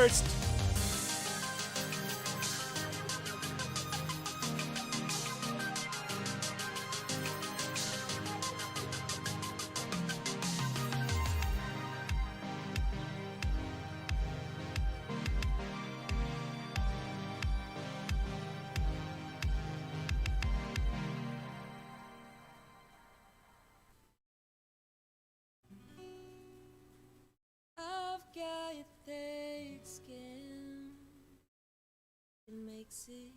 first. Got thick skin, it makes it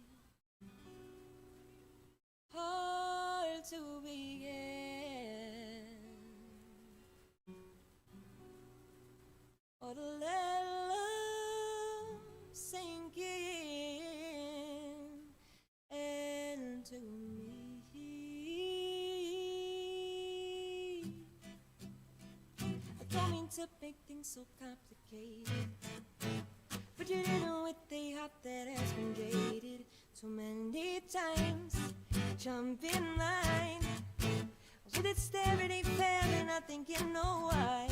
hard to begin, or to let love sink in into me. I don't mean to make things so complicated, but you didn't with the heart that has been jaded too many times. Jump in line with its staring ain't fair, and I think you know why.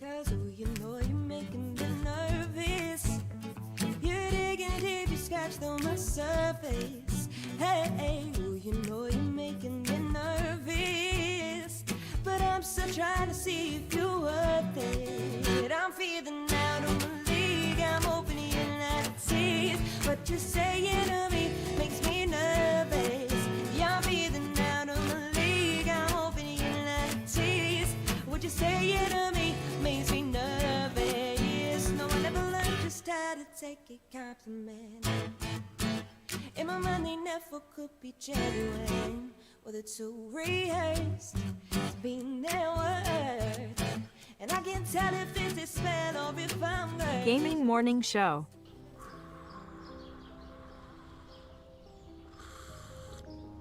Cause oh, you know you're making me nervous. You're digging deep, you scratch through my surface. Hey, oh, you know you're making me nervous, but I'm still trying to see if you're worth it. I'm feeling out of my league, I'm opening at the teeth. What you're saying to me makes me nervous. Yeah, I'm feeling out of my league, I'm opening at the teeth. What you're saying to me makes me nervous. No, I never learned just how to take a compliment. In my mind they never could be genuine, or they're too rehearsed to be their worth. And I can't tell if it's a spell or if I'm hurt. Gaming Morning Show.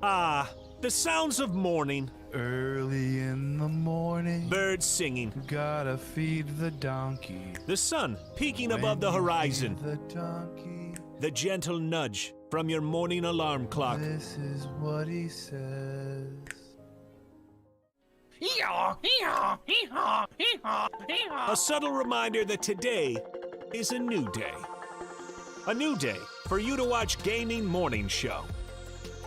Ah, the sounds of morning. Early in the morning, Birds singing. gotta feed the donkey. The sun peeking above the When you horizon. feed the donkey, The gentle nudge from your morning alarm clock. this is what he says. A subtle reminder that today is a new day. A new day for you to watch Gaming Morning Show.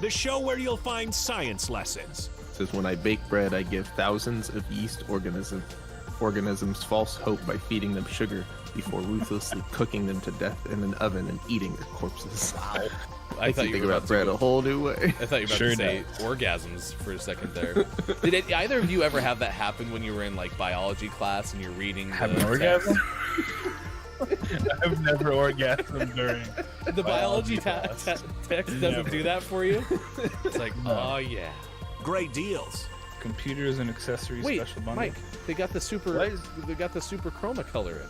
The show where you'll find science lessons. Says, when I bake bread, I give thousands of yeast organisms false hope by feeding them sugar before ruthlessly cooking them to death in an oven and eating their corpses. Wow. I thought you think about bread a whole new way. I thought you were about to say orgasms for a second there. Did either of you ever have that happen when you were in like biology class and you're reading Have an orgasm? I've never orgasmed during the biology text doesn't do that for you? It's like, oh yeah. Great deals. computers and accessories special bundle. Mike, they got the super chroma color in.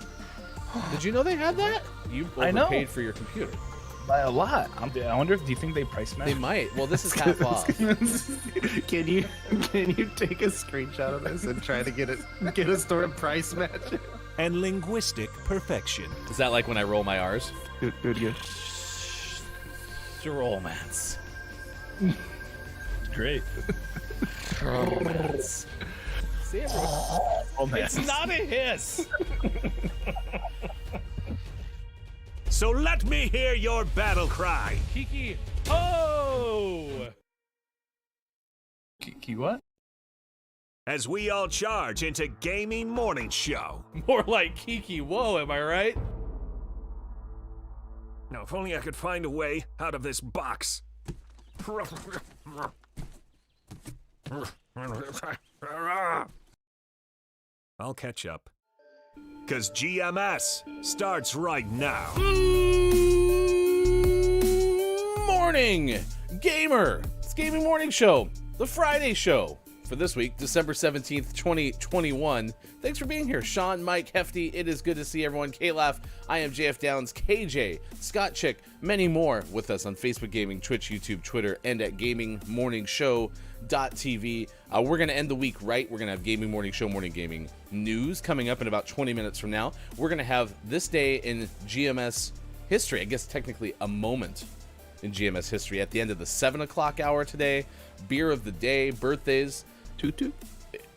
Did you know they had that? You overpaid for your computer. By a lot. I wonder if, do you think they price match? They might. Well, this is half off. Can you take a screenshot of this and try to get a store price match? And linguistic perfection. Is that like when I roll my R's? Good. Romance. Great. Romance. See, it's not a hiss. So let me hear your battle cry. Kiki, ho! Kiki what? As we all charge into Gaming Morning Show. More like Kiki, whoa, am I right? Now, if only I could find a way out of this box. I'll catch up. 'Cause GMS starts right now. Morning, gamer. It's Gaming Morning Show, the Friday show for this week, December 17th, 2021. Thanks for being here. Sean, Mike, Hefty, it is good to see everyone. K-Laugh, I am JF Downs, KJ, Scott Chick, many more with us on Facebook Gaming, Twitch, YouTube, Twitter, and at gamingmorningshow.tv. We're going to end the week right. We're going to have Gaming Morning Show, Morning Gaming News coming up in about 20 minutes from now. We're going to have this day in GMS history, I guess technically a moment in GMS history at the end of the 7 o'clock hour today. Beer of the day, birthdays. Tutu?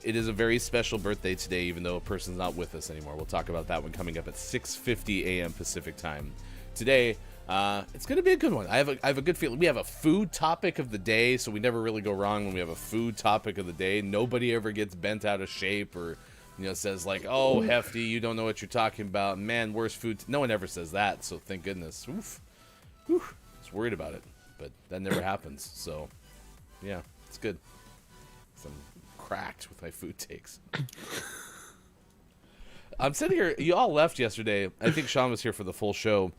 it is a very special birthday today, even though a person's not with us anymore. We'll talk about that one coming up at 6:50 a.m. Pacific time. Today, it's going to be a good one. I have a good feeling. We have a food topic of the day, so we never really go wrong when we have a food topic of the day. Nobody ever gets bent out of shape or, says like, oh, Hefty, you don't know what you're talking about. Man, worst food. No one ever says that, so thank goodness. Oof. I was worried about it, but that never happens. So, yeah, it's good. I'm cracked with my food takes. I'm sitting here. You all left yesterday. I think Sean was here for the full show.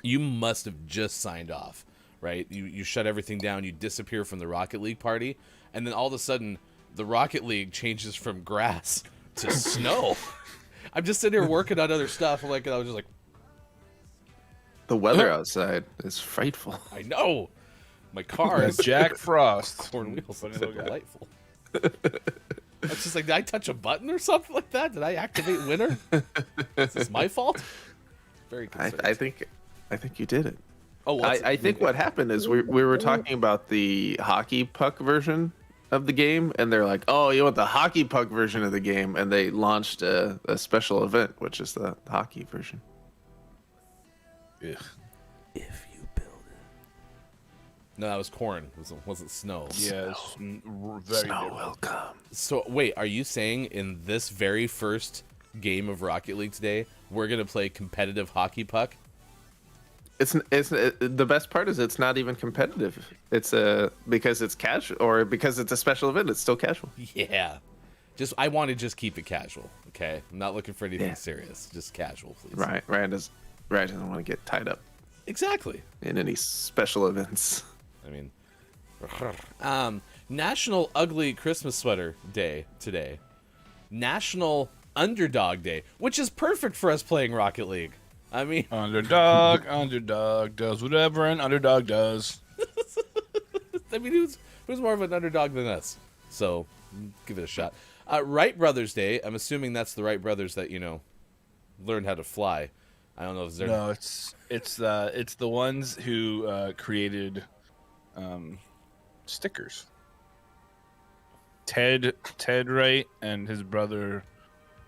You must have just signed off, right? You shut everything down. You disappear from the Rocket League party, and then all of a sudden, the Rocket League changes from grass to snow. I'm just sitting here working on other stuff. I was just like, The weather outside is frightful. I know. My car is Jack Frost. corn wheels. It's so delightful. I was just like, did I touch a button or something like that? Did I activate winter? Is this my fault? Very concerned. I think you did it. Oh, I think what happened is we were talking about the hockey puck version of the game, and they're like, oh, you want the hockey puck version of the game, and they launched a special event, which is the hockey version. Ugh. If you build it. No, that was corn. It wasn't snow. Yes. Very Snow different. will come. So, wait, are you saying in this very first game of Rocket League today, we're going to play competitive hockey puck? The best part is it's not even competitive. It's because it's casual, or because it's a special event, it's still casual. Yeah. I want to just keep it casual, okay? I'm not looking for anything serious. Just casual, please. Right. Ryan doesn't want to get tied up Exactly. in any special events. I mean, National Ugly Christmas Sweater Day today. National Underdog Day, which is perfect for us playing Rocket League. I mean, Underdog does whatever an underdog does. I mean, who's more of an underdog than us? So, give it a shot. Wright Brothers Day. I'm assuming that's the Wright brothers that learned how to fly. I don't know if they're No, it's the ones who created stickers. Ted Wright and his brother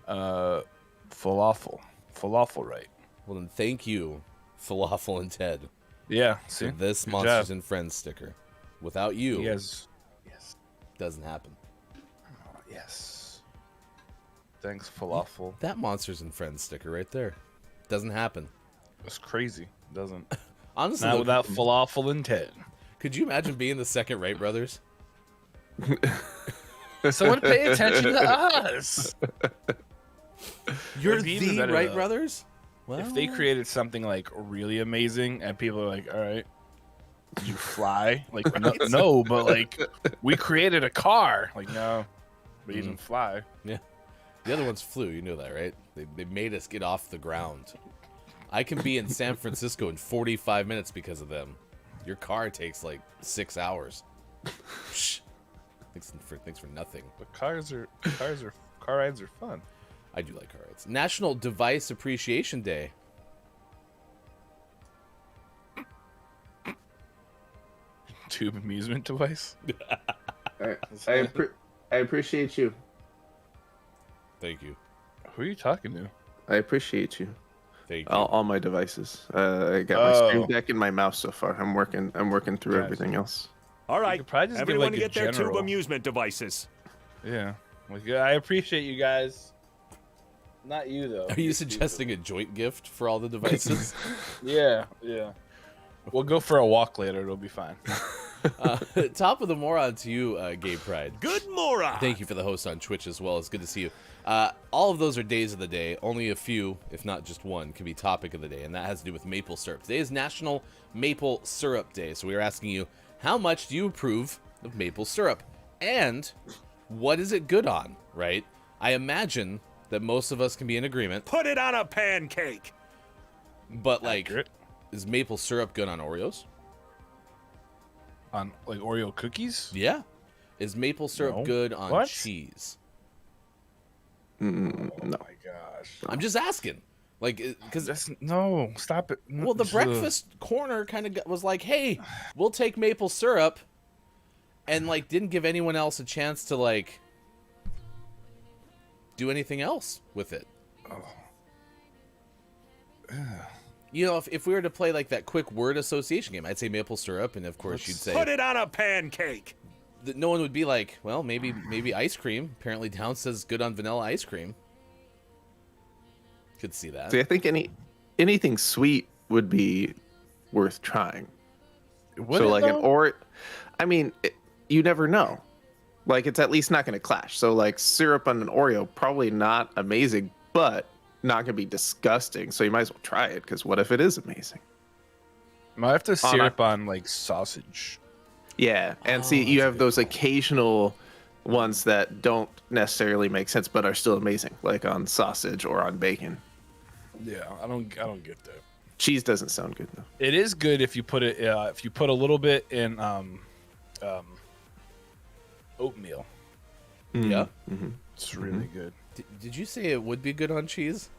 Falafel Wright. Well, then thank you, Falafel and Ted, Yeah, see for this Good Monsters job. and Friends sticker. Without you, Yes. doesn't happen. Yes. Thanks, Falafel. That Monsters and Friends sticker right there doesn't happen. That's crazy. Doesn't. Honestly, Not though, without Falafel and Ted. could you imagine being the second Wright brothers? Someone pay attention to us. You're It'd be even the better, Wright though. brothers? Well, If they created something like really amazing and people are like, all right, did you fly? Like, no, but like, we created a car. Like, no, but you didn't fly. yeah, the other ones flew. You know that, right? They made us get off the ground. I can be in San Francisco in 45 minutes because of them. Your car takes like 6 hours. Psh. Thanks for nothing. But car rides are fun. I do like car rides. National Device Appreciation Day. Tube amusement device. I appreciate you. Thank you. Who are you talking to? I appreciate you. Thank you. All my devices. I got my Stream Deck and my mouse so far. I'm working through Gotcha. everything else. All right, could probably just give, everyone like, a get their tube general. amusement devices. Yeah. Like, I appreciate you guys. Not you though. Are you suggesting a joint gift for all the devices? Yeah. We'll go for a walk later. It'll be fine. Top of the moron to you, Gay Pride. Good moron. Thank you for the host on Twitch as well. It's good to see you. All of those are days of the day. Only a few, if not just one, can be topic of the day, and that has to do with maple syrup. Today is National Maple Syrup Day, so we are asking you, how much do you approve of maple syrup? And what is it good on, right? I imagine that most of us can be in agreement, Put it on a pancake. but like, Accurate. is maple syrup good on Oreos? On like Oreo cookies? Yeah. Is maple syrup No. good on What? cheese? Oh my gosh. I'm just asking. Like, because No, stop it. well, the breakfast corner kind of was like, "Hey, we'll take maple syrup," and like didn't give anyone else a chance to like do anything else with it. You know, if we were to play like that quick word association game, I'd say maple syrup, and of course you'd say Put it on a pancake. no one would be like, well, maybe ice cream. Apparently, Down says good on vanilla ice cream. Could see that. See, I think anything sweet would be worth trying. Would it, like though? You never know. Like, it's at least not going to clash. So like syrup on an Oreo, probably not amazing, but not going to be disgusting. So you might as well try it, because what if it is amazing? Might have to syrup on like sausage. Yeah, and see, you have those occasional ones that don't necessarily make sense, but are still amazing, like on sausage or on bacon. Yeah, I don't get that. Cheese doesn't sound good though. It is good if you put it if you put a little bit in oatmeal. Yeah. It's really good. Did you say it would be good on cheese?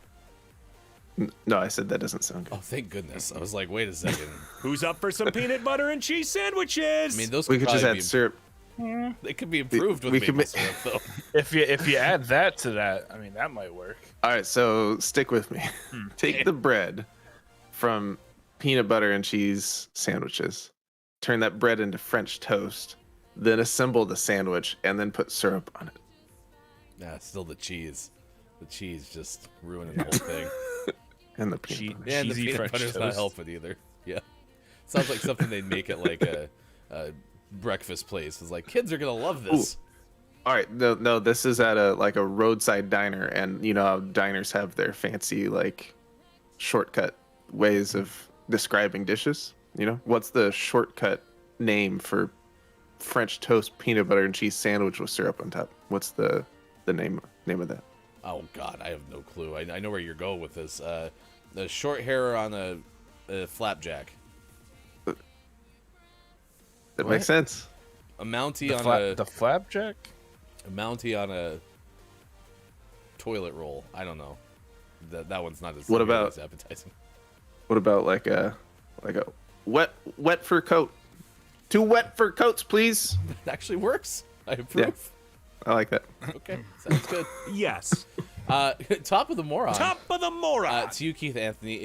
No, I said that doesn't sound Oh, good. thank goodness. I was like, wait a second. Who's up for some peanut butter and cheese sandwiches? I mean, those We could could just probably add syrup. They could be improved with we could maple ma- syrup, though. If you add that to that, I mean that might work. All right, so stick with me. Take the bread from peanut butter and cheese sandwiches, turn that bread into French toast, then assemble the sandwich, and then put syrup on it. Nah, still the cheese. The cheese just ruining the whole thing. And the peanut butter. And the Cheesy peanut French butter's not toast. helping either. Yeah. Sounds like something they'd make at like a breakfast place. It's like, kids are going to love this. All right, no, this is at a roadside diner, and you know how diners have their fancy like shortcut ways of describing dishes. You know, what's the shortcut name for French toast peanut butter and cheese sandwich with syrup on top? What's the name of that? Oh, God, I have no clue. I know where you're going with this. The short hair on a flapjack. That makes sense. A Mountie The, on the flapjack? a Mountie on a toilet roll. I don't know. That one's not as What nearly about- as appetizing. What about like a wet fur coat? 2 wet fur coats, please. It actually works. I approve. I like that. Okay, sounds good. Yes. Top of the moron. Top of the moron. To you, Keith Anthony.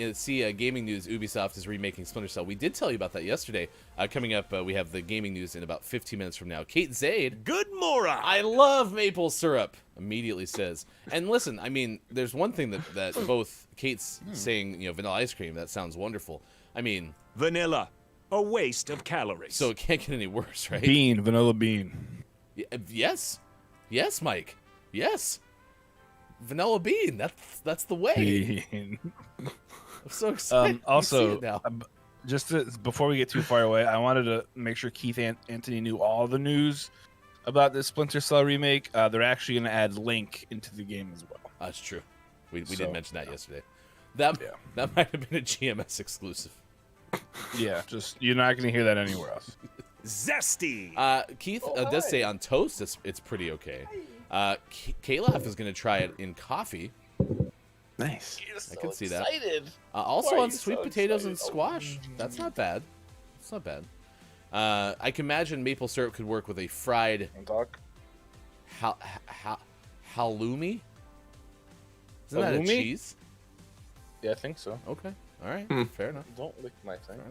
Gaming news. Ubisoft is remaking Splinter Cell. We did tell you about that yesterday. Coming up, we have the gaming news in about 15 minutes from now. Kate Zaid. Good moron. I love maple syrup, immediately says. And listen, I mean, there's one thing that both Kate's saying, vanilla ice cream, that sounds wonderful. I mean, Vanilla. A waste of calories. so it can't get any worse, right? Vanilla bean. Yes. Yes, Mike. Yes. Vanilla bean. That's the way. Bean. I'm so excited. to see Also, it now. before we get too far away, I wanted to make sure Keith Anthony knew all the news about this Splinter Cell remake. They're actually going to add Link into the game as well. That's true. We So- did mention that yesterday. That might have been a GMS exclusive. Yeah, just you're not going to hear that anywhere else. Zesty. Keith does say on toast it's pretty okay. Kalaf is going to try it in coffee. Nice. I can see that. Also on sweet potatoes and squash. That's not bad. It's not bad. I can imagine maple syrup could work with a fried halloumi. Isn't that a Halloumi? cheese? Yeah, I think so. Okay. All right. Fair enough. Don't lick my thing. Fair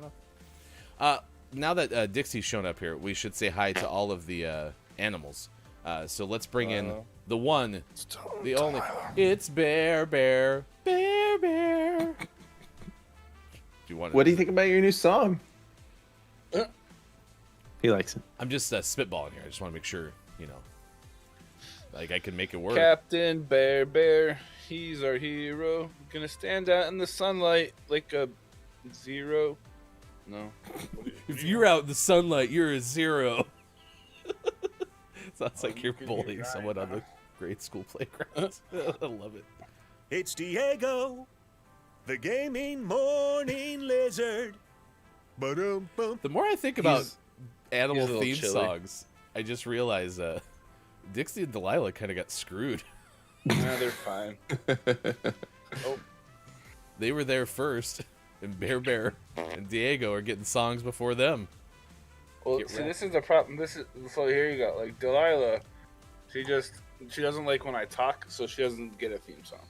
enough. Now that Dixie's shown up here, we should say hi to all of the animals. So let's bring in the one, the only. It's Bear. Do you want? What do you think about your new song? He likes it. I'm just spitballing here. I just want to make sure, like I can make it work. Captain Bear, he's our hero. Gonna stand out in the sunlight like a zero. No. If you're out in the sunlight, you're a zero. Sounds like you're bullying someone on the grade school playground. I love it. It's Diego, the gaming morning lizard. Ba-dum-bum. The more I think about animal he's a little theme chilly. songs, I just realize Dixie and Delilah kind of got screwed. Nah, they're fine. They were there first, and Bear and Diego are getting songs before them. Well, Get see, wrecked. this is the problem. So here you go. Like Delilah, She doesn't like when I talk, so she doesn't get a theme song.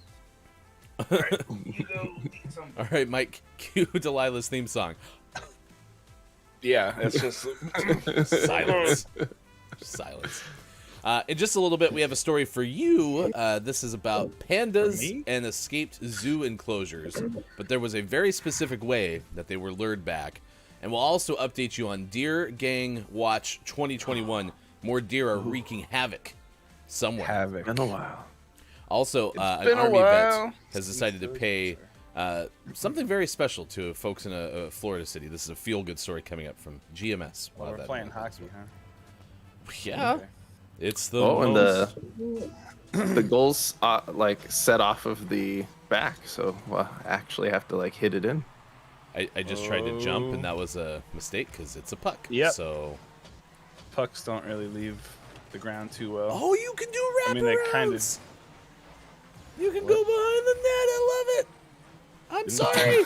All right, you go eat some. All right, Mike, cue Delilah's theme song. Yeah, it's just Silence. Silence. In just a little bit, we have a story for you. This is about pandas and escaped zoo enclosures, but there was a very specific way that they were lured back. And we'll also update you on Deer Gang Watch 2021. More deer are wreaking havoc somewhere. havoc. Been a while. Also, an been a Army while vet has decided to pay something very special to folks in a Florida city. This is a feel-good story coming up from GMS. Well, we're playing hockey, huh? Yeah. Okay. It's the Oh, and most... the goals like set off of the back, so we'll actually have to like hit it in. I just tried to jump, and that was a mistake because it's a puck. Yep. So. Pucks don't really leave the ground too well. Oh, you can do wraparounds. I mean, they kind of. You can go behind the net. I love it. I'm sorry.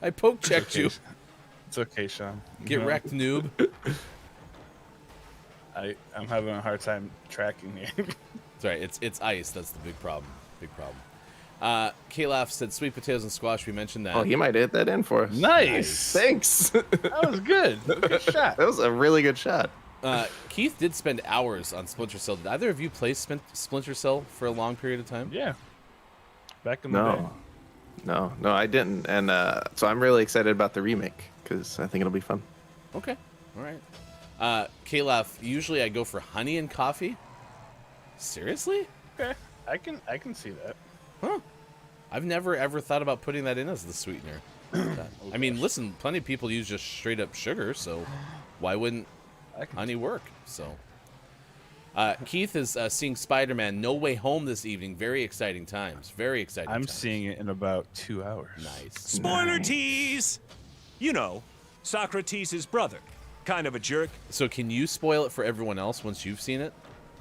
I poke checked you. It's okay, Sean. Get No, wrecked, noob. I'm having a hard time tracking you. It's all right. It's ice. That's the big problem. Big problem. Kalaf said sweet potatoes and squash. We mentioned that. Oh, he might hit that in for us. Nice. Thanks. That was good. Good shot. That was a really good shot. Keith did spend hours on Splinter Cell. Did either of you play Splinter Cell for a long period of time? Yeah. Back in the day. No, I didn't, and so I'm really excited about the remake because I think it'll be fun. Okay. All right. Kalaf, usually I go for honey and coffee. Seriously? Okay. I can see that. Huh. I've never ever thought about putting that in as the sweetener. I mean, listen, plenty of people use just straight up sugar, so why wouldn't honey work? So, Keith is seeing Spider-Man No Way Home this evening. Very exciting times. Very exciting. I'm times. seeing it in about 2 hours. Nice. Spoiler tease! You know, Socrates' brother. Kind of a jerk. So, can you spoil it for everyone else once you've seen it?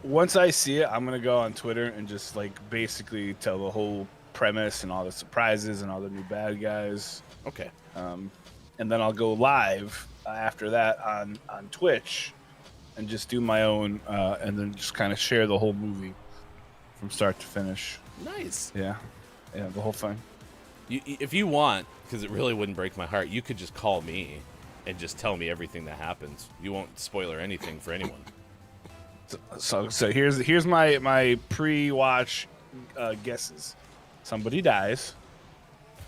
Once I see it, I'm gonna go on Twitter and just like basically tell the whole premise and all the surprises and all the new bad guys. Okay. And then I'll go live after that on Twitch and just do my own and then just kind of share the whole movie from start to finish. Nice. Yeah, the whole thing. If you want, because it really wouldn't break my heart, you could just call me and just tell me everything that happens. You won't spoiler anything for anyone. So here's my pre-watch guesses. Somebody dies.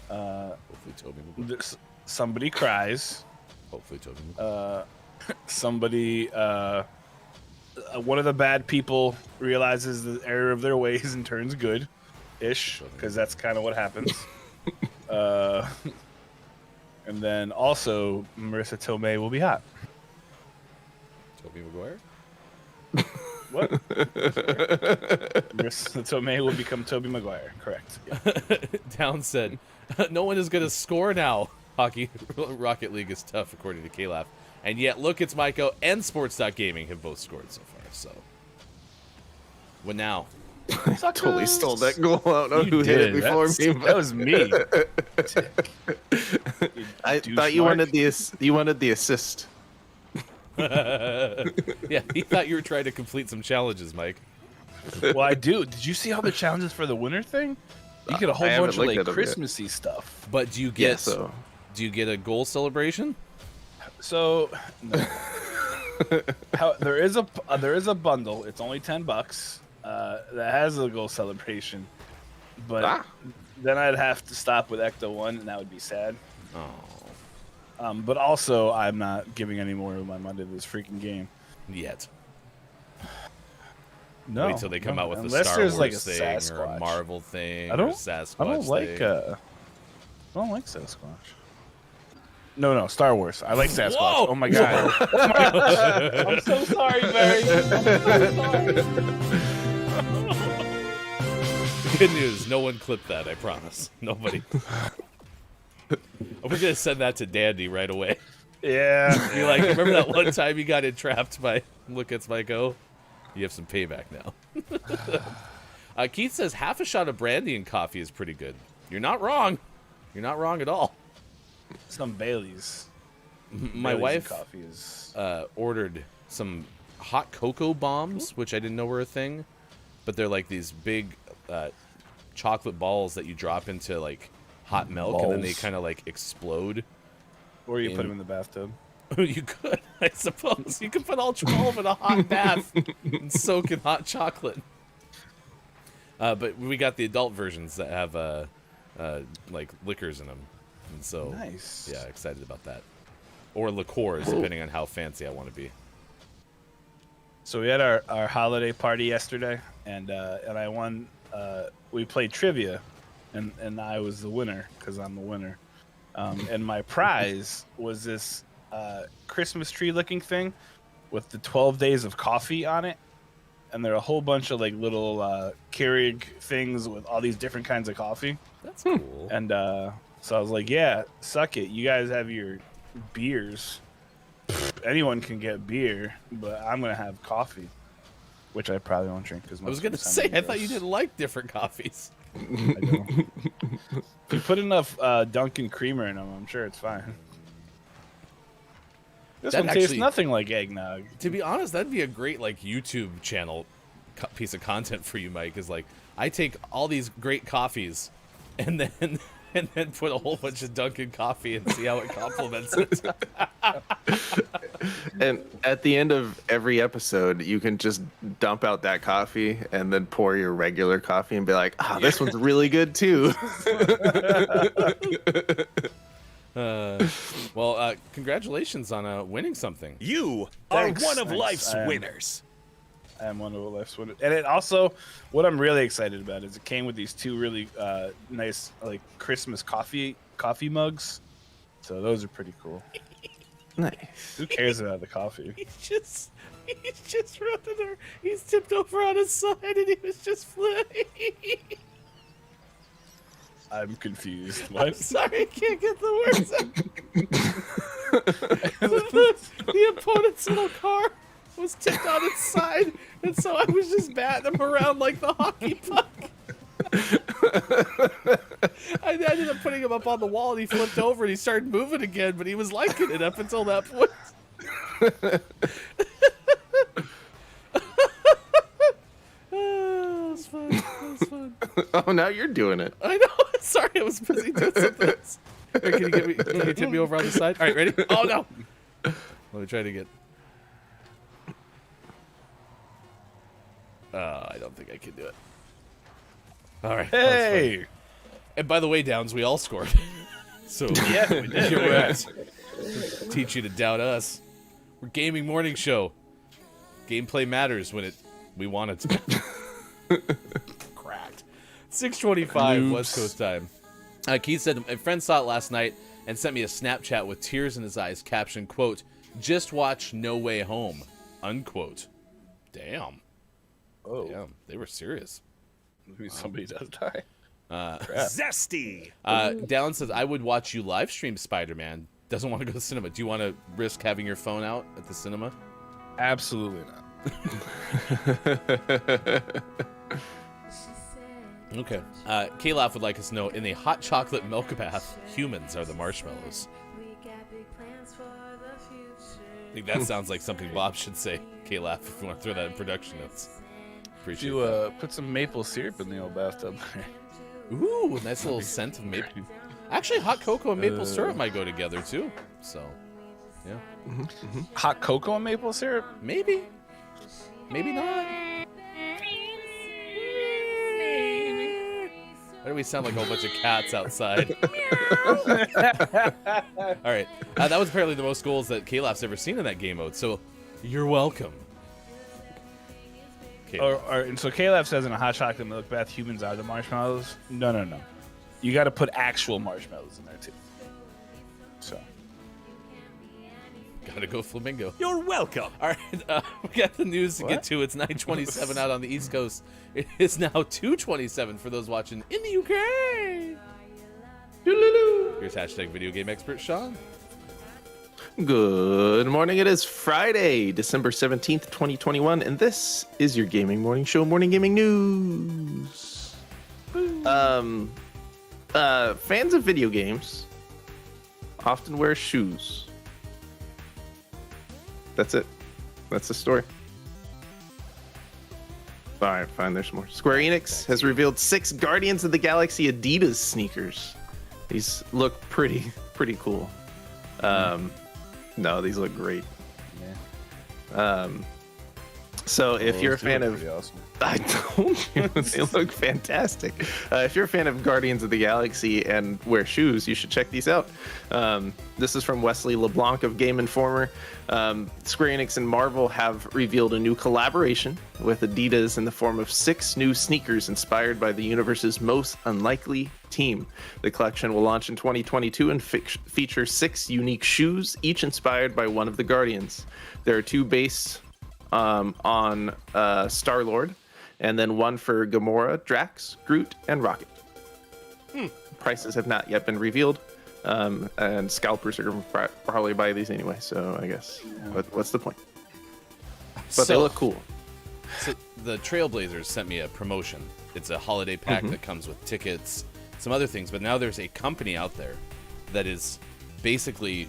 Hopefully Toby will. Somebody cries. Hopefully Toby will. Somebody one of the bad people realizes the error of their ways and turns good-ish, because that's kind of what happens. And then also Marissa Tomei will be hot. Toby Maguire? What? Marissa Tomei will become Tobey Maguire. Correct. Yeah. Down said, no one is going to score now. Hockey Rocket League is tough, according to Kalaf. And yet, look, it's Maiko and Sports.Gaming have both scored so far. So, what now? I totally stole that goal. I don't know who hit it did. before me. That was me. I thought you wanted the assist. Yeah, he thought you were trying to complete some challenges, Mike. Well, I do. Did you see all the challenges for the winter thing? You get a whole I haven't bunch of looked like at them yet. Christmassy stuff. But do you get do you get a goal celebration? So no. there is a bundle. It's only $10 that has a goal celebration, but then I'd have to stop with Ecto 1, and that would be sad. Oh, But also, I'm not giving any more of my money to this freaking game yet. No, Wait till they come out with a unless Star there's Wars like a thing Sasquatch. or a Marvel thing. I don't- or a Sasquatch I don't like thing. I don't like Sasquatch. No, Star Wars. I like Sasquatch. Whoa! Oh my god. Oh my gosh. I'm so sorry, Barry. I'm so sorry. Good news, no one clipped that. I promise. Nobody. We're gonna send that to Dandy right away. Yeah. You're like, remember that one time you got entrapped by Look at Spyco? You have some payback now. Keith says half a shot of brandy and coffee is pretty good. You're not wrong. You're not wrong at all. Some Baileys. My Baileys wife and coffee is ordered some hot cocoa bombs, which I didn't know were a thing, but they're like these big chocolate balls that you drop into like hot milk, and then they kind of like explode. Or you put them in the bathtub. You could, I suppose. You could put all 12 in a hot bath and soak in hot chocolate. But we got the adult versions that have like liquors in them, and so nice. Yeah, excited about that. Or liqueurs, depending on how fancy I want to be. So we had our holiday party yesterday, and I won. We played trivia, and I was the winner because I'm the winner. And my prize was this Christmas tree looking thing with the 12 days of coffee on it. And there are a whole bunch of like little Keurig things with all these different kinds of coffee. That's cool. And so I was like, yeah, suck it. You guys have your beers. Anyone can get beer, but I'm going to have coffee, which I probably won't drink. I was going to say, I thought you didn't like different coffees. I don't. If you put enough Dunkin' creamer in them, I'm sure it's fine. This one tastes nothing like eggnog. To be honest, that'd be a great like YouTube channel piece of content for you, Mike. Is like I take all these great coffees, and then put a whole bunch of Dunkin' coffee and see how it complements it. And at the end of every episode, you can just dump out that coffee and then pour your regular coffee and be like, this one's really good too. Well, congratulations on winning something. You Thanks. are one of Thanks. life's winners. I am one of life's winners. And it also, what I'm really excited about is it came with these two really nice like Christmas coffee mugs. So those are pretty cool. Nice. Who cares about the coffee? He's just running there. He's tipped over on his side and he was just flying. I'm confused. I'm What? sorry, I can't get the words out. the opponent's little car was tipped on its side, and so I was just batting him around like the hockey puck. I ended up putting him up on the wall, and he flipped over, and he started moving again, but he was liking it up until that point. Oh, it was fun. It was fun. Oh, now you're doing it. I know. Sorry, I was busy doing something else. Here, can you tip me over on the side? All right, ready? Oh, no. Let me try it again. I don't think I can do it. All right. Hey! And by the way, Downs, we all scored. So Yeah, we did. here we're at. Teach you to doubt us. We're gaming morning show. Gameplay matters when we want it to. Cracked. 6:25 West Coast time. Keith said, my friend saw it last night and sent me a Snapchat with tears in his eyes, captioned, quote, "Just watch No Way Home," unquote. Damn. Oh, Damn. They were serious. maybe somebody does die. Zesty. Dallin says, I would watch you live stream Spider-Man. Doesn't want to go to the cinema. Do you want to risk having your phone out at the cinema? Absolutely not. Okay. K-Laugh would like us to know, in a hot chocolate milk bath, humans are the marshmallows. I think that sounds like something Bob should say. K-Laugh, if you want to throw that in production notes. Appreciate You that. put some maple syrup in the old bathtub. Ooh, nice little scent of maple. Actually, hot cocoa and maple syrup might go together, too. So, yeah. Hot cocoa and maple syrup? Maybe. Maybe not. Why do we sound like a whole bunch of cats outside? All right. That was apparently the most goals that K-Laugh's ever seen in that game mode, so you're welcome. And so Caleb says in a hot chocolate milk bath, humans are the marshmallows. No. You got to put actual marshmallows in there, too. So. Gotta go Flamingo. You're welcome. All right, we got the news to get to. It's 9:27 out on the East Coast. It is now 2:27 for those watching in the UK. Here's hashtag video game expert Sean. Good morning. It is Friday, December 17th, 2021, and this is your gaming morning show, Morning Gaming News. Fans of video games often wear shoes. That's it. That's the story. All right, fine. There's more. Square Enix has revealed 6 Guardians of the Galaxy Adidas sneakers. These look pretty cool. No, these look great. Yeah. So if you're a fan of, awesome. I told you they look fantastic. If you're a fan of Guardians of the Galaxy and wear shoes, you should check these out. This is from Wesley LeBlanc of Game Informer. Square Enix and Marvel have revealed a new collaboration with Adidas in the form of 6 new sneakers inspired by the universe's most unlikely team. The collection will launch in 2022 and feature 6 unique shoes, each inspired by one of the Guardians. There are 2 based on Star-Lord, and then 1 for Gamora, Drax, Groot, and Rocket. Prices have not yet been revealed, and scalpers are going to probably buy these anyway, so I guess what's the point? But they look cool. So the Trailblazers sent me a promotion. It's a holiday pack that comes with tickets, some other things, but now there's a company out there that is basically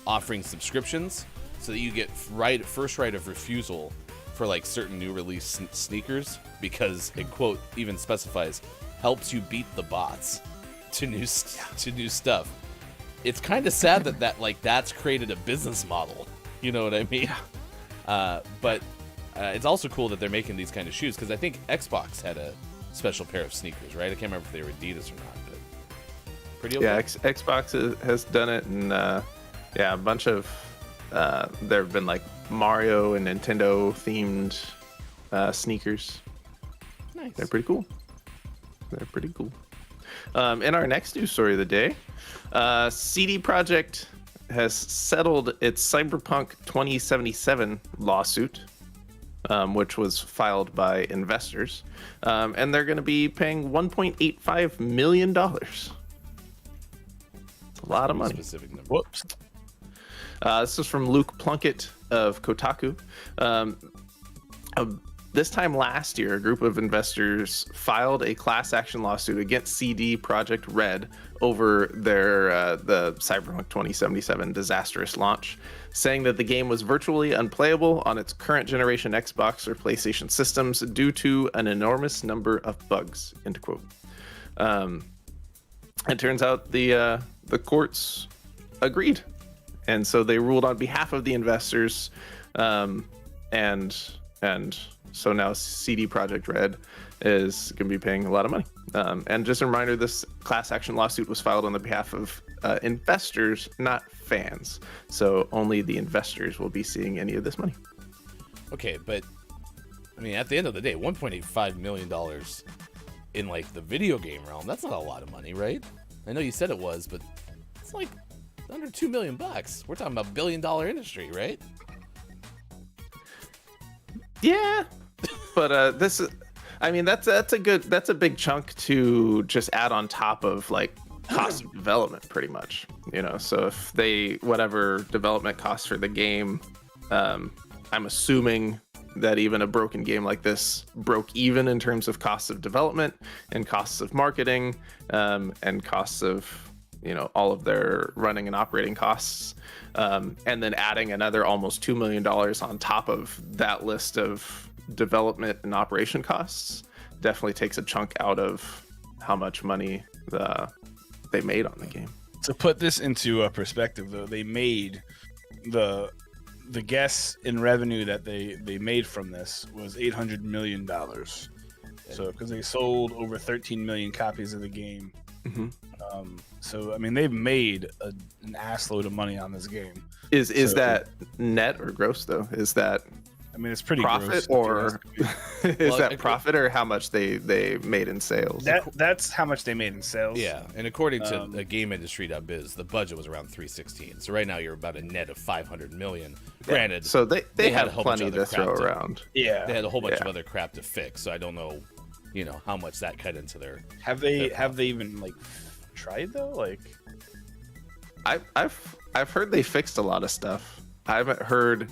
offering subscriptions so that you get first right of refusal for like certain new release sneakers, because it, quote, even specifies helps you beat the bots to new stuff. It's kind of sad that that's created a business model. You know what I mean? But it's also cool that they're making these kind of shoes, because I think Xbox had a special pair of sneakers, right? I can't remember if they were Adidas or not, but pretty okay. Yeah, Xbox has done it, and a bunch of there have been like Mario and Nintendo themed sneakers. Nice. They're pretty cool. In our next news story of the day, CD Projekt has settled its Cyberpunk 2077 lawsuit, which was filed by investors, and they're going to be paying $1.85 million. It's a lot of money. Specific number. Whoops. This is from Luke Plunkett of Kotaku. This time last year, a group of investors filed a class action lawsuit against CD Projekt Red over their the Cyberpunk 2077 disastrous launch, saying that the game was virtually unplayable on its current generation Xbox or PlayStation systems due to an enormous number of bugs. End quote. It turns out the courts agreed. And so they ruled on behalf of the investors, and so now CD Projekt Red is going to be paying a lot of money. And just a reminder, this class action lawsuit was filed on the behalf of investors, not fans. So only the investors will be seeing any of this money. Okay, but I mean, at the end of the day, $1.85 million in like the video game realm, that's not a lot of money, right? I know you said it was, but it's like under $2 million. We're talking about $1 billion industry, right? Yeah, but this is, I mean, that's a big chunk to just add on top of like cost of development, pretty much. You know, so if whatever development costs for the game, I'm assuming that even a broken game like this broke even in terms of costs of development and costs of marketing, and costs of, you know, all of their running and operating costs, and then adding another almost $2 million on top of that list of development and operation costs definitely takes a chunk out of how much money they made on the game. To put this into a perspective, though, they made the guess in revenue that they made from this was $800 million. So because they sold over 13 million copies of the game. Mm-hmm. So I mean, they've made an assload of money on this game. Is that net or gross though? Is that, I mean, it's pretty profit, gross, or is Well, that profit, or how much they made in sales? That's how much they made in sales. Yeah, and according to the GameIndustry.biz, the budget was around 316. So right now you're about a net of 500 million. Granted, so they had have a whole bunch plenty of to other throw crap around. Yeah. they had a whole bunch of Yeah. other crap to fix. So I don't know, you know, how much that cut into their. Have they even like tried though? Like, I've heard they fixed a lot of stuff. I haven't heard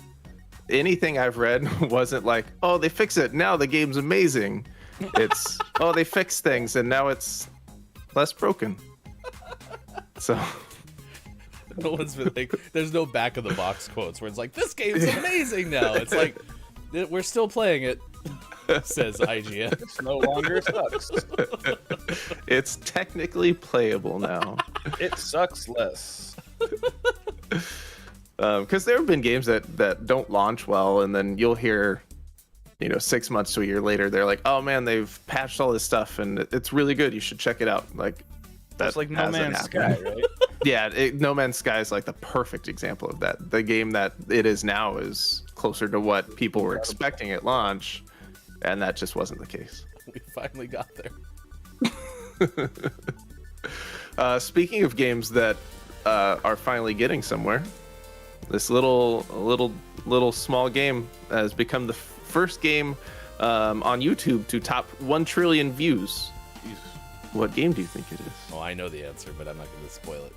anything I've read wasn't like, oh, they fix it, now the game's amazing. It's oh, they fixed things and now it's less broken. So No one's been like, there's no back of the box quotes where it's like, this game's amazing now. It's like, we're still playing it. says IGN. It's no longer sucks. It's technically playable now. It sucks less. Because there have been games that don't launch well, and then you'll hear, 6 months to a year later, they're like, "Oh man, they've patched all this stuff, and it's really good. You should check it out." Like That's like No Man's Sky, right? Yeah, No Man's Sky is like the perfect example of that. The game that it is now is closer to what people were expecting at launch, and that just wasn't the case. We finally got there. Speaking of games that are finally getting somewhere, this little small game has become the first game on YouTube to top 1 trillion views. What game do you think it is? Oh, I know the answer, but I'm not going to spoil it.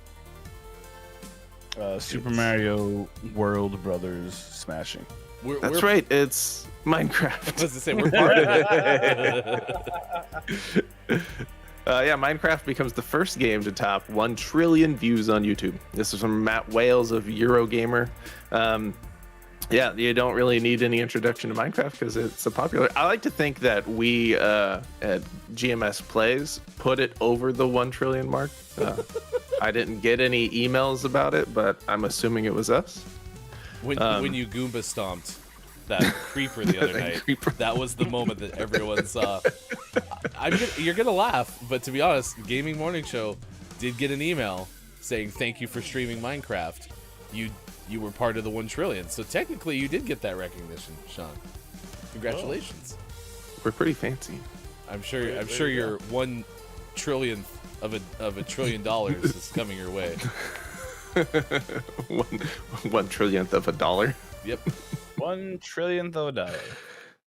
Super Mario World Brothers Smashing. That's right. It's Minecraft. I was to say we're part of it. Minecraft becomes the first game to top 1 trillion views on YouTube. This is from Matt Wales of Eurogamer. You don't really need any introduction to Minecraft because it's a popular. I like to think that we at GMS Plays put it over the 1 trillion mark. I didn't get any emails about it, but I'm assuming it was us. When you Goomba stomped that creeper the other night, that was the moment that everyone saw. You're gonna laugh, but to be honest, Gaming Morning Show did get an email saying thank you for streaming Minecraft. You were part of the 1 trillion, so technically you did get that recognition, Sean. Congratulations. We're pretty fancy. I'm sure your 1 trillionth of a $1 trillion is coming your way. 1 trillionth of a dollar. Yep. 1 trillionth of a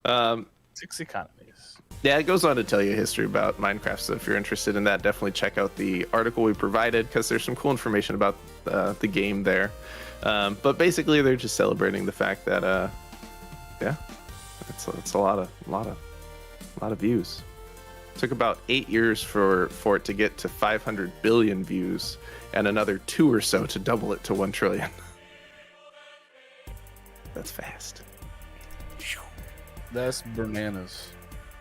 dollar. 6 economies. Yeah, it goes on to tell you history about Minecraft, so if you're interested in that, definitely check out the article we provided, because there's some cool information about the game there. But basically, they're just celebrating the fact that, it's a lot of views. It took about 8 years for it to get to 500 billion views, and another 2 or so to double it to 1 trillion. That's fast. That's bananas.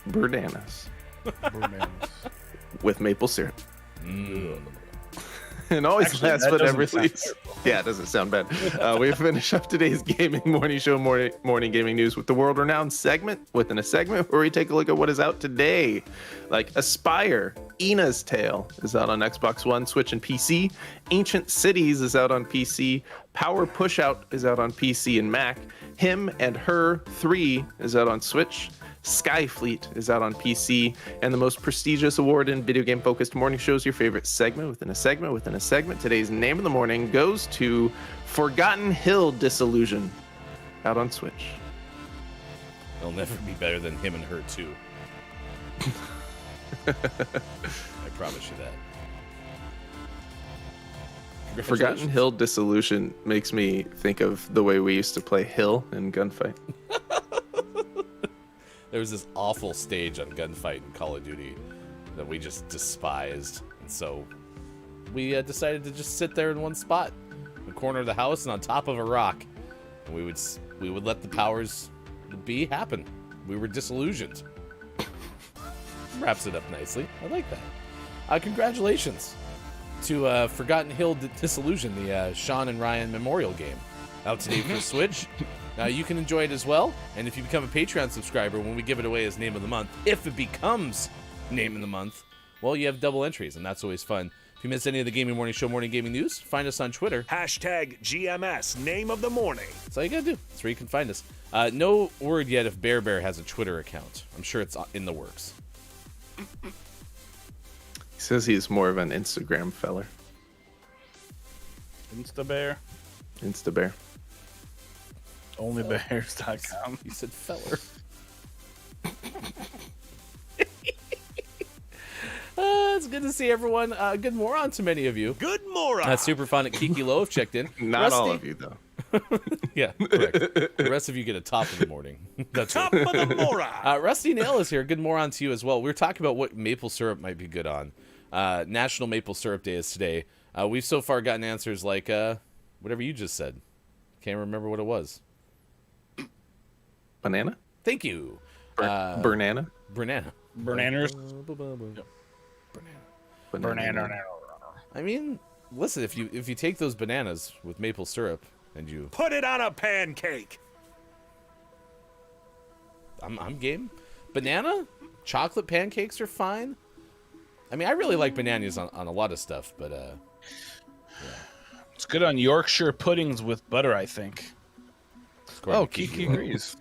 Bananas. Bananas. With maple syrup. Mm. And always Actually, last that but doesn't never sound least. Yeah, it doesn't sound bad. We finish up today's Gaming Morning Show morning gaming news with the world-renowned segment within a segment where we take a look at what is out today. Like Aspire, Ina's Tale is out on Xbox One, Switch, and PC. Ancient Cities is out on PC. Power Pushout is out on PC and Mac. Him and Her 3 is out on Switch. Skyfleet is out on PC, and the most prestigious award in video game focused morning shows, your favorite segment within a segment within a segment. Today's name of the morning goes to Forgotten Hill Disillusion, out on Switch. It'll never be better than Him and Her 2. I promise you that. Forgotten Hill Disillusion makes me think of the way we used to play Hill in Gunfight. There was this awful stage on Gunfight in Call of Duty that we just despised. And so we decided to just sit there in one spot, in the corner of the house and on top of a rock. And we would let the powers be happen. We were disillusioned. Wraps it up nicely. I like that. Congratulations to Forgotten Hill Disillusion, the Sean and Ryan Memorial game. Out today for Switch. You can enjoy it as well, and if you become a Patreon subscriber when we give it away as Name of the Month, if it becomes Name of the Month, well, you have double entries, and that's always fun. If you miss any of the Gaming Morning Show morning gaming news, find us on Twitter. Hashtag GMS Name of the Morning. That's all you gotta do. That's where you can find us. No word yet if Bear Bear has a Twitter account. I'm sure it's in the works. He says he's more of an Instagram feller. Instabear. Instabear. Onlybears.com. You said feller. It's good to see everyone. Good moron to many of you. Good moron. That's super fun at Kiki Low have checked in. Not Rusty, all of you, though. Yeah, correct. The rest of you get a top of the morning. That's Top it. of the moron. Rusty Nail is here. Good moron to you as well. We were talking about what maple syrup might be good on. National Maple Syrup Day is today. We've so far gotten answers like whatever you just said. Can't remember what it was. Banana? Thank you. Banana. Banana. Bananas. Banana. I mean, listen, if you take those bananas with maple syrup and you Put it on a pancake. I'm game. Banana? Chocolate pancakes are fine. I mean, I really like bananas on a lot of stuff, but It's good on Yorkshire puddings with butter, I think. according Oh, to Kiki Wrote. agrees.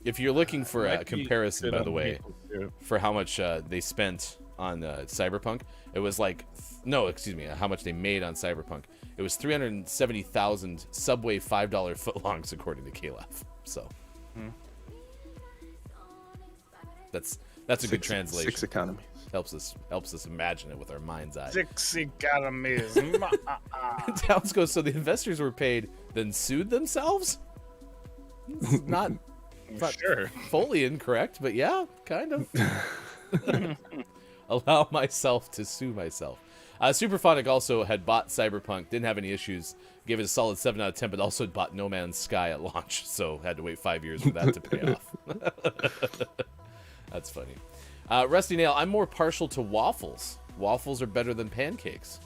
If you're looking for a Might be comparison, good by on the way, maple syrup. for how much they spent on Cyberpunk, it was like how much they made on Cyberpunk. It was 370,000 Subway $5 footlongs, according to Calaf. So that's a good translation. 6 economies. Helps us imagine it with our mind's eye. 6 economies. Towns goes, so the investors were paid, then sued themselves? It's not Sure. fully incorrect, but yeah, kind of. Allow myself to sue myself. Superphonic also had bought Cyberpunk, didn't have any issues, gave it a solid 7 out of 10, but also had bought No Man's Sky at launch, so had to wait 5 years for that to pay off. That's funny. Rusty Nail, I'm more partial to waffles. Waffles are better than pancakes.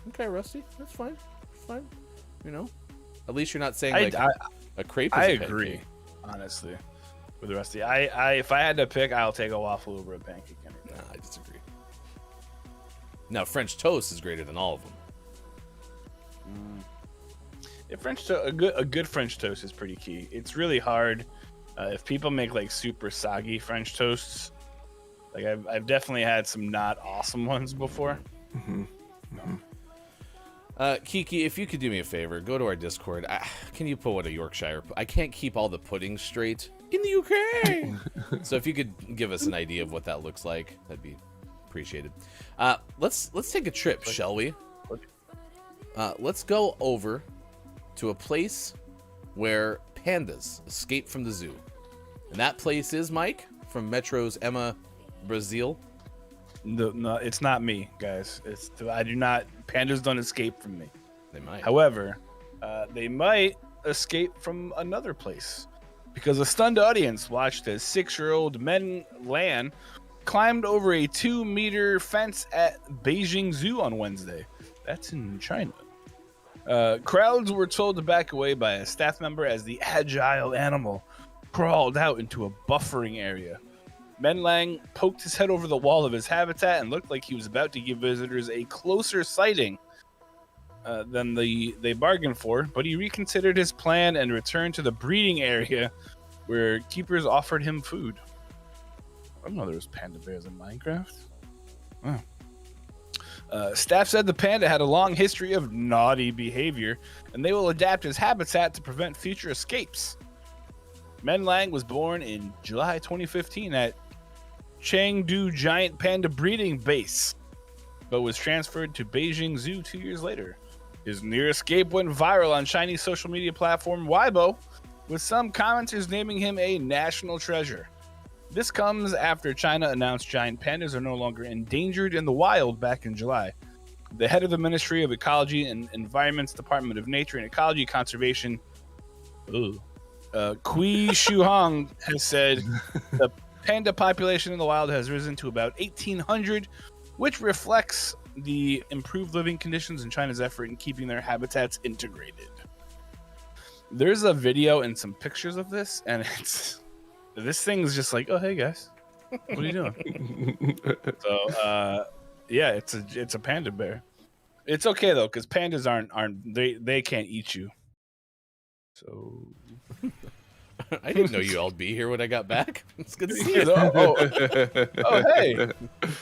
Okay, Rusty, that's fine. Fine. You know, at least you're not saying like a crepe is I a agree, pancake. honestly, with Rusty. I if I had to pick, I'll take a waffle over a pancake. Nah, I disagree. Now, French toast is greater than all of them. A good French toast is pretty key. It's really hard if people make like super soggy French toasts. Like I've definitely had some not awesome ones before. Kiki, if you could do me a favor, go to our Discord. Can you put what a Yorkshire? I can't keep all the puddings straight in the UK. So if you could give us an idea of what that looks like, that'd be appreciated. Let's take a trip, shall we? Let's go over to a place where pandas escape from the zoo, and that place is Mike from Metro's Emma, Brazil. No, it's not me, guys. I do not. Pandas don't escape from me. They might. However, they might escape from another place because a stunned audience watched as 6-year-old Men Lan climbed over a 2-meter fence at Beijing Zoo on Wednesday. That's in China. Crowds were told to back away by a staff member as the agile animal crawled out into a buffering area. Men Lang poked his head over the wall of his habitat and looked like he was about to give visitors a closer sighting than they bargained for, but he reconsidered his plan and returned to the breeding area where keepers offered him food. I didn't know there was panda bears in Minecraft. Wow. Staff said the panda had a long history of naughty behavior, and they will adapt his habitat to prevent future escapes. Men Lang was born in July 2015 at Chengdu Giant Panda Breeding Base, but was transferred to Beijing Zoo 2 years later. His near escape went viral on Chinese social media platform Weibo, with some commenters naming him a national treasure. This comes after China announced giant pandas are no longer endangered in the wild back in July. The head of the Ministry of Ecology and Environment's Department of Nature and Ecology Conservation, Kui Shuhong, has said the panda population in the wild has risen to about 1,800, which reflects the improved living conditions in China's effort in keeping their habitats integrated. There's a video and some pictures of this, and this thing is just like, oh, hey guys, what are you doing? So, yeah, it's a panda bear. It's okay though, because pandas aren't they can't eat you. So I didn't know you all'd be here when I got back. It's good to see you. Oh, hey,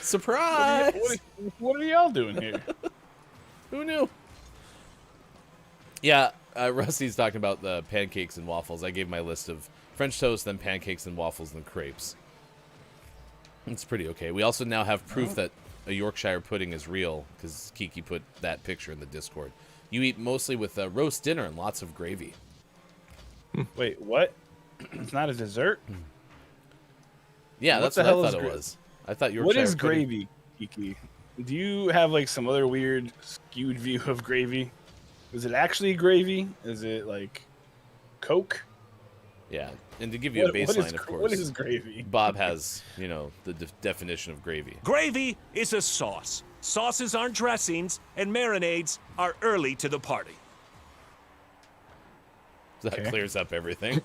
Surprise! what are y'all doing here? Who knew? Yeah, Rusty's talking about the pancakes and waffles. I gave my list of French toast, then pancakes and waffles, and crepes. It's pretty okay. We also now have proof that a Yorkshire pudding is real, because Kiki put that picture in the Discord. You eat mostly with a roast dinner and lots of gravy. Wait, what? It's not a dessert? Yeah, What that's the what hell I is thought it gra- was. I thought Yorkshire What is pudding- gravy, Kiki? Do you have like some other weird skewed view of gravy? Is it actually gravy? Is it like Coke. Yeah, and to give you a baseline, of course, what is gravy? Bob has, the definition of gravy. Gravy is a sauce. Sauces aren't dressings, and marinades are early to the party. That clears up everything.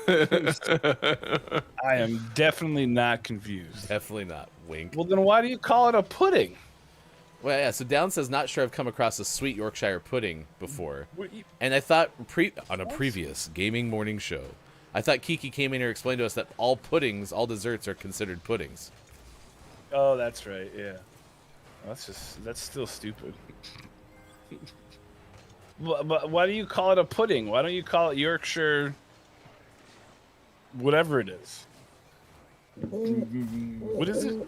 I am definitely not confused. Definitely not. Wink. Well, then why do you call it a pudding? Well, yeah, so Down says, not sure I've come across a sweet Yorkshire pudding before. And I thought, on a previous Gaming Morning Show, I thought Kiki came in here and explained to us that all puddings, all desserts are considered puddings. Oh, that's right, yeah. That's still stupid. But why do you call it a pudding? Why don't you call it Yorkshire whatever it is? What is it?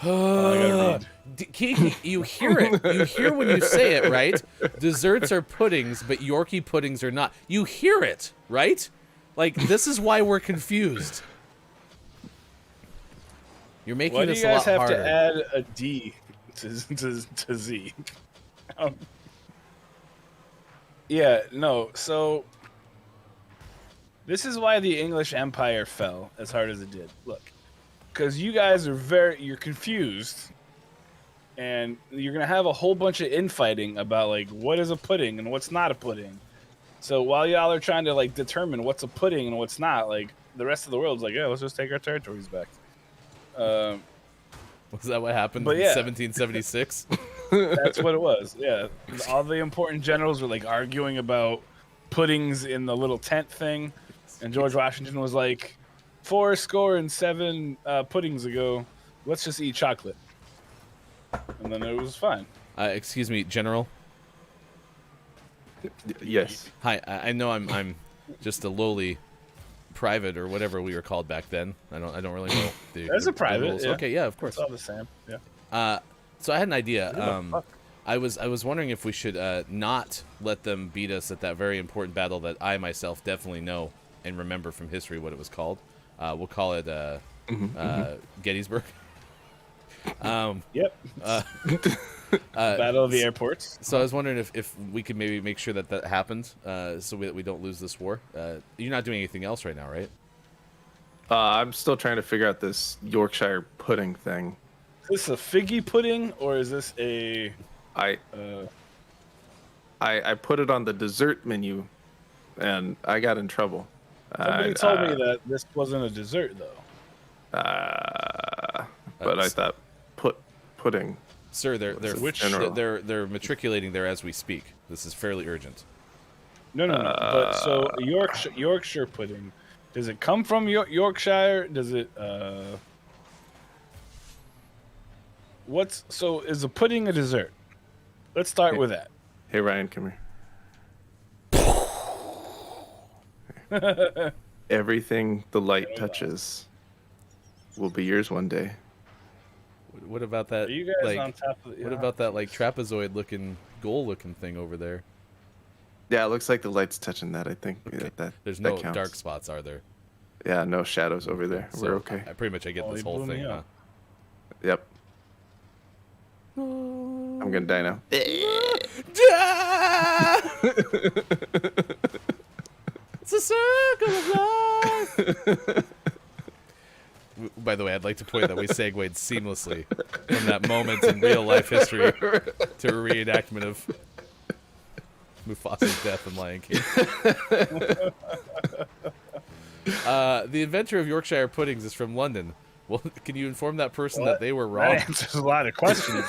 Oh, I gotta read. Kiki, you hear it. You hear when you say it, right? Desserts are puddings, but Yorkie puddings are not. You hear it, right? Like, this is why we're confused. You're making this a lot harder. Why do you guys have to add a D to Z? Yeah, no, so this is why the English Empire fell as hard as it did. Look, because you guys are you're confused, and you're gonna have a whole bunch of infighting about like what is a pudding and what's not a pudding. So while y'all are trying to like determine what's a pudding and what's not, like the rest of the world's like, yeah, let's just take our territories back. Was that what happened in 1776? That's what it was. Yeah, all the important generals were like arguing about puddings in the little tent thing, and George Washington was like, 407 puddings ago, let's just eat chocolate. And then it was fine. Excuse me, General. Yes. Hi, I know I'm just a lowly private or whatever we were called back then. I don't really know. That's a private. Yeah. Okay, yeah, of course. It's all the same. Yeah. So I had an idea. I was wondering if we should not let them beat us at that very important battle that I myself definitely know and remember from history what it was called. We'll call it Gettysburg. Yep. Battle of the airports. So I was wondering if we could maybe make sure that happens, so we don't lose this war. You're not doing anything else right now, right? I'm still trying to figure out this Yorkshire pudding thing. Is this a figgy pudding or is this a? I put it on the dessert menu, and I got in trouble. Somebody told me that this wasn't a dessert though. But I thought pudding. Sir, they're matriculating there as we speak. This is fairly urgent. No. But so Yorkshire pudding, does it come from Yorkshire? Does it? Is a pudding a dessert? Let's start with that. Hey Ryan, come here. Everything the light touches will be yours one day. What about that? Are you guys on top of what about that like trapezoid-looking, goal-looking thing over there? Yeah, it looks like the light's touching that. I think that there's no counts. dark spots, are there? Yeah, no shadows over there. So We're okay. I pretty much get this whole thing. Huh? Yep. I'm gonna die now. It's a circle of life. By the way, I'd like to point out that we segued seamlessly from that moment in real life history to a reenactment of Mufasa's death in Lion King. The inventor of Yorkshire puddings is from London. Well, can you inform that person that they were wrong? That answers a lot of questions.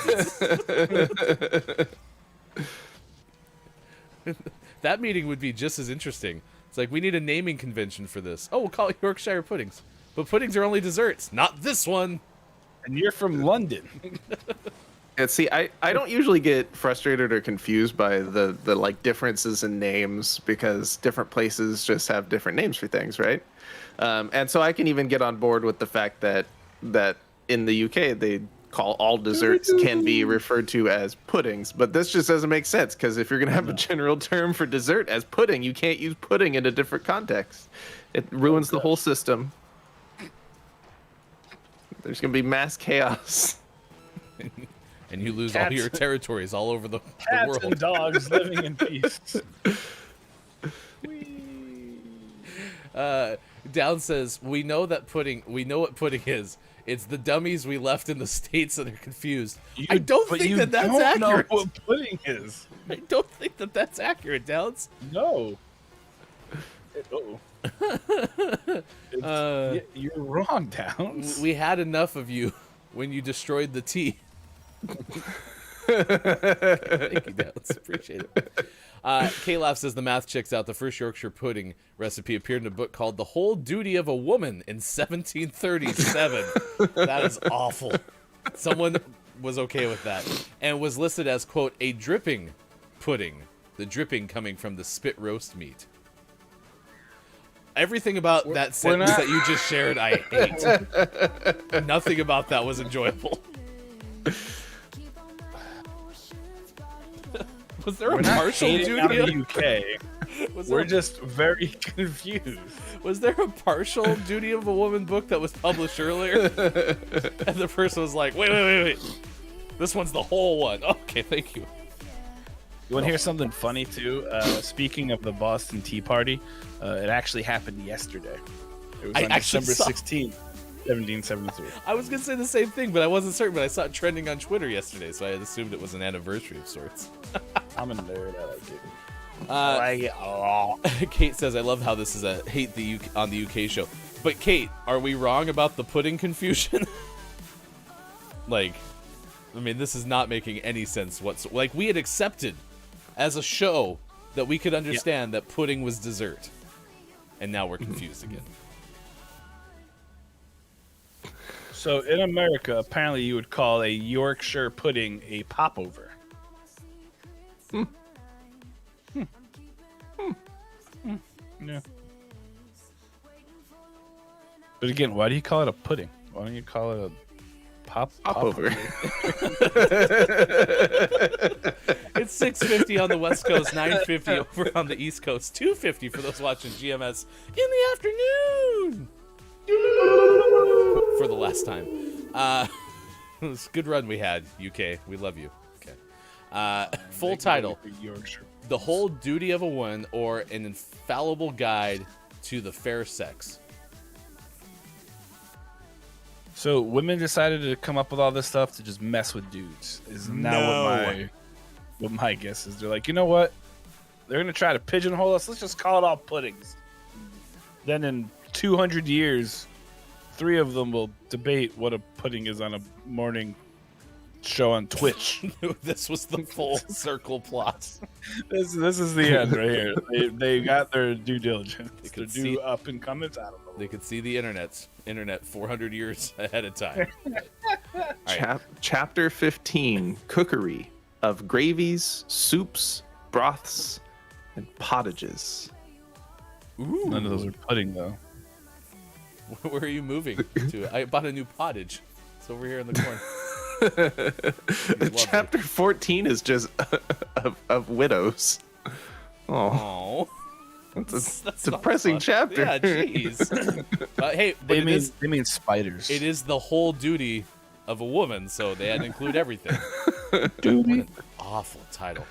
That meeting would be just as interesting. It's like, we need a naming convention for this. Oh, we'll call it Yorkshire puddings. But puddings are only desserts. Not this one. And you're from London. And see, I don't usually get frustrated or confused by the like differences in names because different places just have different names for things, right? And so I can even get on board with the fact that in the UK they call all desserts can be referred to as puddings, but this just doesn't make sense because if you're gonna have a general term for dessert as pudding, you can't use pudding in a different context. It ruins the whole system. There's gonna be mass chaos. And you lose all your territories all over the Cats world. and dogs living in peace. Down says, we know what pudding is. It's the dummies we left in the States that are confused. I don't think that's accurate. Know what pudding is. I don't think that's accurate, Downs. No. You're wrong, Downs. We had enough of you when you destroyed the tea. Thank you, Downs. Appreciate it. K-Laugh says the math checks out. The first Yorkshire pudding recipe appeared in a book called The Whole Duty of a Woman in 1737. That is awful. Someone was okay with that and was listed as, quote, a dripping pudding. The dripping coming from the spit roast meat. Everything about that sentence that you just shared, I hate. Nothing about that was enjoyable. Was there a partial duty of the UK? We're just very confused. Was there a partial Duty of a Woman book that was published earlier? And the person was like, wait. This one's the whole one. Okay, thank you. You want to hear something funny, too? Speaking of the Boston Tea Party, it actually happened yesterday. It was on December 16th, 1773. I was going to say the same thing, but I wasn't certain, but I saw it trending on Twitter yesterday, so I had assumed it was an anniversary of sorts. I'm a nerd. I like it. Kate says, I love how this is a hate on the UK show. But Kate, are we wrong about the pudding confusion? This is not making any sense whatsoever. Like, we had accepted as a show that we could understand that pudding was dessert. And now we're confused again. So in America, apparently you would call a Yorkshire pudding a popover. Yeah. But again, why do you call it a pudding? Why don't you call it a popover? It's 6:50 on the West Coast, 9:50 over on the East Coast, 2:50 for those watching GMS in the afternoon. For the last time. It was a good run we had, UK. We love you. Okay. Full title. The Whole Duty of a Woman, or An Infallible Guide to the Fair Sex. So women decided to come up with all this stuff to just mess with dudes. Is now what my guess is. They're like, you know what? They're going to try to pigeonhole us. Let's just call it all puddings. Then in 200 years, 3 of them will debate what a pudding is on a morning show on Twitch. This was the full circle plot. This is the end right here. They got their due diligence. They could do up and comings. I don't know. They could see the internet 400 years ahead of time. Right. Chapter 15: Cookery of gravies, soups, broths, and pottages. Ooh. None of those are pudding though. Where are you moving to? I bought a new pottage. It's over here in the corner. Chapter 14 is just of widows. Oh, that's a depressing chapter. Yeah, jeez. Hey, but they mean spiders. It is the whole duty of a woman, so they had to include everything. Duty. What an awful title.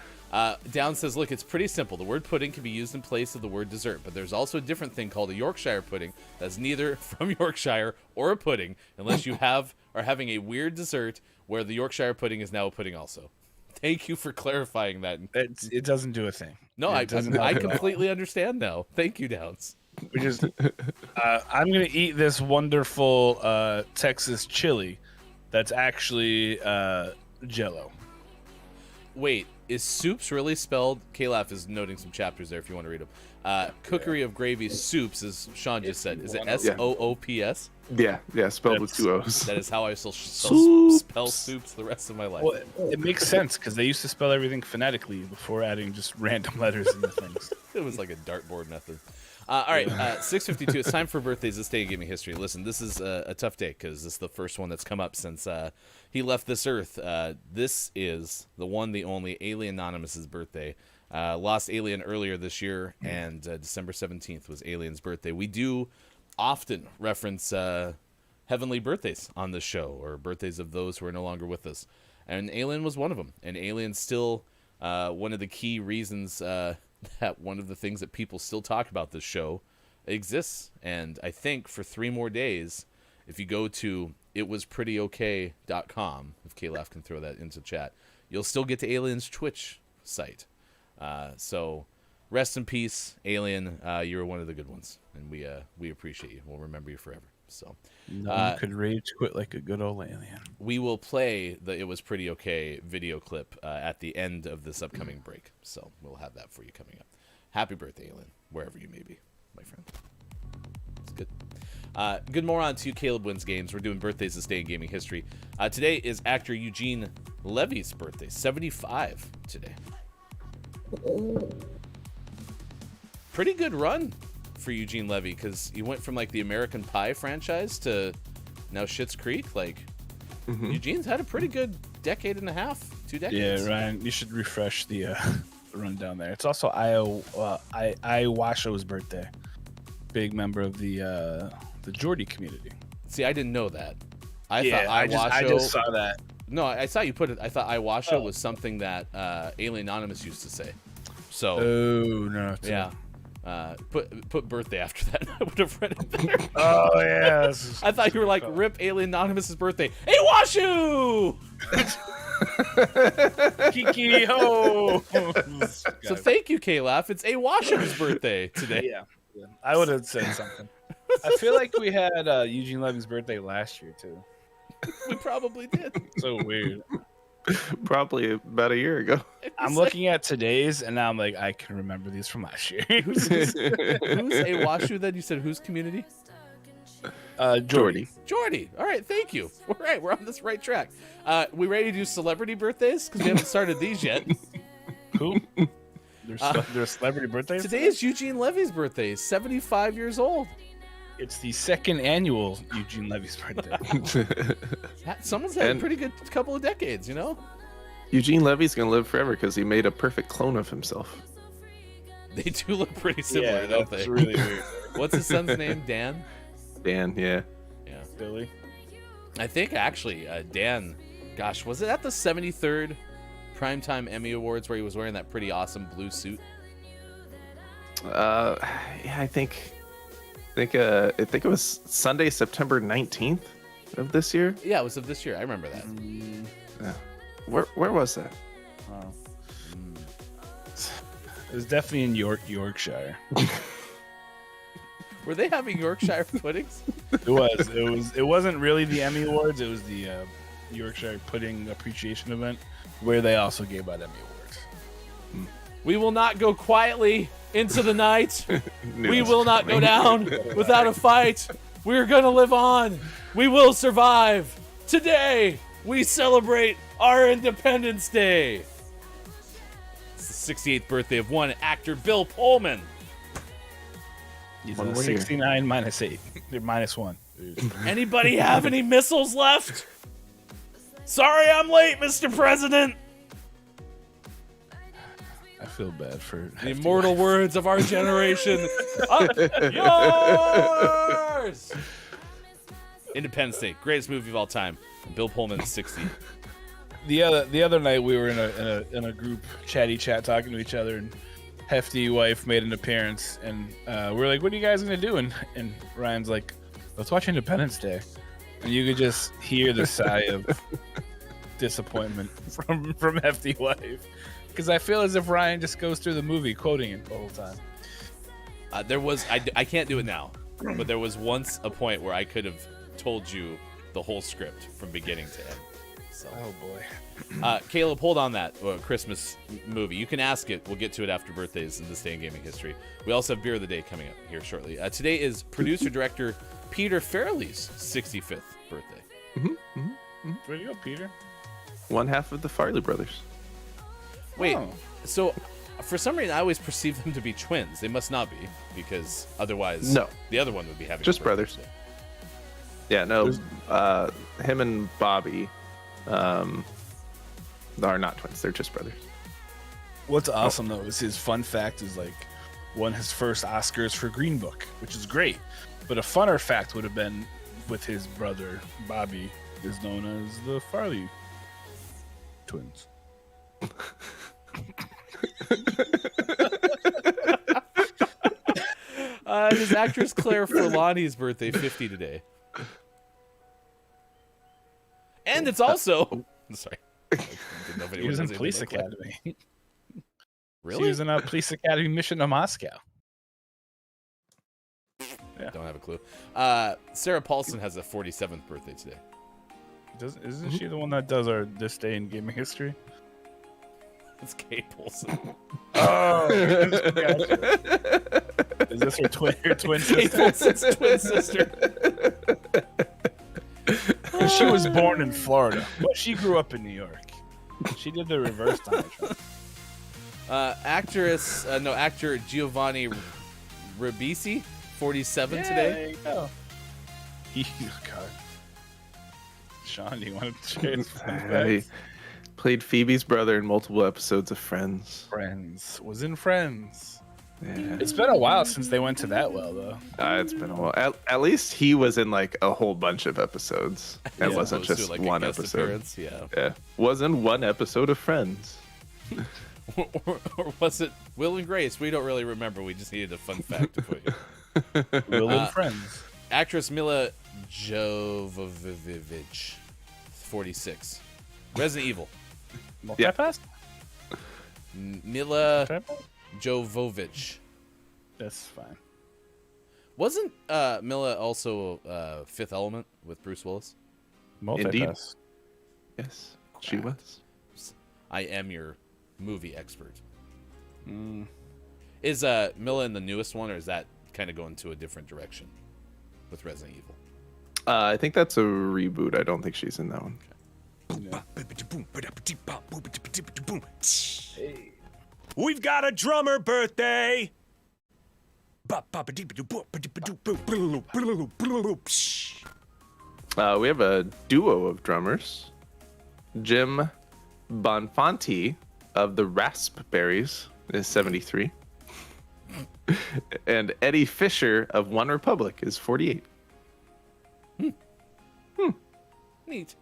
Down says, look, it's pretty simple. The word pudding can be used in place of the word dessert, but there's also a different thing called a Yorkshire pudding that's neither from Yorkshire or a pudding, unless you are having a weird dessert where the Yorkshire pudding is now a pudding also. Thank you for clarifying that. It doesn't do a thing. No, I completely understand now. Thank you, Downs. We just, I'm going to eat this wonderful Texas chili that's actually Jell-O. Wait, is soups really spelled? K-Laugh is noting some chapters there if you want to read them. Cookery of gravy soups, as Sean just said. Is it S-O-O-P-S? Yeah, spelled with 2 O's. That is how I shall spell soups the rest of my life. Well, it makes sense because they used to spell everything phonetically before adding just random letters into things. It was like a dartboard method. All right, 6:52. It's time for birthdays this day in gaming history. Listen, this is a tough day because this is the first one that's come up since he left this earth. This is the one, the only Alien Anonymous' birthday. Lost Alien earlier this year, and December 17th was Alien's birthday. We do often reference heavenly birthdays on this show, or birthdays of those who are no longer with us. And Alien was one of them. And Alien's still one of the key reasons that one of the things that people still talk about this show exists. And I think for 3 more days, if you go to itwasprettyok.com, if K-Laugh can throw that into chat, you'll still get to Alien's Twitch site. So rest in peace, Alien. You were one of the good ones, and we appreciate you. We'll remember you forever. So no one could rage quit like a good old alien. we will play the It Was Pretty Okay video clip at the end of this upcoming break. So we'll have that for you coming up. Happy birthday, Alien, wherever you may be, my friend. It's good. Good morning to Caleb Wins Games. We're doing birthdays this day in gaming history. Today is actor Eugene Levy's birthday. 75 today. Pretty good run for Eugene Levy, because he went from like the American Pie franchise to now Schitt's Creek. Like, Eugene's had a pretty good decade and a half, 2 decades. Yeah, Ryan, you should refresh the rundown there. It's also Iwasho's birthday. Big member of the Geordie community. See, I didn't know that. I just saw that. No, I saw you put it. I thought Iwasho was something that Alien Anonymous used to say. So, no. yeah. Put birthday after that. I would have read it there. Oh, yeah. I thought you were like, rip Alien Anonymous's birthday. Hey, Washu! Kiki ho! So thank you, K-Laugh. It's Awashu's birthday today. Yeah. I would have said something. I feel like we had Eugene Levy's birthday last year, too. We probably did. So weird. Probably about a year ago. I'm looking at today's, and now I'm like, I can remember these from last year. Who's Awashu then? You said whose community? Geordie. Jordy. All right, thank you. All right, we're on this right track. We ready to do celebrity birthdays? Because we haven't started these yet. Who? There's celebrity birthdays? Today is Eugene Levy's birthday. He's 75 years old. It's the 2nd annual Eugene Levy's birthday. Someone's had a pretty good couple of decades, you know? Eugene Levy's gonna live forever because he made a perfect clone of himself. They do look pretty similar, don't they? That's really weird. What's his son's name? Dan? Dan, yeah. Yeah. Billy? I think actually Dan, gosh, was it at the 73rd Primetime Emmy Awards where he was wearing that pretty awesome blue suit? Yeah, I think it was Sunday, September 19th of this year. Yeah, it was of this year. I remember that. Yeah. Where was that? Oh. It was definitely in Yorkshire. Were they having Yorkshire puddings? It was. It wasn't really the Emmy Awards. It was the Yorkshire Pudding Appreciation event, where they also gave out Emmy Awards. We will not go quietly into the night. We will not go down without a fight. We're going to live on. We will survive. Today, we celebrate our Independence Day. It's the 68th birthday of one actor, Bill Pullman. He's One a more year. 69 minus 8. They're minus 1. Anybody have any missiles left? Sorry I'm late, Mr. President. I feel bad for The immortal words of our generation. Yours! Independence Day, greatest movie of all time. Bill Pullman's 60. The other night we were in a group chatty chat talking to each other, and Hefty wife made an appearance, and we're like, "What are you guys gonna do?" And Ryan's like, "Let's watch Independence Day," and you could just hear the sigh of disappointment from Hefty wife, because I feel as if Ryan just goes through the movie quoting it the whole time. There was I can't do it now, but there was once a point where I could have told you the whole script from beginning to end. So. Oh boy. Caleb, hold on that Christmas movie. You can ask it. We'll get to it after birthdays in this day in gaming history. We also have Beer of the Day coming up here shortly. Today is producer-director Peter Farrelly's 65th birthday. Where'd you go, Peter? One half of the Farley brothers. Wait, Oh. so for some reason I always perceive them to be twins. They must not be, because otherwise No. the other one would be having Just a birthday brothers. today. Yeah, no. Him and Bobby are not twins. They're just brothers. What's awesome though is his fun fact is like won his first Oscars for Green Book, which is great. But a funner fact would have been with his brother Bobby is known as the Farley twins. it is actress Claire Forlani's birthday, 50 today. And it's also... Sorry. He was in Police Academy. Really? He was in a Police Academy mission to Moscow. Yeah. Don't have a clue. Sarah Paulson has a 47th birthday today. Isn't she the one that does our This Day in Gaming History? It's Kate Paulson. Oh, gotcha. Is this her twin Kate sister? Paulson's twin sister. She was born in Florida, but she grew up in New York. She did the reverse Donald Trump. Actor Giovanni Ribisi, 47 Yeah, today. there you go. God. Sean, do you want to share his fun He facts? played Phoebe's brother in multiple episodes of Friends. Friends. Was in Friends. Yeah. It's been a while since they went to that well, though. It's been a while. At least he was in like a whole bunch of episodes. It As wasn't opposed to, just like, a one guest episode. appearance, yeah. Yeah. Was in one episode of Friends. or was it Will and Grace? We don't really remember. We just needed a fun fact to put you. Will and Friends. Actress Mila Jovovich, 46. Resident Evil. Multipass? Mila Jovovich. That's fine. Wasn't Mila also Fifth Element with Bruce Willis? Indeed. Multipass. Yes, she was. I am your movie expert. Mm. Is Mila in the newest one, or is that kind of going to a different direction with Resident Evil? I think that's a reboot. I don't think she's in that one. We've got a drummer birthday. We have a duo of drummers. Jim Bonfanti of the Raspberries is 73. And Eddie Fisher of One Republic is 48. Neat.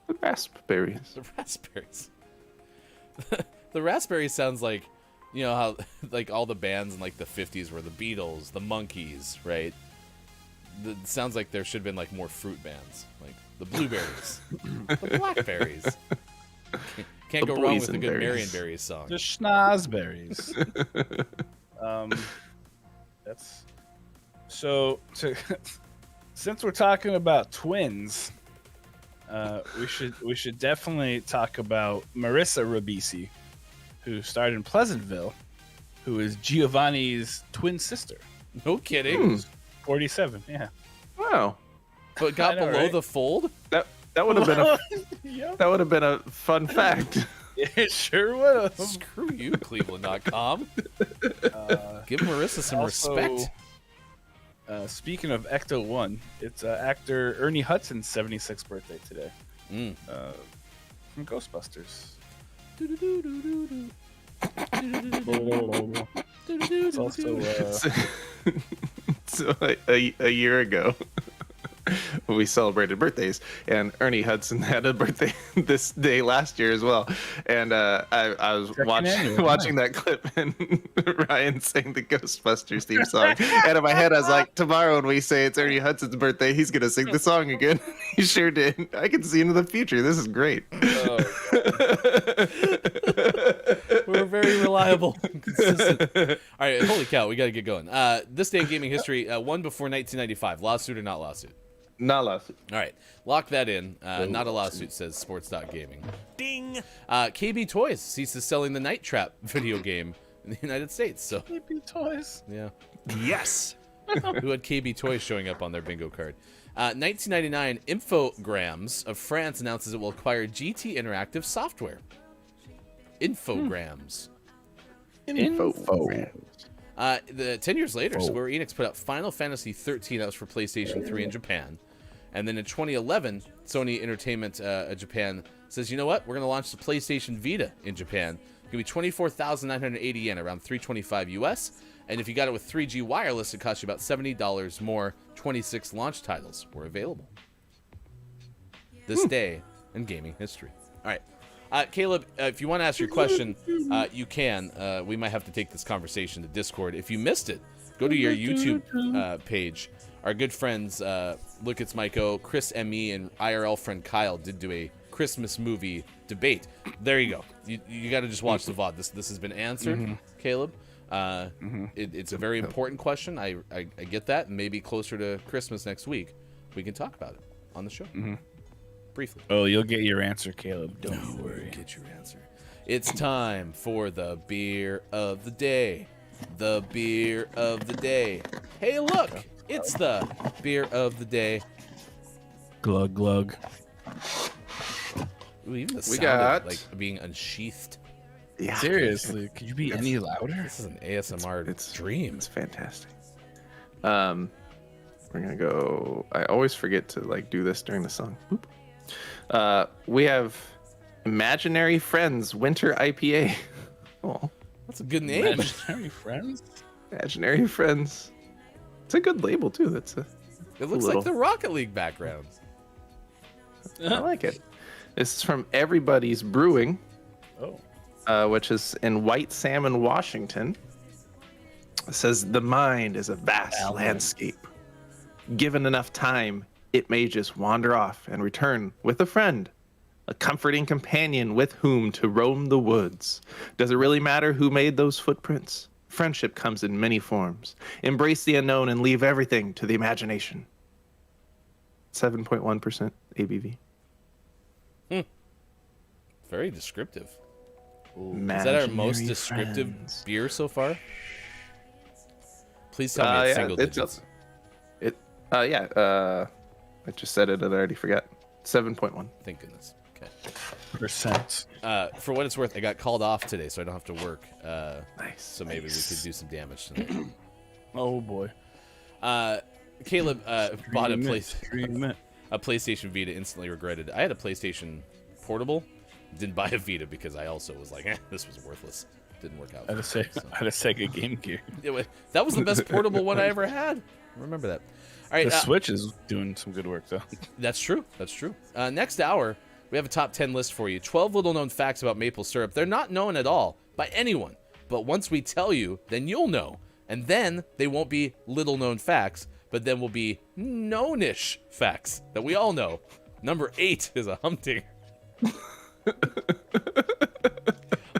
The Raspberries. The Raspberries. The Raspberries sounds like, you know how like all the bands in like the 50s were the Beatles, the Monkees, right? It sounds like there should have been like more fruit bands, like the Blueberries, the Blackberries. Can't go wrong with a good Marion Berries song. The Schnozberries. That's so. Since we're talking about twins, we should definitely talk about Marissa Ribisi, who starred in Pleasantville, who is Giovanni's twin sister. No kidding. 47. Yeah. Wow. But got I know, below right? the fold? That would have been a Yep. that would have been a fun fact. It sure would have. Screw you, Cleveland.com. Give Marissa some respect. Speaking of Ecto 1, it's actor Ernie Hudson's 76th birthday today. From Ghostbusters. It's also So a year ago, we celebrated birthdays, and Ernie Hudson had a birthday this day last year as well. And I was watching that clip, and Ryan sang the Ghostbusters theme song. And in my head, I was like, tomorrow when we say it's Ernie Hudson's birthday, he's gonna sing the song again. He sure did. I can see into the future. This is great. We're very reliable and consistent. All right, holy cow, we got to get going. This day in gaming history, one before 1995. Lawsuit or not lawsuit? Not lawsuit. All right, lock that in. Not a lawsuit, says Sports.Gaming. Ding. KB Toys ceases selling the Night Trap video game in the United States. So, Baby toys. yeah. Yes. Who had KB Toys showing up on their bingo card? 1999, Infogrames of France announces it will acquire GT Interactive Software. Infogrames. Info. 10 years later, Square Enix put out Final Fantasy 13. That was for PlayStation 3 in Japan. And then in 2011, Sony Entertainment Japan says, you know what? We're going to launch the PlayStation Vita in Japan. It's going to be 24,980 yen, around $325 US. And if you got it with 3G wireless, it costs you about $70 more. 26 launch titles were available. This day in gaming history. All right. Caleb, if you want to ask your question, you can. We might have to take this conversation to Discord. If you missed it, go to your YouTube page. Our good friends, Look It's Mike O, Chris M.E., and IRL friend Kyle did do a Christmas movie debate. There you go. You got to just watch the VOD. This has been answered, Caleb. It's a very important question. I get that. And maybe closer to Christmas next week, we can talk about it on the show. Briefly. Oh, you'll get your answer, Caleb. Don't you worry. Get your answer. It's time for the beer of the day. The beer of the day. Hey, look! It's the beer of the day. Glug, glug. Ooh, even the We sound got- of, like being unsheathed. Yeah. Seriously, could you be any louder? This is an ASMR It's dream. It's fantastic. We're gonna go. I always forget to like do this during the song. Boop. We have Imaginary Friends Winter IPA. Oh, That's a good name. Imaginary friends? Imaginary Friends. It's a good label too. That's a. It looks little- like the Rocket League background. I like it. This is from Everybody's Brewing, which is in White Salmon, Washington. It says the mind is a vast landscape. Given enough time, it may just wander off and return with a friend, a comforting companion with whom to roam the woods. Does it really matter who made those footprints? Friendship comes in many forms. Embrace the unknown and leave everything to the imagination. 7.1% ABV. Very descriptive. Is Is that our most descriptive beer so far? Please tell me it's single digits. I just said it and I already forgot. 7.1. Thank goodness. Okay. Percent. For what it's worth, I got called off today, so I don't have to work. Nice. So maybe we could do some damage tonight. Oh boy. Caleb bought a Dream it. PlayStation Vita, instantly regretted. I had a PlayStation Portable, didn't buy a Vita because I also was like, this was worthless. Didn't work out. I had a Sega Game Gear. That was the best portable one I ever had. Remember that. All right, The Switch is doing some good work though. That's true. That's true. Next hour, we have a top 10 list for you. 12 little-known facts about maple syrup. They're not known at all by anyone. But once we tell you, then you'll know. And then they won't be little-known facts, but then will be known-ish facts that we all know. Number 8 is a humdinger.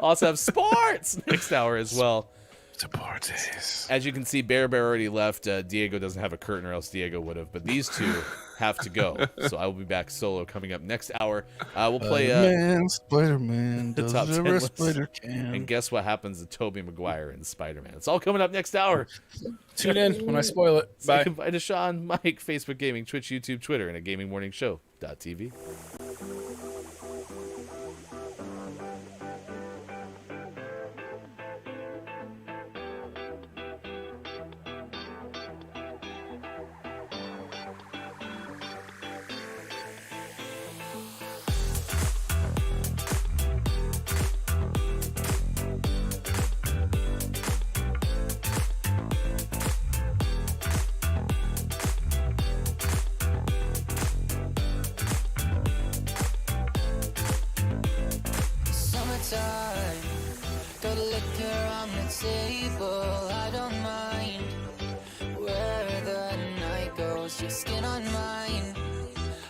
Also have sports next hour as well. Sports. As you can see, Bear already left. Diego doesn't have a curtain, or else Diego would have. But these two have to go. So I will be back solo coming up next hour. We'll play Spider-Man the does top 10 whatever a list. spider can. And guess what happens to Tobey Maguire in Spider-Man? It's all coming up next hour. Tune in when I spoil it. Say Bye. goodbye to Sean, Mike, Facebook Gaming, Twitch, YouTube, Twitter, and at GamingMorningShow.tv. Summertime, got liquor on the table. I don't mind where the night goes. Your skin on mine.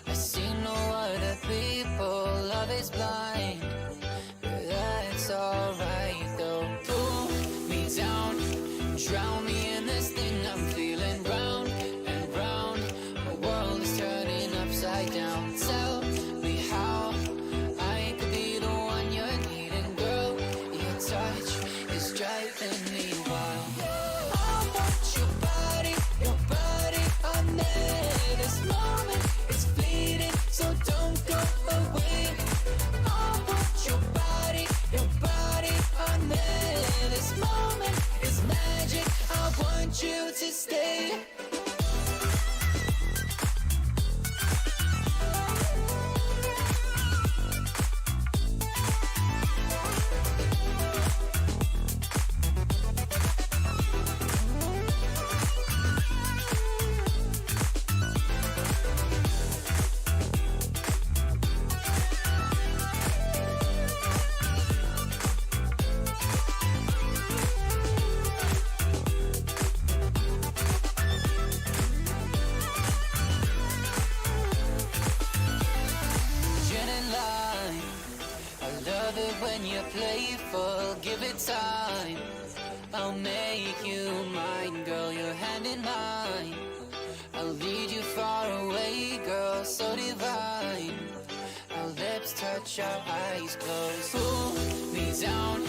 I see no other people. Love is blind, but that's alright though. Pull me down, drown me in this thing I'm feeling. Round and round, my world is turning upside down. Tell me how I could be the one you're needing, girl. Your touch is driving me wild. I want your body on there. This moment is fleeting, so don't go away. I want your body on there. This moment is magic. I'll when you're playful, give it time. I'll make you mine, girl, your hand in mine. I'll lead you far away, girl, so divine. Our lips touch, our eyes close. Pull me down,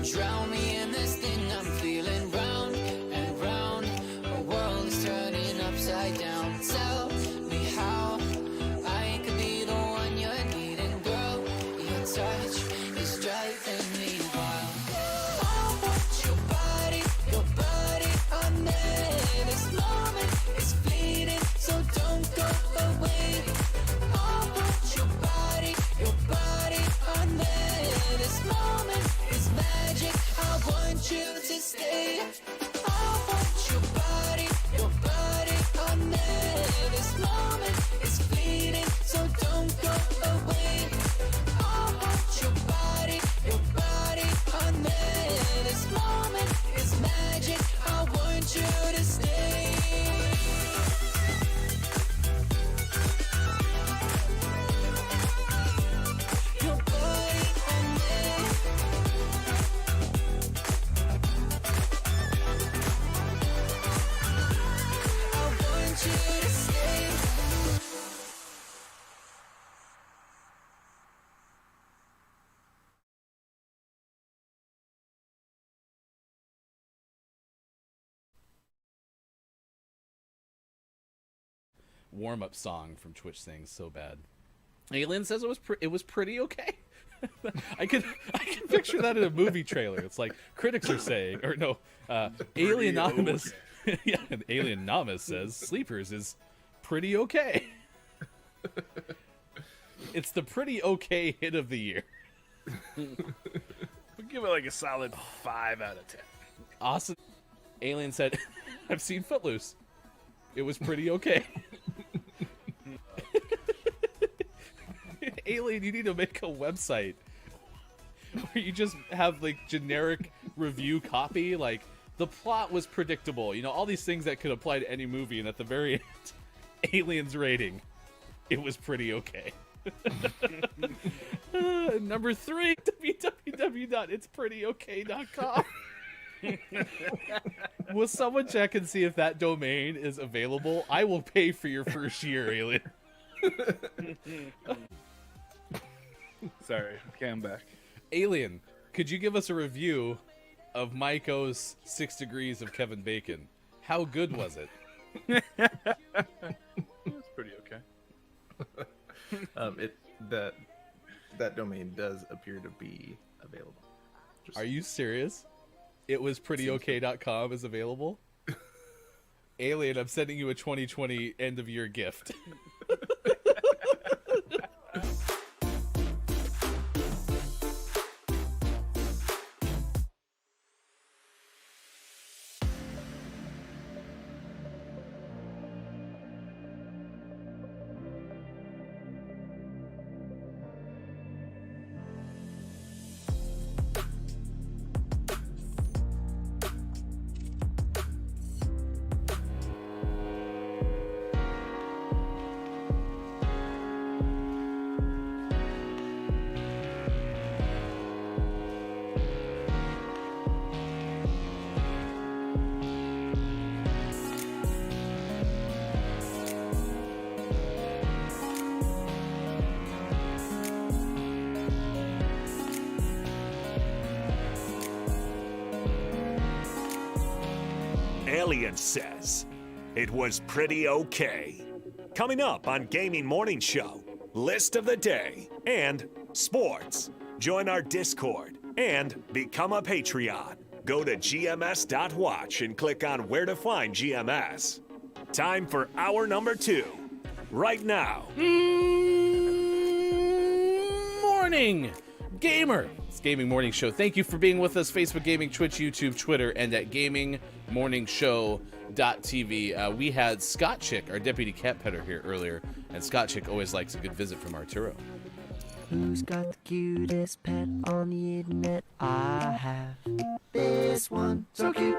drown me in this thing I'm feeling. Round and round, our world is turning upside down. Tell me how I could be the one you're needing, girl. Your touch is driving me wild. I want your body on there. This moment is fleeting, so don't go away. I want your body on there. This moment is magic, I want you to stay. I want your body on there. This moment is fleeting, so don't go away. I want your body on there. This moment is magic, I want you to stay. Your body on there. I want you to stay. Warm-up song from Twitch saying so bad. Alien says it was pretty okay. I can picture that in a movie trailer. It's like critics are saying, or no, Alien Anonymous. Yeah, and Alien Anonymous says Sleepers is pretty okay. It's the pretty okay hit of the year. We'll give it like a solid 5 out of 10. Awesome. Alien said, I've seen Footloose. It was pretty okay. Alien, you need to make a website where you just have like generic review copy. Like, the plot was predictable. You know, all these things that could apply to any movie. And at the very end, Alien's rating, it was pretty okay. Number 3, www.itsprettyok.com. Will someone check and see if that domain is available? I will pay for your first year, Alien. Sorry, okay, I'm back. Alien, could you give us a review of Maiko's 6 Degrees of Kevin Bacon? How good was it? It's pretty okay. That domain does appear to be available. Are you serious? It was prettyok.com is available? Alien, I'm sending you a 2020 end of year gift. Alien says it was pretty okay. Coming up on Gaming Morning Show, list of the day and sports. Join our Discord and become a Patreon. Go to gms.watch and click on where to find GMS. Time for hour number 2. Right now. Morning, gamer. It's Gaming Morning Show. Thank you for being with us. Facebook Gaming, Twitch, YouTube, Twitter, and at gamingmorningshow.tv. We had Scott Chick, our deputy cat petter, here earlier, and Scott Chick always likes a good visit from Arturo. Who's got the cutest pet on the internet? I have this one, so cute.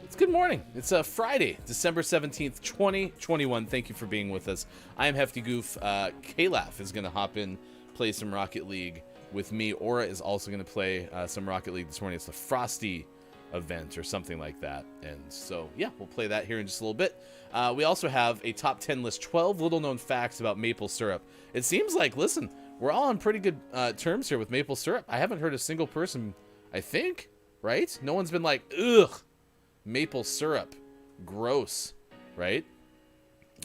It's good morning. It's Friday, December 17th, 2021. Thank you for being with us. I am Hefty Goof. Kalaf is going to hop in, play some Rocket League with me. Aura is also going to play some Rocket League this morning. It's the Frosty event or something like that. And so, yeah, we'll play that here in just a little bit. We also have a top 10 list, 12 little-known facts about maple syrup. It seems like, listen, we're all on pretty good terms here with maple syrup. I haven't heard a single person, I think, right? No one's been like, ugh, maple syrup, gross, right?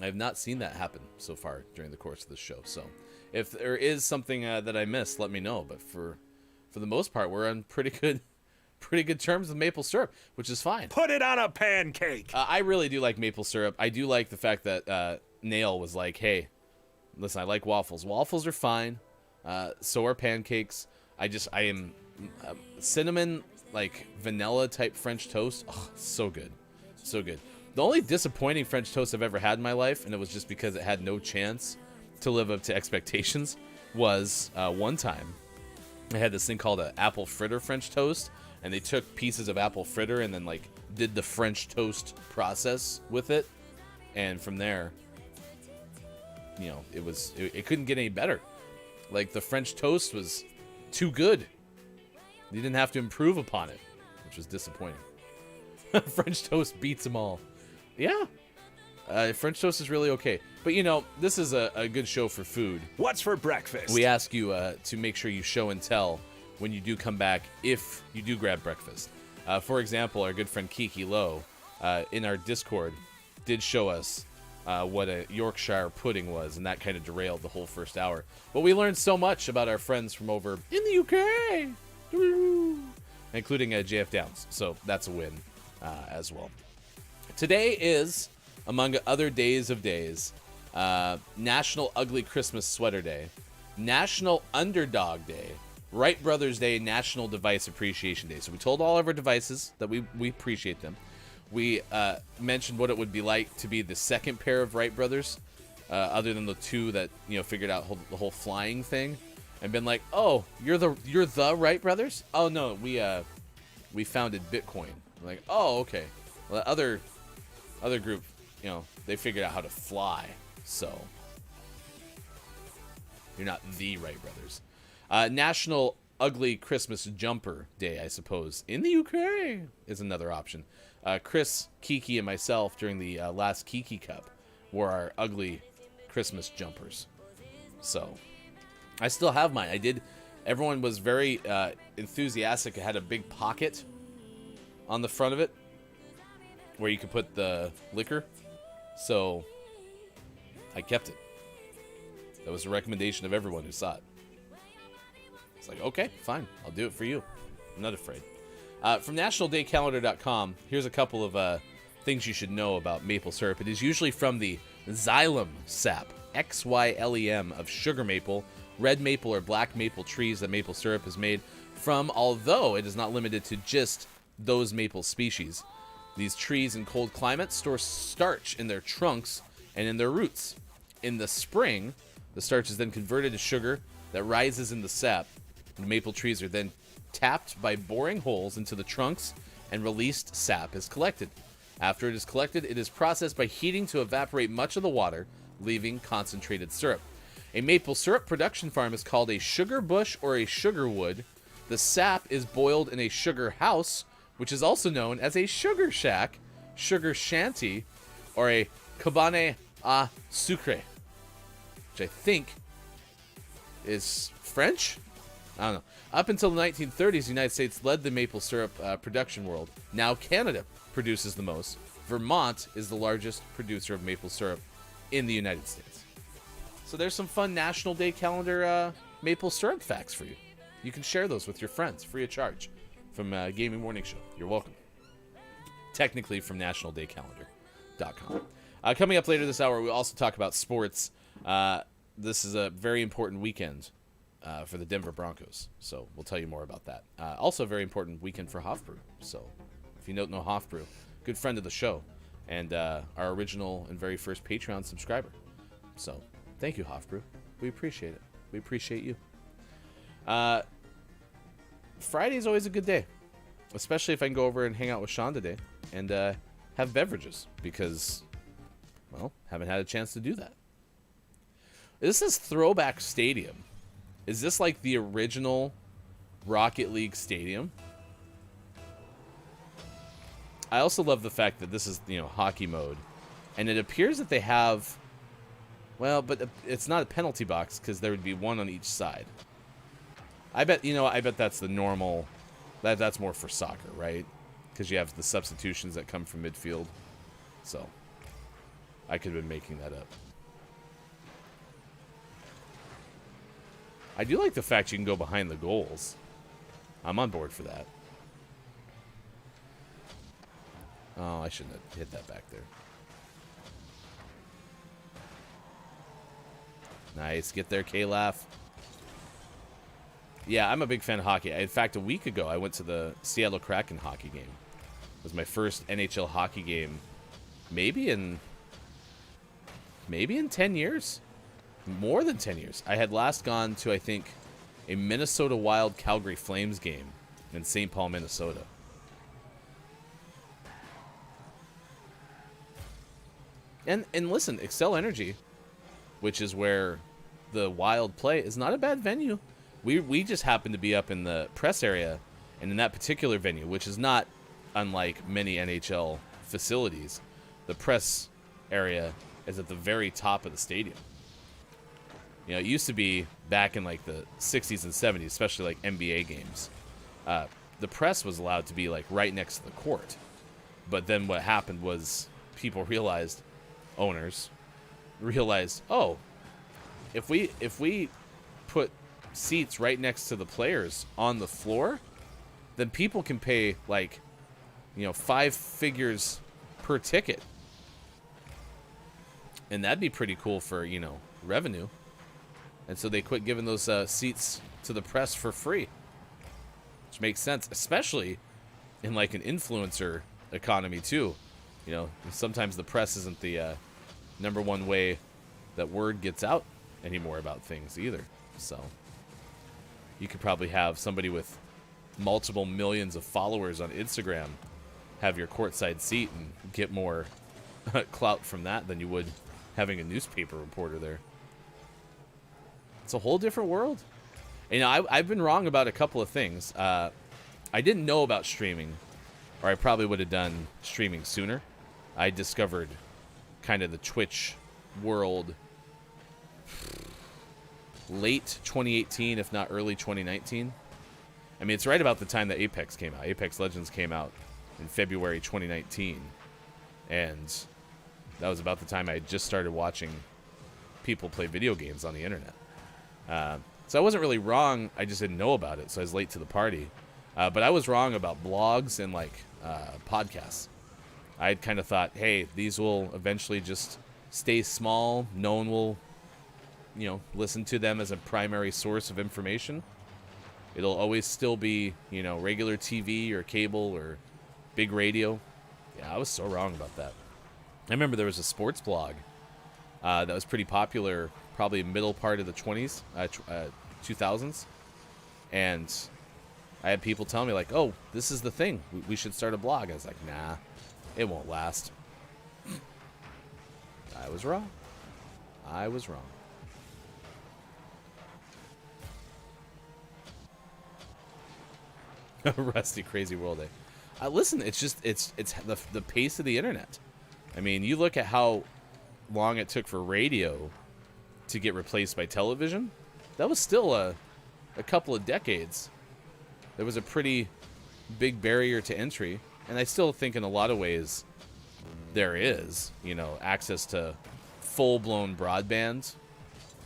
I have not seen that happen so far during the course of the show. So if there is something that I missed, let me know. But for the most part, we're on pretty good terms with maple syrup, which is fine. Put it on a pancake. I really do like maple syrup. I do like the fact that Nail was like, hey, listen, I like waffles. Waffles are fine. So are pancakes. I am cinnamon, like vanilla type French toast. Oh, so good. So good. The only disappointing French toast I've ever had in my life, and it was just because it had no chance to live up to expectations, was one time I had this thing called an apple fritter French toast, and they took pieces of apple fritter and then like did the French toast process with it, and from there, you know, it couldn't get any better. Like, the French toast was too good. You didn't have to improve upon it, which was disappointing. French toast beats them all. Yeah. French toast is really okay. But, you know, this is a good show for food. What's for breakfast? We ask you to make sure you show and tell when you do come back, if you do grab breakfast. For example, our good friend Kiki Lowe in our Discord did show us what a Yorkshire pudding was, and that kind of derailed the whole first hour. But we learned so much about our friends from over in the UK, including JF Downs. So that's a win as well. Today is, among other days of days, National Ugly Christmas Sweater Day, National Underdog Day, Wright Brothers Day, National Device Appreciation Day. So we told all of our devices that we appreciate them. We mentioned what it would be like to be the second pair of Wright brothers, other than the two that, you know, figured out the whole flying thing, and been like, oh, you're the Wright brothers? Oh no, we founded Bitcoin. Like, oh, okay. Well, the other group, you know, they figured out how to fly, so you're not the Wright brothers. National Ugly Christmas Jumper Day, I suppose, in the UK is another option. Chris, Kiki, and myself during the last Kiki Cup wore our ugly Christmas jumpers. So I still have mine. Everyone was very enthusiastic. It had a big pocket on the front of it where you could put the liquor. So I kept it. That was a recommendation of everyone who saw it. It's like, okay, fine. I'll do it for you. I'm not afraid. From NationalDayCalendar.com, here's a couple of things you should know about maple syrup. It is usually from the xylem sap, XYLEM, of sugar maple, red maple, or black maple trees that maple syrup is made from, although it is not limited to just those maple species. These trees in cold climates store starch in their trunks and in their roots. In the spring, the starch is then converted to sugar that rises in the sap. The maple trees are then tapped by boring holes into the trunks, and released sap is collected. After it is collected, it is processed by heating to evaporate much of the water, leaving concentrated syrup. A maple syrup production farm is called a sugar bush or a sugar wood. The sap is boiled in a sugar house, which is also known as a sugar shack, sugar shanty, or a cabane à sucre, which I think is French? I don't know. Up until the 1930s, the United States led the maple syrup production world. Now Canada produces the most. Vermont is the largest producer of maple syrup in the United States. So there's some fun National Day Calendar maple syrup facts for you. You can share those with your friends, free of charge, from Gaming Morning Show. You're welcome. Technically from NationalDayCalendar.com. Coming up later this hour, we'll also talk about sports. This is a very important weekend for the Denver Broncos, so we'll tell you more about that. Also a very important weekend for Hofbrew, so if you don't know Hofbrew, good friend of the show, and our original and very first Patreon subscriber. So thank you, Hofbrew. We appreciate it. We appreciate you. Friday is always a good day, especially if I can go over and hang out with Sean today and have beverages, because, well, haven't had a chance to do that. This is Throwback Stadium. Is this like the original Rocket League stadium? I also love the fact that this is, hockey mode. And it appears that they have... Well, but it's not a penalty box because there would be one on each side. I bet that's the normal... That's more for soccer, right? Because you have the substitutions that come from midfield. So, I could have been making that up. I do like the fact you can go behind the goals. I'm on board for that. Oh, I shouldn't have hit that back there. Nice. Get there, K-Laugh. Yeah, I'm a big fan of hockey. In fact, a week ago, I went to the Seattle Kraken hockey game. It was my first NHL hockey game maybe in 10 years. More than 10 years. I had last gone to, I think, a Minnesota Wild Calgary Flames game in St. Paul, Minnesota. And listen, Excel Energy, which is where the Wild play, is not a bad venue. We just happened to be up in the press area, and in that particular venue, which is not unlike many NHL facilities, the press area is at the very top of the stadium. It used to be back in like the 60s and 70s, especially like NBA games. The press was allowed to be like right next to the court. But then what happened was owners realized, oh, if we put seats right next to the players on the floor, then people can pay like, 5 figures per ticket. And that'd be pretty cool for, revenue. And so they quit giving those seats to the press for free. Which makes sense, especially in like an influencer economy too. Sometimes the press isn't the number one way that word gets out anymore about things either. So you could probably have somebody with multiple millions of followers on Instagram have your courtside seat and get more clout from that than you would having a newspaper reporter there. It's a whole different world. I've been wrong about a couple of things. I didn't know about streaming, or I probably would have done streaming sooner. I discovered kind of the Twitch world late 2018, if not early 2019. I mean, it's right about the time that Apex came out. Apex Legends came out in February 2019. And that was about the time I had just started watching people play video games on the internet. So I wasn't really wrong. I just didn't know about it, so I was late to the party. But I was wrong about blogs and podcasts. I had kind of thought, hey, these will eventually just stay small. No one will, listen to them as a primary source of information. It'll always still be, regular TV or cable or big radio. Yeah, I was so wrong about that. I remember there was a sports blog that was pretty popular, probably middle part of the 2000s. And I had people tell me, like, oh, this is the thing. We should start a blog. I was like, nah, it won't last. I was wrong. Rusty, crazy world, eh? Listen, it's the pace of the internet. I mean, you look at how long it took for radio to get replaced by television. That was still a couple of decades. There was a pretty big barrier to entry, and I still think in a lot of ways there is, access to full-blown broadband,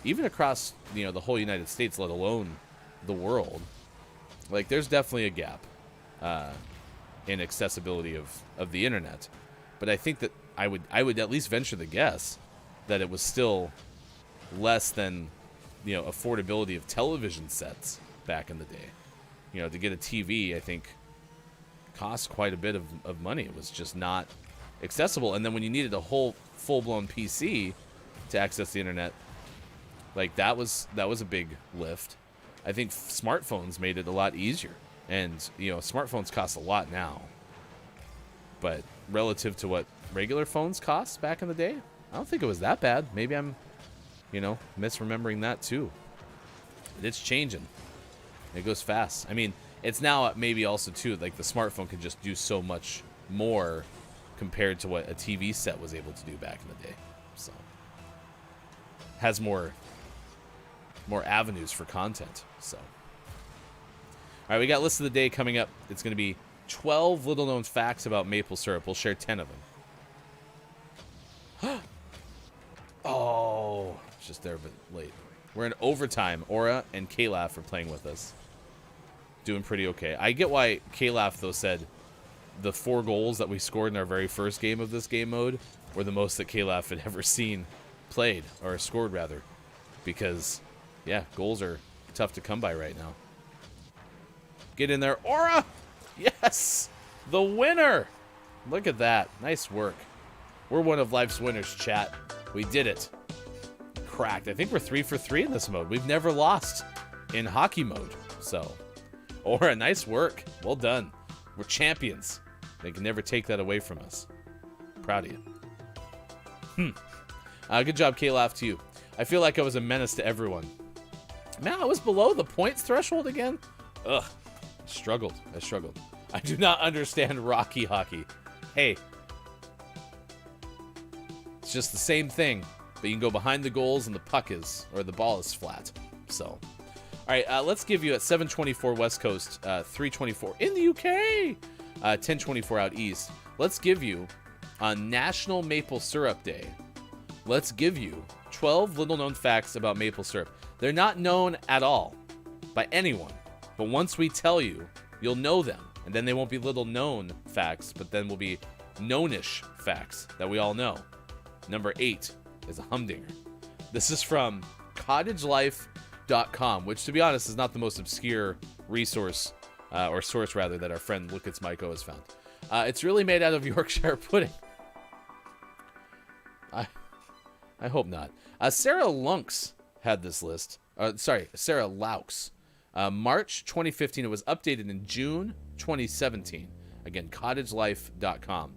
even across, the whole United States, let alone the world. Like, there's definitely a gap in accessibility of the internet. But I think that I would at least venture the guess that it was still less than, affordability of television sets back in the day. To get a TV, I think, cost quite a bit of money. It was just not accessible. And then when you needed a whole full-blown PC to access the internet, like that was a big lift. I think smartphones made it a lot easier. And, smartphones cost a lot now. But relative to what regular phones cost back in the day, I don't think it was that bad. Maybe I'm, misremembering that too. It's changing. It goes fast. I mean, it's now maybe also too like the smartphone can just do so much more compared to what a TV set was able to do back in the day. So has more avenues for content. So all right, we got list of the day coming up. It's going to be 12 little known facts about maple syrup. We'll share 10 of them. Oh, it's just there but late. We're in overtime. Aura and Kalaf are playing with us. Doing pretty okay. I get why Kalaf, though, said the 4 goals that we scored in our very first game of this game mode were the most that Kalaf had ever seen played, or scored, rather. Because, yeah, goals are tough to come by right now. Get in there. Aura! Yes! The winner! Look at that. Nice work. We're one of life's winners, chat. We did it. Cracked. I think we're 3 for 3 in this mode. We've never lost in hockey mode. So, Aura, nice work. Well done. We're champions. They can never take that away from us. Proud of you. Good job, Kalaf, to you. I feel like I was a menace to everyone. Man, I was below the points threshold again? Ugh. I struggled. I do not understand Rocky hockey. Hey. It's just the same thing, but you can go behind the goals and the puck is, or the ball is flat. So, all right, let's give you at 7:24 West Coast, 3:24 in the UK, 10:24 out east. Let's give you on National Maple Syrup Day. Let's give you 12 little known facts about maple syrup. They're not known at all by anyone, but once we tell you, you'll know them, and then they won't be little known facts, but then will be knownish facts that we all know. Number 8 is a humdinger. This is from cottagelife.com, which, to be honest, is not the most obscure resource, or source, rather, that our friend Lucas Maiko has found. It's really made out of Yorkshire pudding. I hope not. Sarah Lunks had this list. Sarah Laux. March 2015. It was updated in June 2017. Again, cottagelife.com.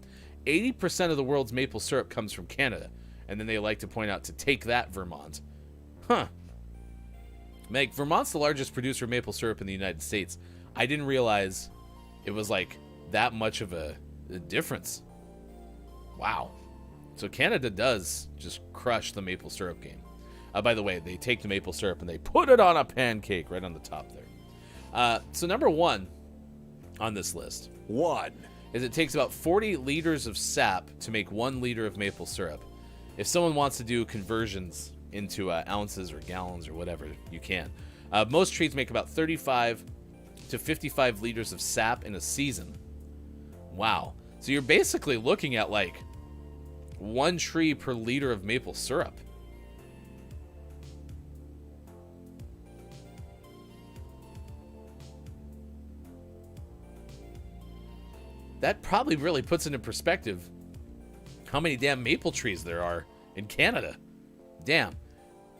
80% of the world's maple syrup comes from Canada. And then they like to point out to take that, Vermont. Huh. Meg, Vermont's the largest producer of maple syrup in the United States. I didn't realize it was like that much of a difference. Wow. So Canada does just crush the maple syrup game. By the way, they take the maple syrup and they put it on a pancake right on the top there. So number 1 on this list. 1. Is it takes about 40 liters of sap to make 1 liter of maple syrup. If someone wants to do conversions into ounces or gallons or whatever, you can. Most trees make about 35 to 55 liters of sap in a season. Wow. So you're basically looking at like 1 tree per liter of maple syrup. That probably really puts into perspective how many damn maple trees there are in Canada. Damn.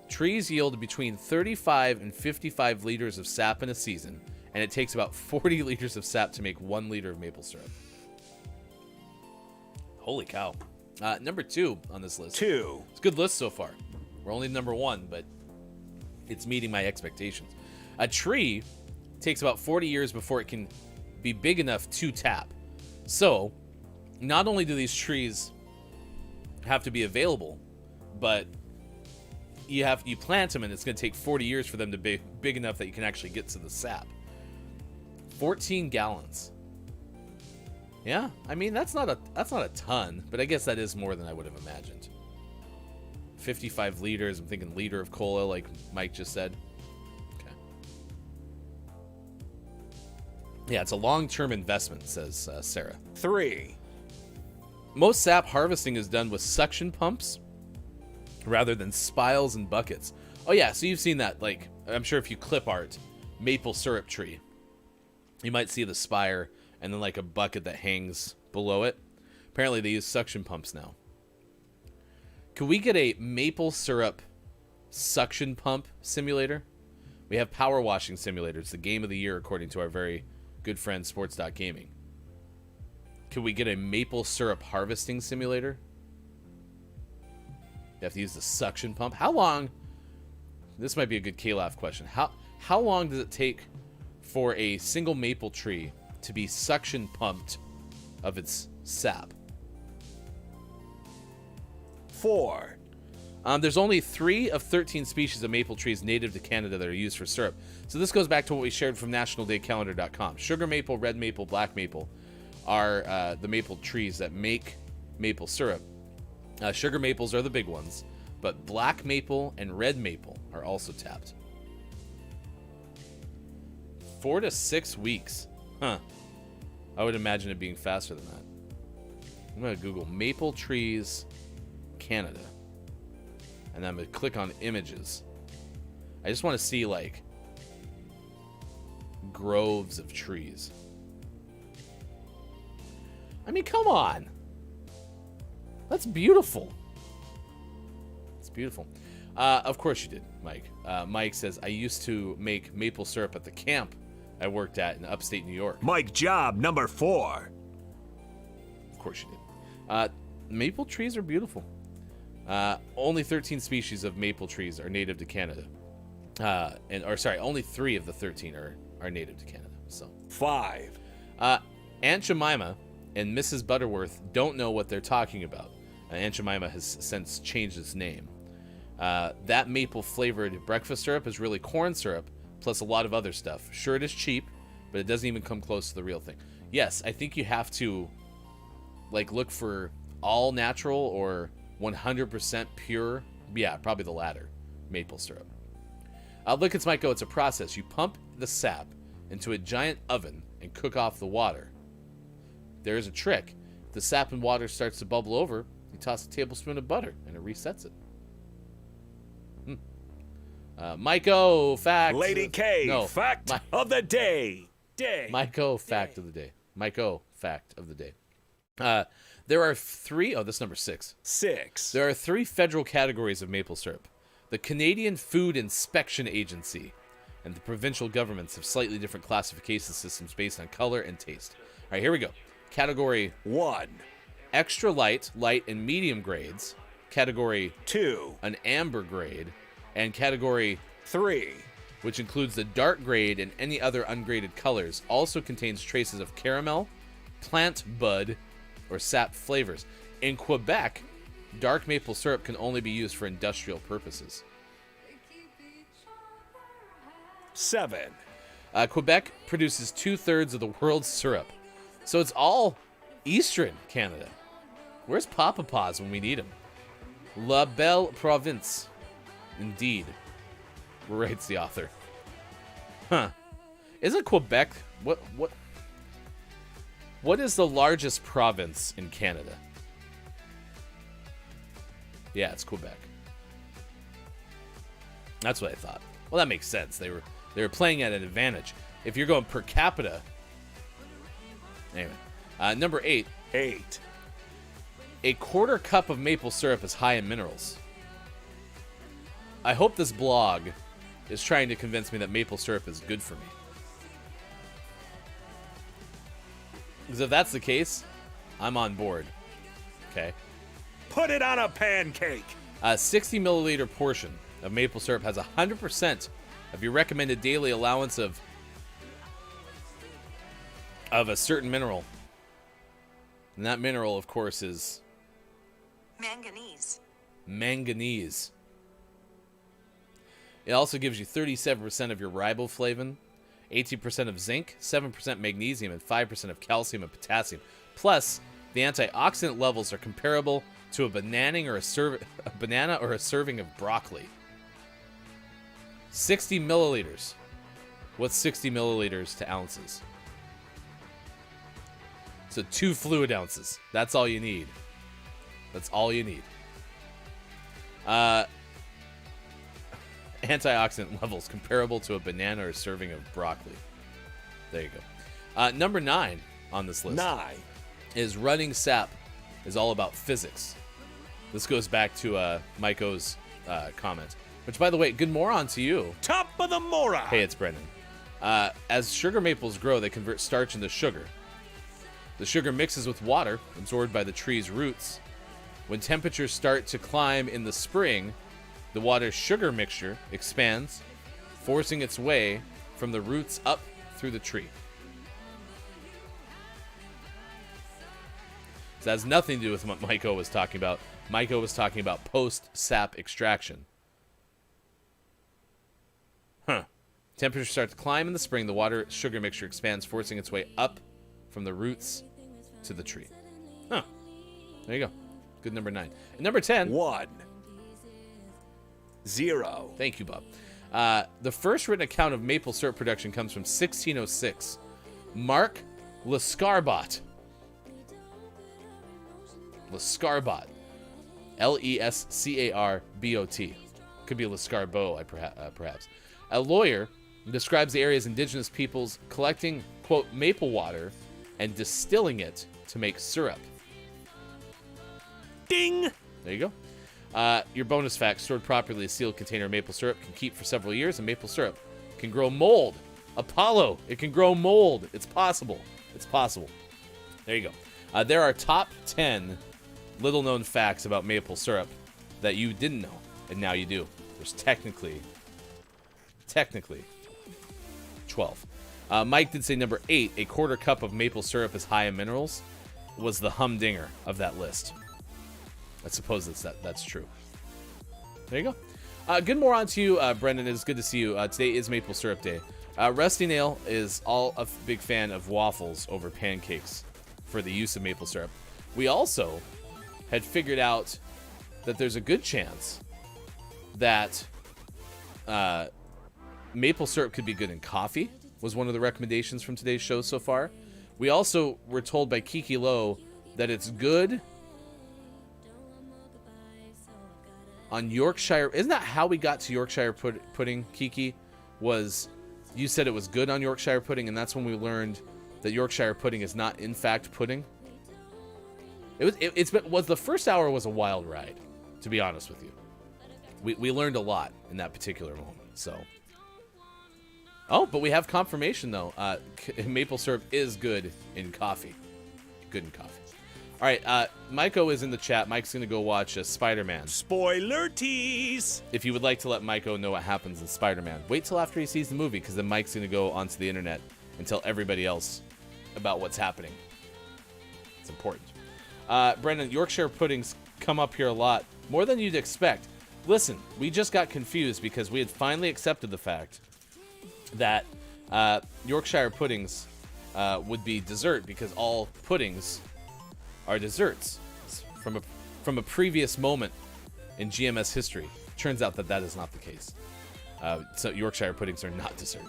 Trees yield between 35 and 55 liters of sap in a season, and it takes about 40 liters of sap to make 1 liter of maple syrup. Holy cow. Number 2 on this list. 2. It's a good list so far. We're only number 1, but it's meeting my expectations. A tree takes about 40 years before it can be big enough to tap. So, not only do these trees have to be available, but you plant them and it's going to take 40 years for them to be big enough that you can actually get to the sap. 14 gallons. Yeah, I mean that's not a ton, but I guess that is more than I would have imagined. 55 liters. I'm thinking liter of cola, like Mike just said. Okay. Yeah, it's a long-term investment, says Sarah. 3. Most sap harvesting is done with suction pumps rather than spiles and buckets. Oh yeah, so you've seen that, like, I'm sure if you clip art maple syrup tree, you might see the spire and then like a bucket that hangs below it. Apparently they use suction pumps now. Could we get a maple syrup suction pump simulator? We have power washing simulators, the game of the year according to our very good friend Sports.Gaming. Could we get a maple syrup harvesting simulator? You have to use the suction pump. How long? This might be a good K-Laugh question. How long does it take for a single maple tree to be suction pumped of its sap? 4. There's only 3 of 13 species of maple trees native to Canada that are used for syrup. So this goes back to what we shared from nationaldaycalendar.com. Sugar maple, red maple, black maple are the maple trees that make maple syrup. Sugar maples are the big ones, but black maple and red maple are also tapped. 4 to 6 weeks. Huh. I would imagine it being faster than that. I'm going to Google maple trees Canada. And I'm going to click on images. I just want to see, like, groves of trees. I mean, come on. That's beautiful. It's beautiful. Of course you did, Mike. Mike says, I used to make maple syrup at the camp I worked at in upstate New York. Mike job number 4. Of course you did. Maple trees are beautiful. Only 13 species of maple trees are native to Canada. Only 3 of the 13 are native to Canada. So 5. Aunt Jemima and Mrs. Butterworth don't know what they're talking about. Aunt Jemima has since changed its name. That maple-flavored breakfast syrup is really corn syrup, plus a lot of other stuff. Sure, it is cheap, but it doesn't even come close to the real thing. Yes, I think you have to, like, look for all natural or 100% pure. Yeah, probably the latter. Maple syrup. Lickets might go, it's a process. You pump the sap into a giant oven and cook off the water. There is a trick. If the sap and water starts to bubble over, you toss a tablespoon of butter and it resets it. Mike O, fact. Lady K, No, fact of the day. Mike O, fact of the day. Mike O, fact of the day. There are 3, this is number 6. 6. There are 3 federal categories of maple syrup. The Canadian Food Inspection Agency and the provincial governments have slightly different classification systems based on color and taste. All right, here we go. Category 1. Extra light, light, and medium grades. Category 2. An amber grade. And category 3. which includes the dark grade and any other ungraded colors, also contains traces of caramel, plant bud, or sap flavors. In Quebec, dark maple syrup can only be used for industrial purposes. 7. Quebec produces 2/3 of the world's syrup. So it's all Eastern Canada. Where's Papa Paws when we need him? La Belle Province. Indeed. Writes the author. Huh. Isn't Quebec... What is the largest province in Canada? Yeah, it's Quebec. That's what I thought. Well, that makes sense. They were playing at an advantage. If you're going per capita... Anyway. Number 8. 8. A quarter cup of maple syrup is high in minerals. I hope this blog is trying to convince me that maple syrup is good for me. Because if that's the case, I'm on board. Okay. Put it on a pancake. A 60 milliliter portion of maple syrup has 100% of your recommended daily allowance of a certain mineral. And that mineral, of course, is manganese. It also gives you 37% of your riboflavin, 18% of zinc, 7% magnesium, and 5% of calcium and potassium. Plus, the antioxidant levels are comparable to a banana or a serving of broccoli. 60 milliliters. What's 60 milliliters to ounces? So 2 fluid ounces. That's all you need. That's all you need. Antioxidant levels comparable to a banana or a serving of broccoli. There you go. Number 9 on this list 9 is running sap is all about physics. This goes back to Mike O's comment. Which, by the way, good moron to you. Top of the moron. Hey, it's Brendan. As sugar maples grow, they convert starch into sugar. The sugar mixes with water, absorbed by the tree's roots. When temperatures start to climb in the spring, the water's sugar mixture expands, forcing its way from the roots up through the tree. So that has nothing to do with what Maiko was talking about. Maiko was talking about post-sap extraction. Temperatures start to climb in the spring. The water sugar mixture expands, forcing its way up from the roots to the tree. There you go. Good number 9. And number 10. 1 0. Thank you, Bob. The first written account of maple syrup production comes from 1606. Mark Lescarbot. Lescarbot. Lescarbot. Could be Lescarbot, perhaps. A lawyer describes the area's indigenous peoples collecting, quote, maple water and distilling it to make syrup. Ding! There you go. Your bonus fact, stored properly, a sealed container of maple syrup can keep for several years, and maple syrup can grow mold. Apollo, it can grow mold. It's possible. It's possible. There you go. There are top 10 little-known facts about maple syrup that you didn't know, and now you do. There's technically 12. Mike did say number 8, a quarter cup of maple syrup is high in minerals, was the humdinger of that list. I suppose that's true. There you go. Good morning to you, Brendan. It's good to see you. Today is Maple Syrup Day. Rusty Nail is all a big fan of waffles over pancakes for the use of maple syrup. We also had figured out that there's a good chance that maple syrup could be good in coffee, was one of the recommendations from today's show so far. We also were told by Kiki Lowe that it's good on Yorkshire. Isn't that how we got to Yorkshire pudding, Kiki? Was you said it was good on Yorkshire pudding, and that's when we learned that Yorkshire pudding is not, in fact, pudding. The first hour was a wild ride, to be honest with you. We learned a lot in that particular moment, so. Oh, but we have confirmation, though. Maple syrup is good in coffee. Good in coffee. All right, Maiko is in the chat. Mike's going to go watch Spider-Man. Spoiler tease! If you would like to let Maiko know what happens in Spider-Man, wait till after he sees the movie, because then Mike's going to go onto the internet and tell everybody else about what's happening. It's important. Brendan, Yorkshire puddings come up here a lot, more than you'd expect. Listen, we just got confused because we had finally accepted the fact that Yorkshire puddings would be dessert, because all puddings are desserts from a previous moment in GMS history. Turns out that is not the case. So Yorkshire puddings are not dessert.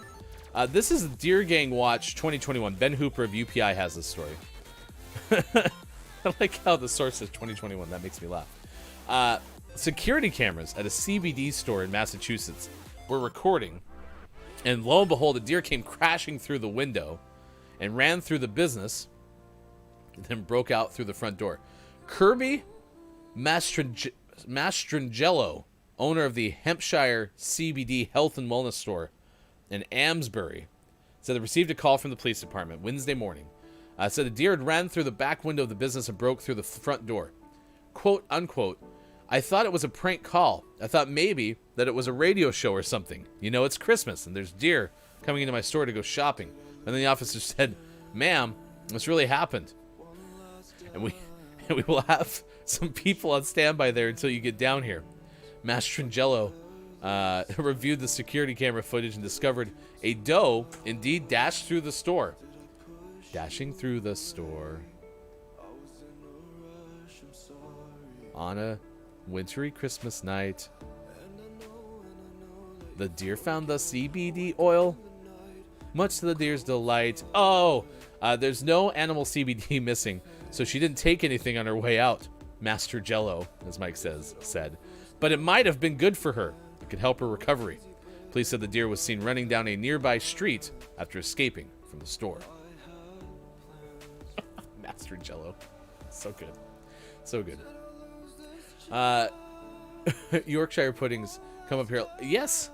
This is Deer Gang Watch 2021. Ben Hooper of UPI has this story. I like how the source says 2021. That makes me laugh. Security cameras at a CBD store in Massachusetts were recording, and lo and behold, a deer came crashing through the window and ran through the business, and then broke out through the front door. Kirby Mastrangello, owner of the Hampshire CBD Health and Wellness Store in Amesbury, said they received a call from the police department Wednesday morning. Said a deer had ran through the back window of the business and broke through the front door. Quote, unquote, I thought it was a prank call. I thought maybe that it was a radio show or something. You know, it's Christmas and there's deer coming into my store to go shopping. And then the officer said, ma'am, this really happened. And we will have some people on standby there until you get down here. Mastrangello reviewed the security camera footage and discovered a doe indeed dashed through the store. Dashing through the store on a wintry Christmas night. The deer found the CBD oil, much to the deer's delight. Oh, there's no animal CBD missing, so she didn't take anything on her way out, Master Jello, as Mike said. But it might have been good for her. It could help her recovery. Police said the deer was seen running down a nearby street after escaping from the store. Master Jello. So good. So good. Yorkshire puddings come up here. Yes,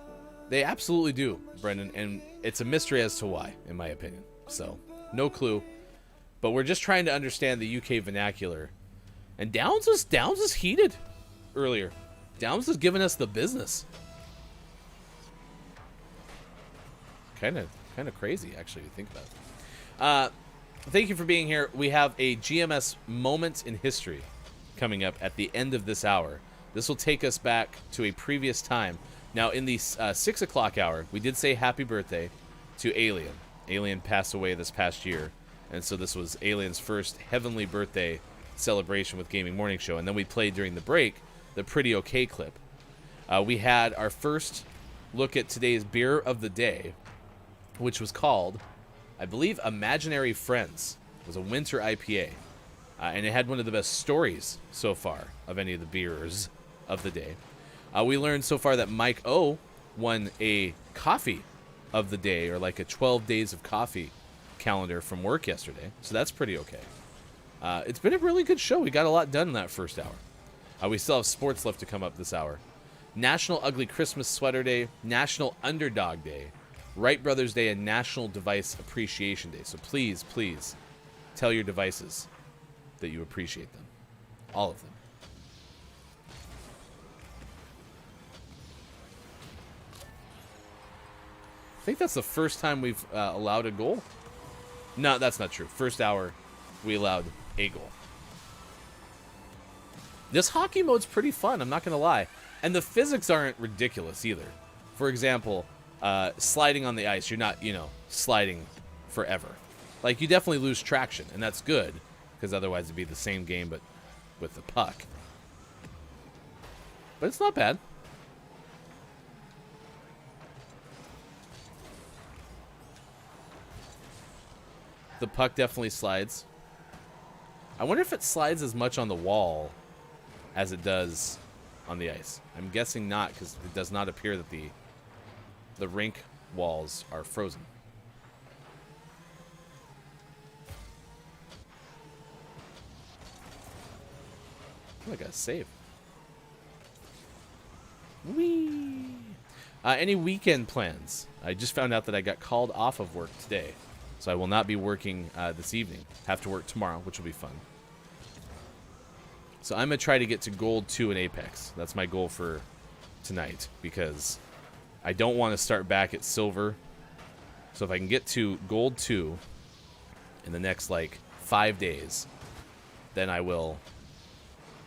they absolutely do, Brendan, and it's a mystery as to why, in my opinion. So, no clue. But we're just trying to understand the UK vernacular. And Downs is heated earlier. Downs is giving us the business. kind of crazy, actually, to think about it. Thank you for being here. We have a GMS Moment in History coming up at the end of this hour. This will take us back to a previous time. Now, in the 6 o'clock hour, we did say happy birthday to Alien. Alien passed away this past year, and so this was Alien's first heavenly birthday celebration with Gaming Morning Show. And then we played during the break the Pretty Okay clip. We had our first look at today's beer of the day, which was called, I believe, Imaginary Friends. It was a winter IPA, and it had one of the best stories so far of any of the beers of the day. We learned so far that Mike O won a coffee of the day, or like a 12 days of coffee calendar from work yesterday, so that's pretty okay. It's been a really good show. We got a lot done in that first hour. We still have sports left to come up this hour. National Ugly Christmas Sweater Day, National Underdog Day, Wright Brothers Day, and National Device Appreciation Day. So please, please tell your devices that you appreciate them. All of them. I think that's the first time we've allowed a goal. No, that's not true. First hour, we allowed a goal. This hockey mode's pretty fun, I'm not going to lie. And the physics aren't ridiculous either. For example, sliding on the ice, you're not, sliding forever. Like, you definitely lose traction, and that's good, because otherwise it'd be the same game, but with the puck. But it's not bad. The puck definitely slides. I wonder if it slides as much on the wall as it does on the ice. I'm guessing not, because it does not appear that the rink walls are frozen. Oh, I got a save. Whee! Any weekend plans? I just found out that I got called off of work today, so I will not be working this evening. Have to work tomorrow, which will be fun. So I'm going to try to get to Gold 2 in Apex. That's my goal for tonight, because I don't want to start back at Silver. So if I can get to Gold 2 in the next, 5 days, then I will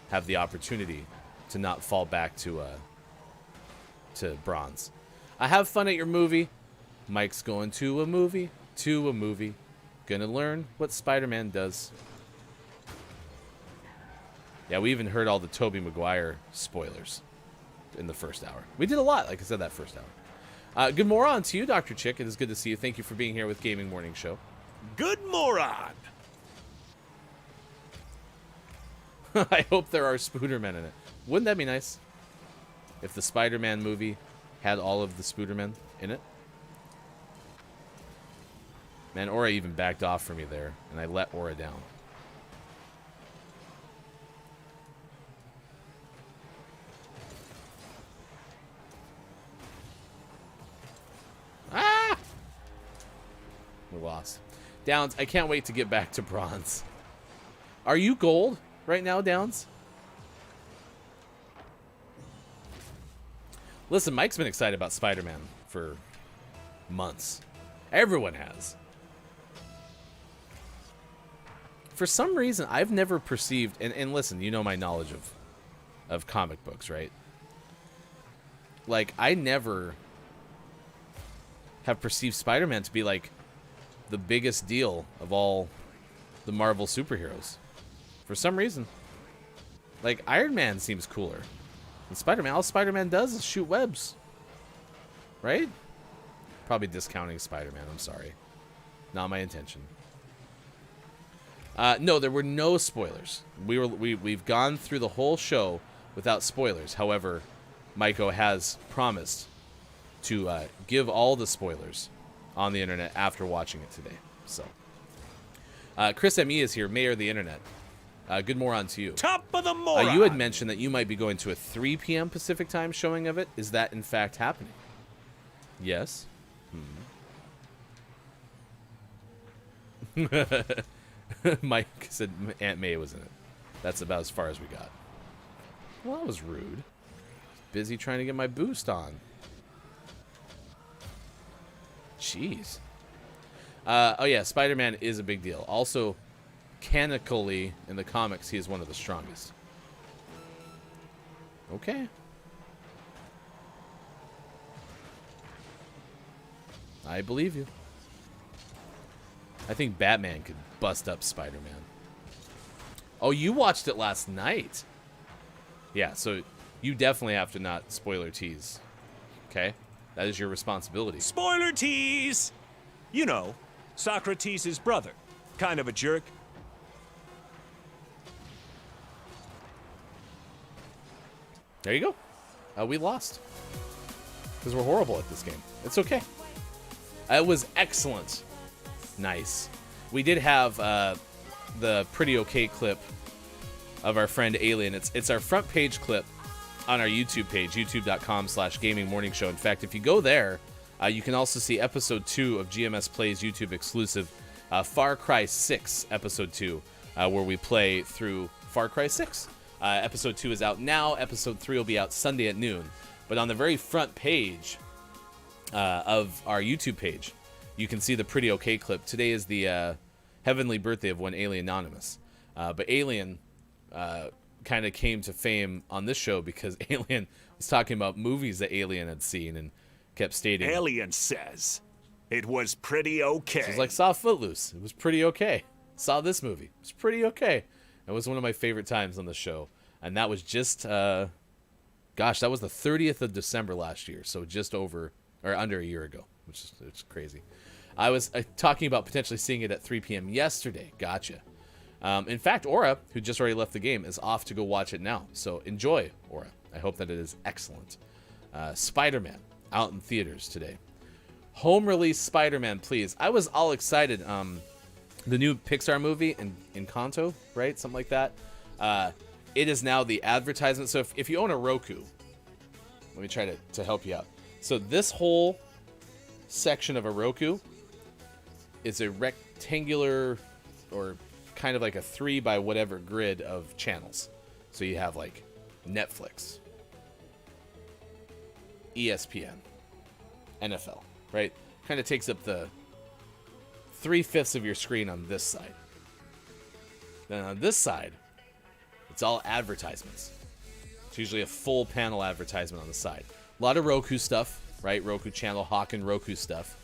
have the opportunity to not fall back to Bronze. Have fun at your movie. Mike's going to a movie. Gonna learn what Spider-Man does. Yeah, we even heard all the Tobey Maguire spoilers in the first hour. We did a lot, like I said, that first hour. Good moron to you, Dr. Chick. It is good to see you. Thank you for being here with Gaming Morning Show. Good moron. I hope there are Spoodermen in it. Wouldn't that be nice? If the Spider-Man movie had all of the Spoodermen in it? Man, Aura even backed off for me there, and I let Aura down. Ah! We lost. Downs, I can't wait to get back to Bronze. Are you gold right now, Downs? Listen, Mike's been excited about Spider-Man for months. Everyone has. For some reason, I've never perceived, and listen, you know my knowledge of comic books, right? I never have perceived Spider-Man to be, the biggest deal of all the Marvel superheroes. For some reason. Iron Man seems cooler. And Spider-Man, all Spider-Man does is shoot webs. Right? Probably discounting Spider-Man, I'm sorry. Not my intention. No, there were no spoilers. We've gone through the whole show without spoilers. However, Maiko has promised to give all the spoilers on the internet after watching it today. So, Chris M.E. is here, Mayor of the Internet. Good moron to you. Top of the moron. You had mentioned that you might be going to a 3 p.m. Pacific time showing of it. Is that in fact happening? Yes. Mike said Aunt May was in it. That's about as far as we got. Well, that was rude. Busy trying to get my boost on. Jeez. Oh yeah, Spider-Man is a big deal. Also, canonically in the comics, he is one of the strongest. Okay. I believe you. I think Batman could bust up Spider-Man. Oh, you watched it last night. Yeah, so you definitely have to not spoiler tease. Okay? That is your responsibility. Spoiler tease! You know, Socrates' brother. Kind of a jerk. There you go. We lost. Because we're horrible at this game. It's okay. It was excellent. Nice. We did have the pretty okay clip of our friend Alien. It's our front page clip on our YouTube page, youtube.com/gamingmorningshow. In fact, if you go there, you can also see episode 2 of GMS Plays YouTube exclusive Far Cry 6 episode 2, where we play through Far Cry 6. Episode 2 is out now. Episode 3 will be out Sunday at noon. But on the very front page of our YouTube page, you can see the pretty okay clip. Today is the heavenly birthday of one Alien Anonymous. But Alien kind of came to fame on this show because Alien was talking about movies that Alien had seen and kept stating... Alien says it was pretty okay. So it's like, saw Footloose. It was pretty okay. Saw this movie. It was pretty okay. It was one of my favorite times on the show. And that was just... gosh, that was the 30th of December last year. So just over... or under a year ago, which is it's crazy. I was talking about potentially seeing it at 3 p.m. yesterday. Gotcha. In fact, Aura, who just already left the game, is off to go watch it now. So enjoy, Aura. I hope that it is excellent. Spider-Man, out in theaters today. Home release Spider-Man, please. I was all excited. The new Pixar movie, Encanto, right? Something like that. It is now the advertisement. So if you own a Roku, let me try to help you out. So this whole section of a Roku is a rectangular or kind of like a 3 by whatever grid of channels. So you have like Netflix, ESPN, NFL, right? Kind of takes up the 3/5 of your screen on this side. Then on this side, it's all advertisements. It's usually a full panel advertisement on the side. A lot of Roku stuff, right? Roku channel, Hawken Roku stuff.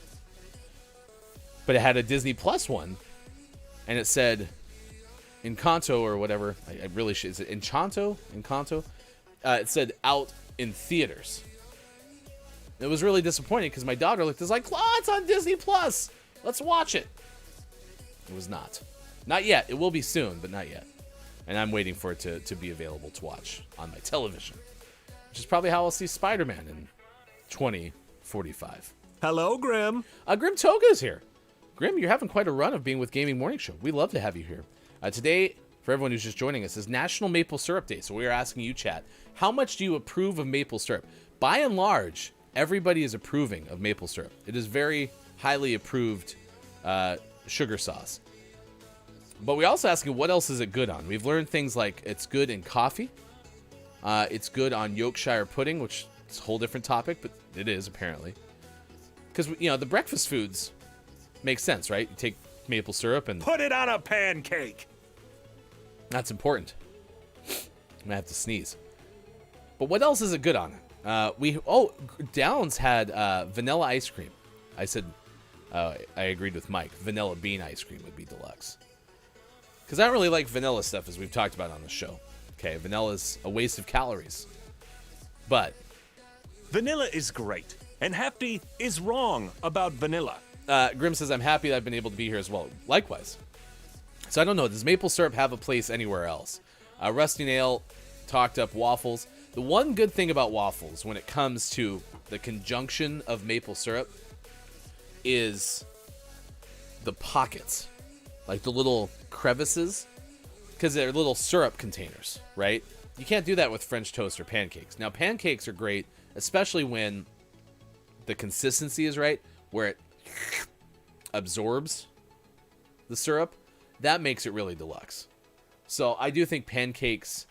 But it had a Disney Plus one, and it said Encanto or whatever. I really should. Is it Enchanto? Encanto? It said out in theaters. It was really disappointing because my daughter looked. It's like, oh, it's on Disney Plus. Let's watch it. It was not. Not yet. It will be soon, but not yet. And I'm waiting for it to be available to watch on my television, which is probably how I'll see Spider-Man in 2045. Hello, Grim. Grim Toga's here. Grim, you're having quite a run of being with Gaming Morning Show. We love to have you here. Today, for everyone who's just joining us, is National Maple Syrup Day. So we are asking you, chat, how much do you approve of maple syrup? By and large, everybody is approving of maple syrup. It is very highly approved sugar sauce. But we're also asking, what else is it good on? We've learned things like it's good in coffee. It's good on Yorkshire pudding, which is a whole different topic, but it is apparently. Because, you know, the breakfast foods make sense, right? You take maple syrup and... Put it on a pancake. That's important. I'm going to have to sneeze. But what else is it good on? Downs had vanilla ice cream. I said, I agreed with Mike. Vanilla bean ice cream would be deluxe. Because I don't really like vanilla stuff, as we've talked about on the show. Okay, vanilla's a waste of calories. But vanilla is great, and Hefty is wrong about vanilla. Grim says, I'm happy that I've been able to be here as well. Likewise. So I don't know, does maple syrup have a place anywhere else? Rusty Nail talked up waffles. The one good thing about waffles when it comes to the conjunction of maple syrup is the pockets. Like the little crevices, because they're little syrup containers, right? You can't do that with French toast or pancakes. Now, pancakes are great, especially when the consistency is right, where it absorbs the syrup. That makes it really deluxe. So I do think pancakes,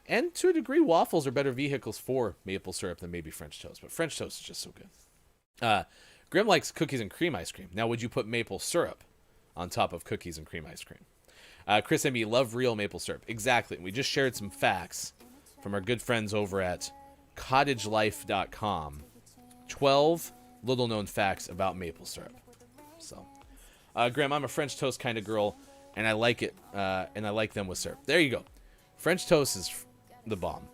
and to a degree, waffles are better vehicles for maple syrup than maybe French toast. But French toast is just so good. Grim likes cookies and cream ice cream. Now, would you put maple syrup on top of cookies and cream ice cream? Chris and me love real maple syrup. Exactly. We just shared some facts from our good friends over at cottagelife.com. 12 little-known facts about maple syrup. So, Graham, I'm a French toast kind of girl, and I like it, and I like them with syrup. There you go. French toast is the bomb.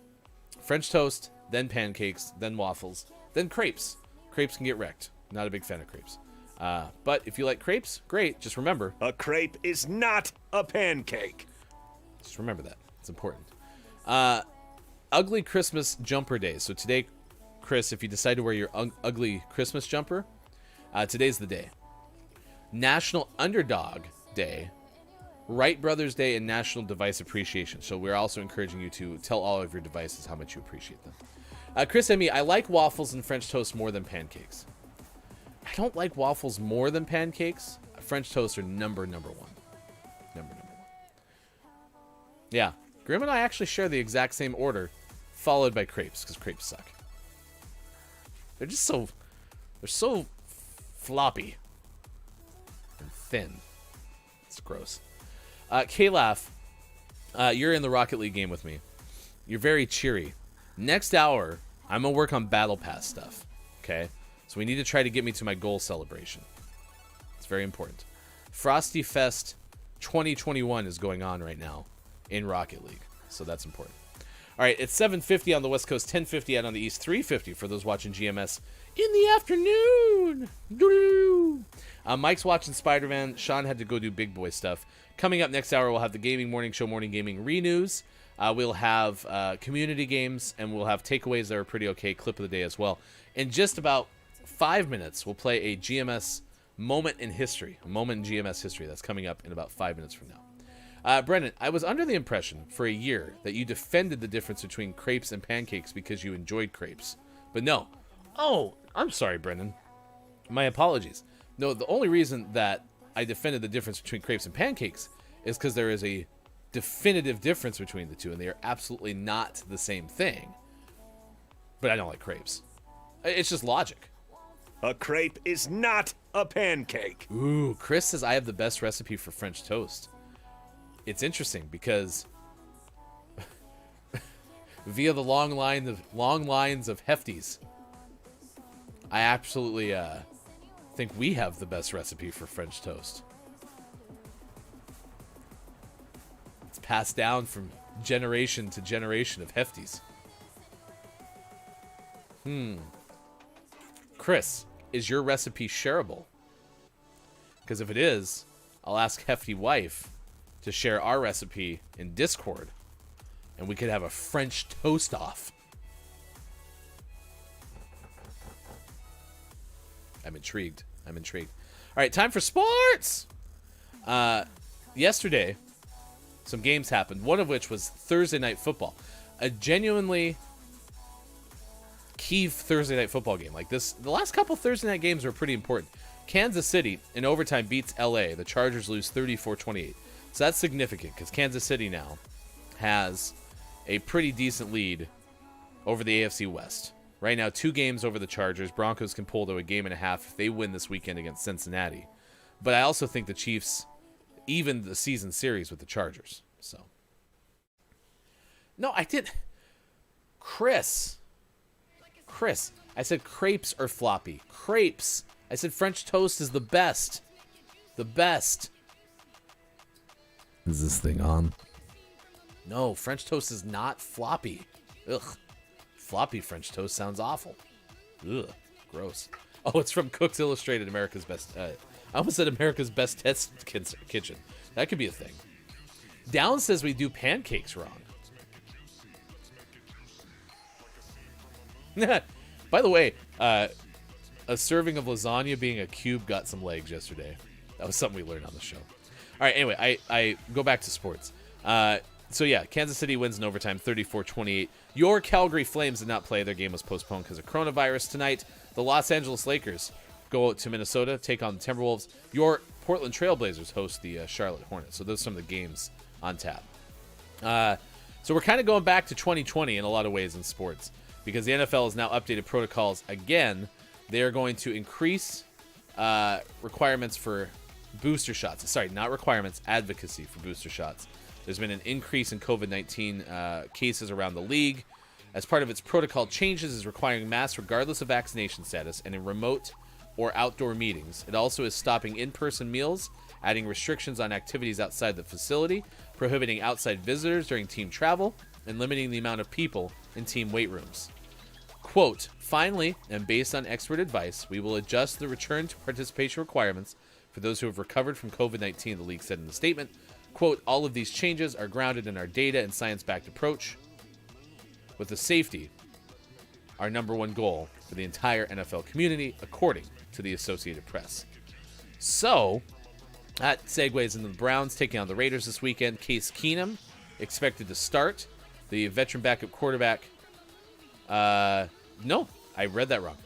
French toast, then pancakes, then waffles, then crepes. Crepes can get wrecked. Not a big fan of crepes. But if you like crepes, great. Just remember, A crepe is not a pancake. just remember that. It's important. Ugly Christmas jumper day. So today, Chris, if you decide to wear your ugly Christmas jumper, today's the day. National Underdog Day, Wright Brothers Day, and National Device Appreciation. So we're also encouraging you to tell all of your devices how much you appreciate them. Chris and me, I like waffles and French toast more than pancakes. I don't like waffles more than pancakes. French toast are number one. Number one. Yeah, Grim and I actually share the exact same order, followed by crepes, because crepes suck. They're so floppy and thin. It's gross. K-Laugh, you're in the Rocket League game with me. You're very cheery. Next hour, I'm going to work on Battle Pass stuff. Okay? So we need to try to get me to my goal celebration. It's very important. Frosty Fest 2021 is going on right now in Rocket League. So that's important. All right, it's 7:50 on the West Coast, 10:50 out on the East, 3:50 for those watching GMS in the afternoon. Mike's watching Spider-Man. Sean had to go do big boy stuff. Coming up next hour, we'll have the Gaming Morning Show, Morning Gaming Renews. We'll have community games, and we'll have takeaways that are pretty okay, clip of the day as well. In just about 5 minutes, we'll play a GMS moment in history, a moment in GMS history that's coming up in about 5 minutes from now. Brendan, I was under the impression for a year that you defended the difference between crepes and pancakes because you enjoyed crepes. But no. Oh, I'm sorry, Brendan. My apologies. No, the only reason that I defended the difference between crepes and pancakes is because there is a definitive difference between the two, and they are absolutely not the same thing. But I don't like crepes. It's just logic. A crepe is not a pancake. Ooh, Chris says I have the best recipe for French toast. It's interesting because via the long lines of hefties, I absolutely think we have the best recipe for French toast. It's passed down from generation to generation of hefties. Chris, is your recipe shareable? Because if it is, I'll ask Hefty Wife to share our recipe in Discord, and we could have a French toast off. I'm intrigued. All right, time for sports. Yesterday, some games happened, one of which was Thursday Night Football. A genuinely key Thursday Night Football game. Like this, the last couple Thursday night games were pretty important. Kansas City, in overtime, beats LA. The Chargers lose 34-28. So that's significant because Kansas City now has a pretty decent lead over the AFC West. Right now, 2 games over the Chargers. Broncos can pull to a game and a half if they win this weekend against Cincinnati. But I also think the Chiefs even the season series with the Chargers. So, no, I did. Chris, I said crepes are floppy. Crepes. I said French toast is the best. The best. Is this thing on? No, French toast is not floppy. Ugh. Floppy French toast sounds awful. Ugh. Gross. Oh, it's from Cooks Illustrated, America's Best... I almost said America's Best Test Kitchen. That could be a thing. Down says we do pancakes wrong. By the way, a serving of lasagna being a cube got some legs yesterday. That was something we learned on the show. All right, anyway, I go back to sports. So, yeah, Kansas City wins in overtime, 34-28. Your Calgary Flames did not play. Their game was postponed because of coronavirus tonight. The Los Angeles Lakers go to Minnesota, take on the Timberwolves. Your Portland Trailblazers host the Charlotte Hornets. So those are some of the games on tap. So we're kind of going back to 2020 in a lot of ways in sports because the NFL has now updated protocols again. They are going to increase requirements for booster shots. Sorry, not requirements, advocacy for booster shots. There's been an increase in COVID-19 cases around the league. As part of its protocol changes, is requiring masks regardless of vaccination status and in remote or outdoor meetings. It also is stopping in-person meals, adding restrictions on activities outside the facility, prohibiting outside visitors during team travel, and limiting the amount of people in team weight rooms. Quote, finally, and based on expert advice, we will adjust the return to participation requirements for those who have recovered from COVID-19, the league said in the statement. Quote, all of these changes are grounded in our data and science-backed approach, with the safety our number one goal for the entire NFL community, according to the Associated Press. So, that segues into the Browns taking on the Raiders this weekend. Case Keenum expected to start. The veteran backup quarterback, no, I read that wrong,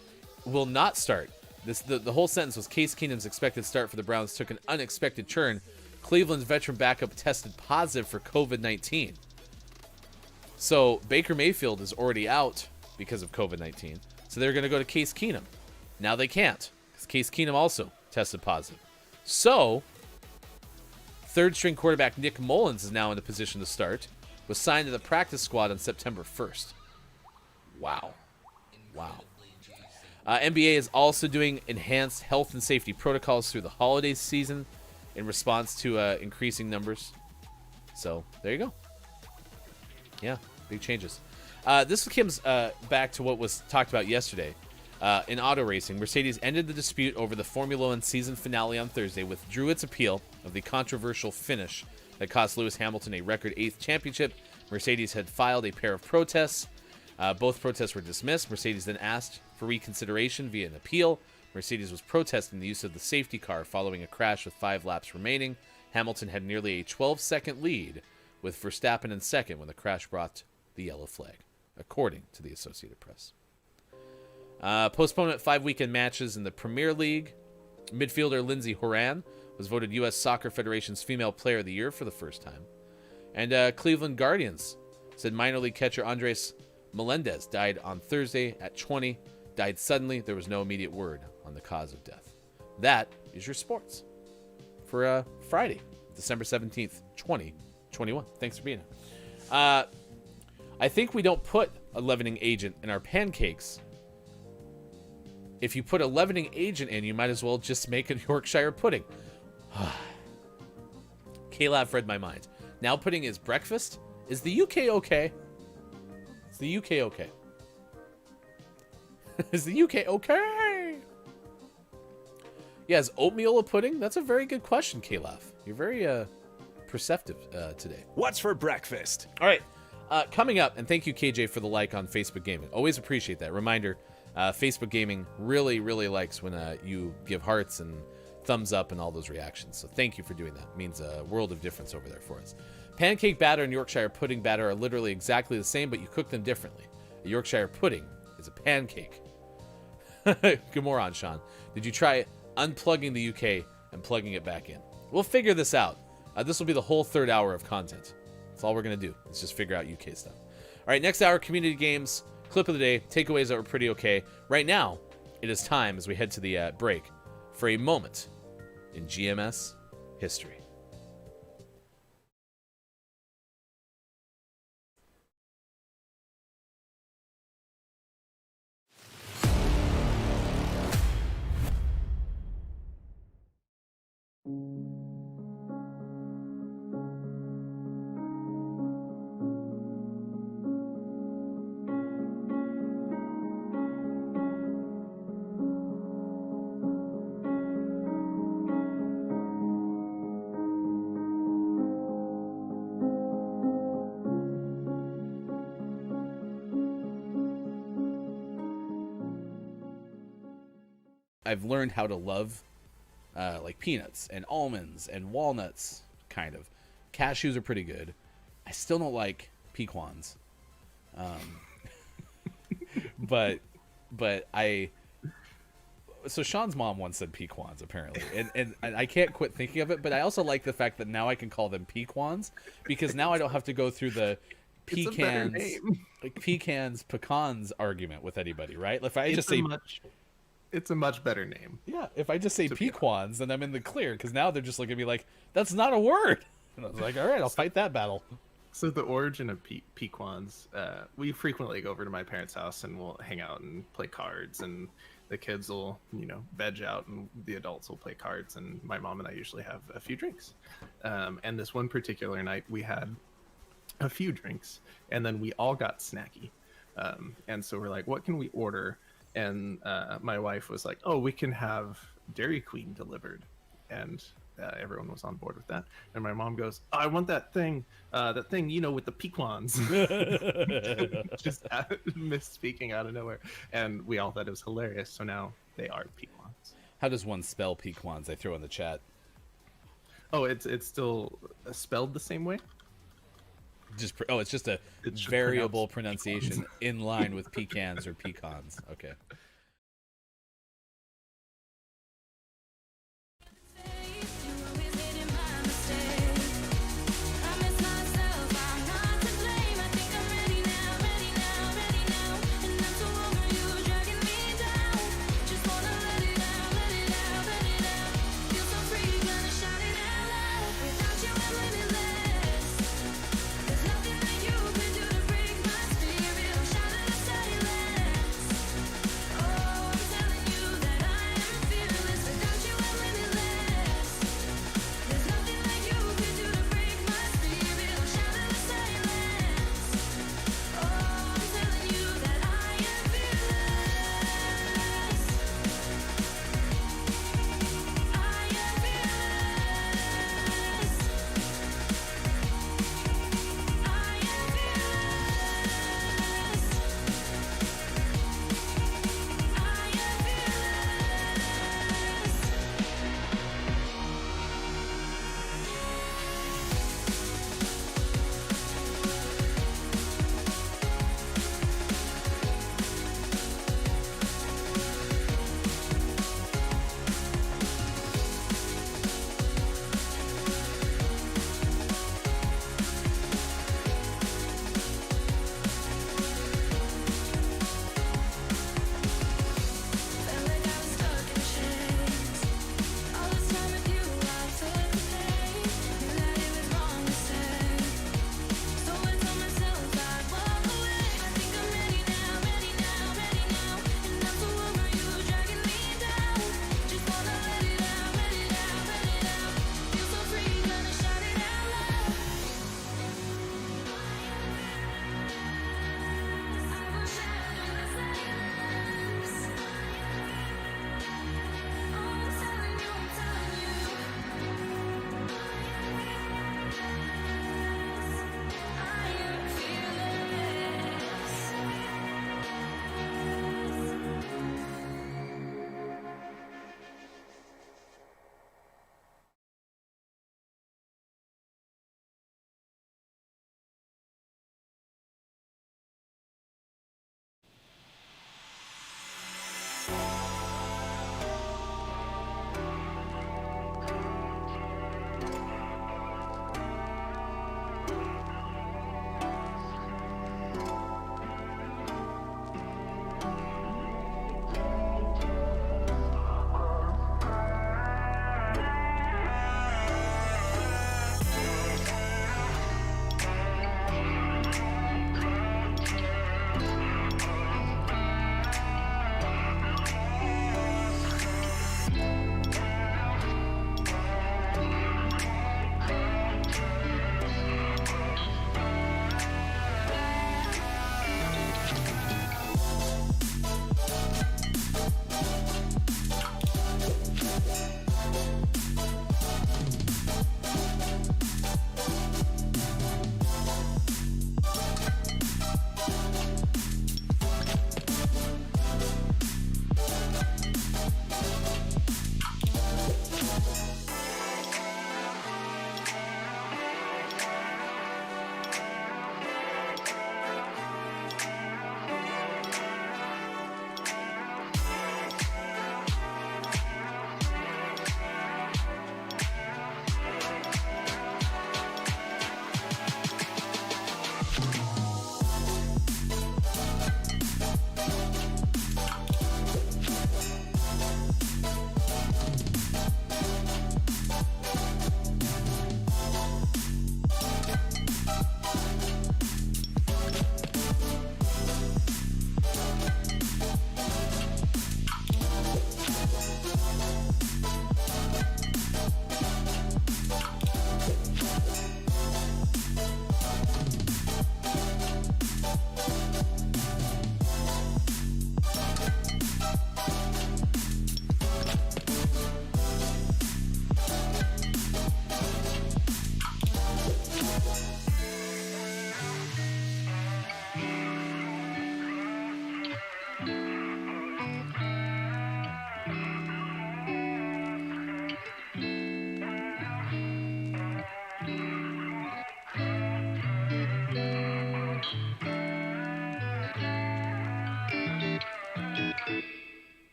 will not start. The whole sentence was Case Keenum's expected start for the Browns took an unexpected turn. Cleveland's veteran backup tested positive for COVID-19. So Baker Mayfield is already out because of COVID-19. So they're going to go to Case Keenum. Now they can't because Case Keenum also tested positive. So third-string quarterback Nick Mullins is now in a position to start. Was signed to the practice squad on September 1st. Wow. NBA is also doing enhanced health and safety protocols through the holiday season in response to increasing numbers. So there you go. Yeah, big changes. This comes back to what was talked about yesterday. In auto racing, Mercedes ended the dispute over the Formula One season finale on Thursday, withdrew its appeal of the controversial finish that cost Lewis Hamilton a record 8th championship. Mercedes had filed a pair of protests. Both protests were dismissed. Mercedes then asked for reconsideration via an appeal. Mercedes was protesting the use of the safety car following a crash with 5 laps remaining. Hamilton had nearly a 12-second lead, with Verstappen in second when the crash brought the yellow flag, according to the Associated Press. Postponement 5 weekend matches in the Premier League. Midfielder Lindsey Horan was voted U.S. Soccer Federation's Female Player of the Year for the first time. And Cleveland Guardians said minor league catcher Andres Melendez died on Thursday at 20. Died suddenly. There was no immediate word on the cause of death. That is your sports for Friday, December 17th, 2021. Thanks for being here. I think we don't put a leavening agent in our pancakes. If you put a leavening agent in, you might as well just make a Yorkshire pudding. Caleb read my mind. Now pudding is breakfast? Is the UK okay? Is the UK okay? Is the UK okay? Yeah, is oatmeal a pudding? That's a very good question, Caleb. You're very perceptive today. What's for breakfast? All right. Coming up, and thank you, KJ, for the like on Facebook Gaming. Always appreciate that. Reminder, Facebook Gaming really, really likes when you give hearts and thumbs up and all those reactions. So thank you for doing that. It means a world of difference over there for us. Pancake batter and Yorkshire pudding batter are literally exactly the same, but you cook them differently. A Yorkshire pudding is a pancake. Good moron, Sean. Did you try unplugging the UK and plugging it back in? We'll figure this out. This will be the whole third hour of content. That's all we're going to do. Let's just figure out UK stuff. All right, next hour, community games, clip of the day, takeaways that were pretty okay. Right now, it is time, as we head to the break, for a moment in GMS history. I've learned how to love like peanuts and almonds and walnuts, kind of. Cashews are pretty good. I still don't like pecans. But so Sean's mom once said pecans, apparently. And I can't quit thinking of it, but I also like the fact that now I can call them pecans, because now I don't have to go through the pecans argument with anybody, right? If I just say it's a much better name. Yeah, if I just say Pequans, then I'm in the clear, because now they're just looking at me like, that's not a word. And I was like, all right, I'll fight that battle. So the origin of Pequans, we frequently go over to my parents' house and we'll hang out and play cards, and the kids will, veg out, and the adults will play cards, and my mom and I usually have a few drinks. And this one particular night, we had a few drinks, and then we all got snacky. And so we're like, what can we order? And my wife was like, oh, we can have Dairy Queen delivered. And everyone was on board with that. And my mom goes, oh, I want that thing, with the Pequans. Just misspeaking out of nowhere. And we all thought it was hilarious. So now they are Pequans. How does one spell Pequans? I throw in the chat. Oh, it's still spelled the same way? It's just a variable pronunciation in line with pecans or pecans. Okay.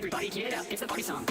Everybody get up, it's the party song.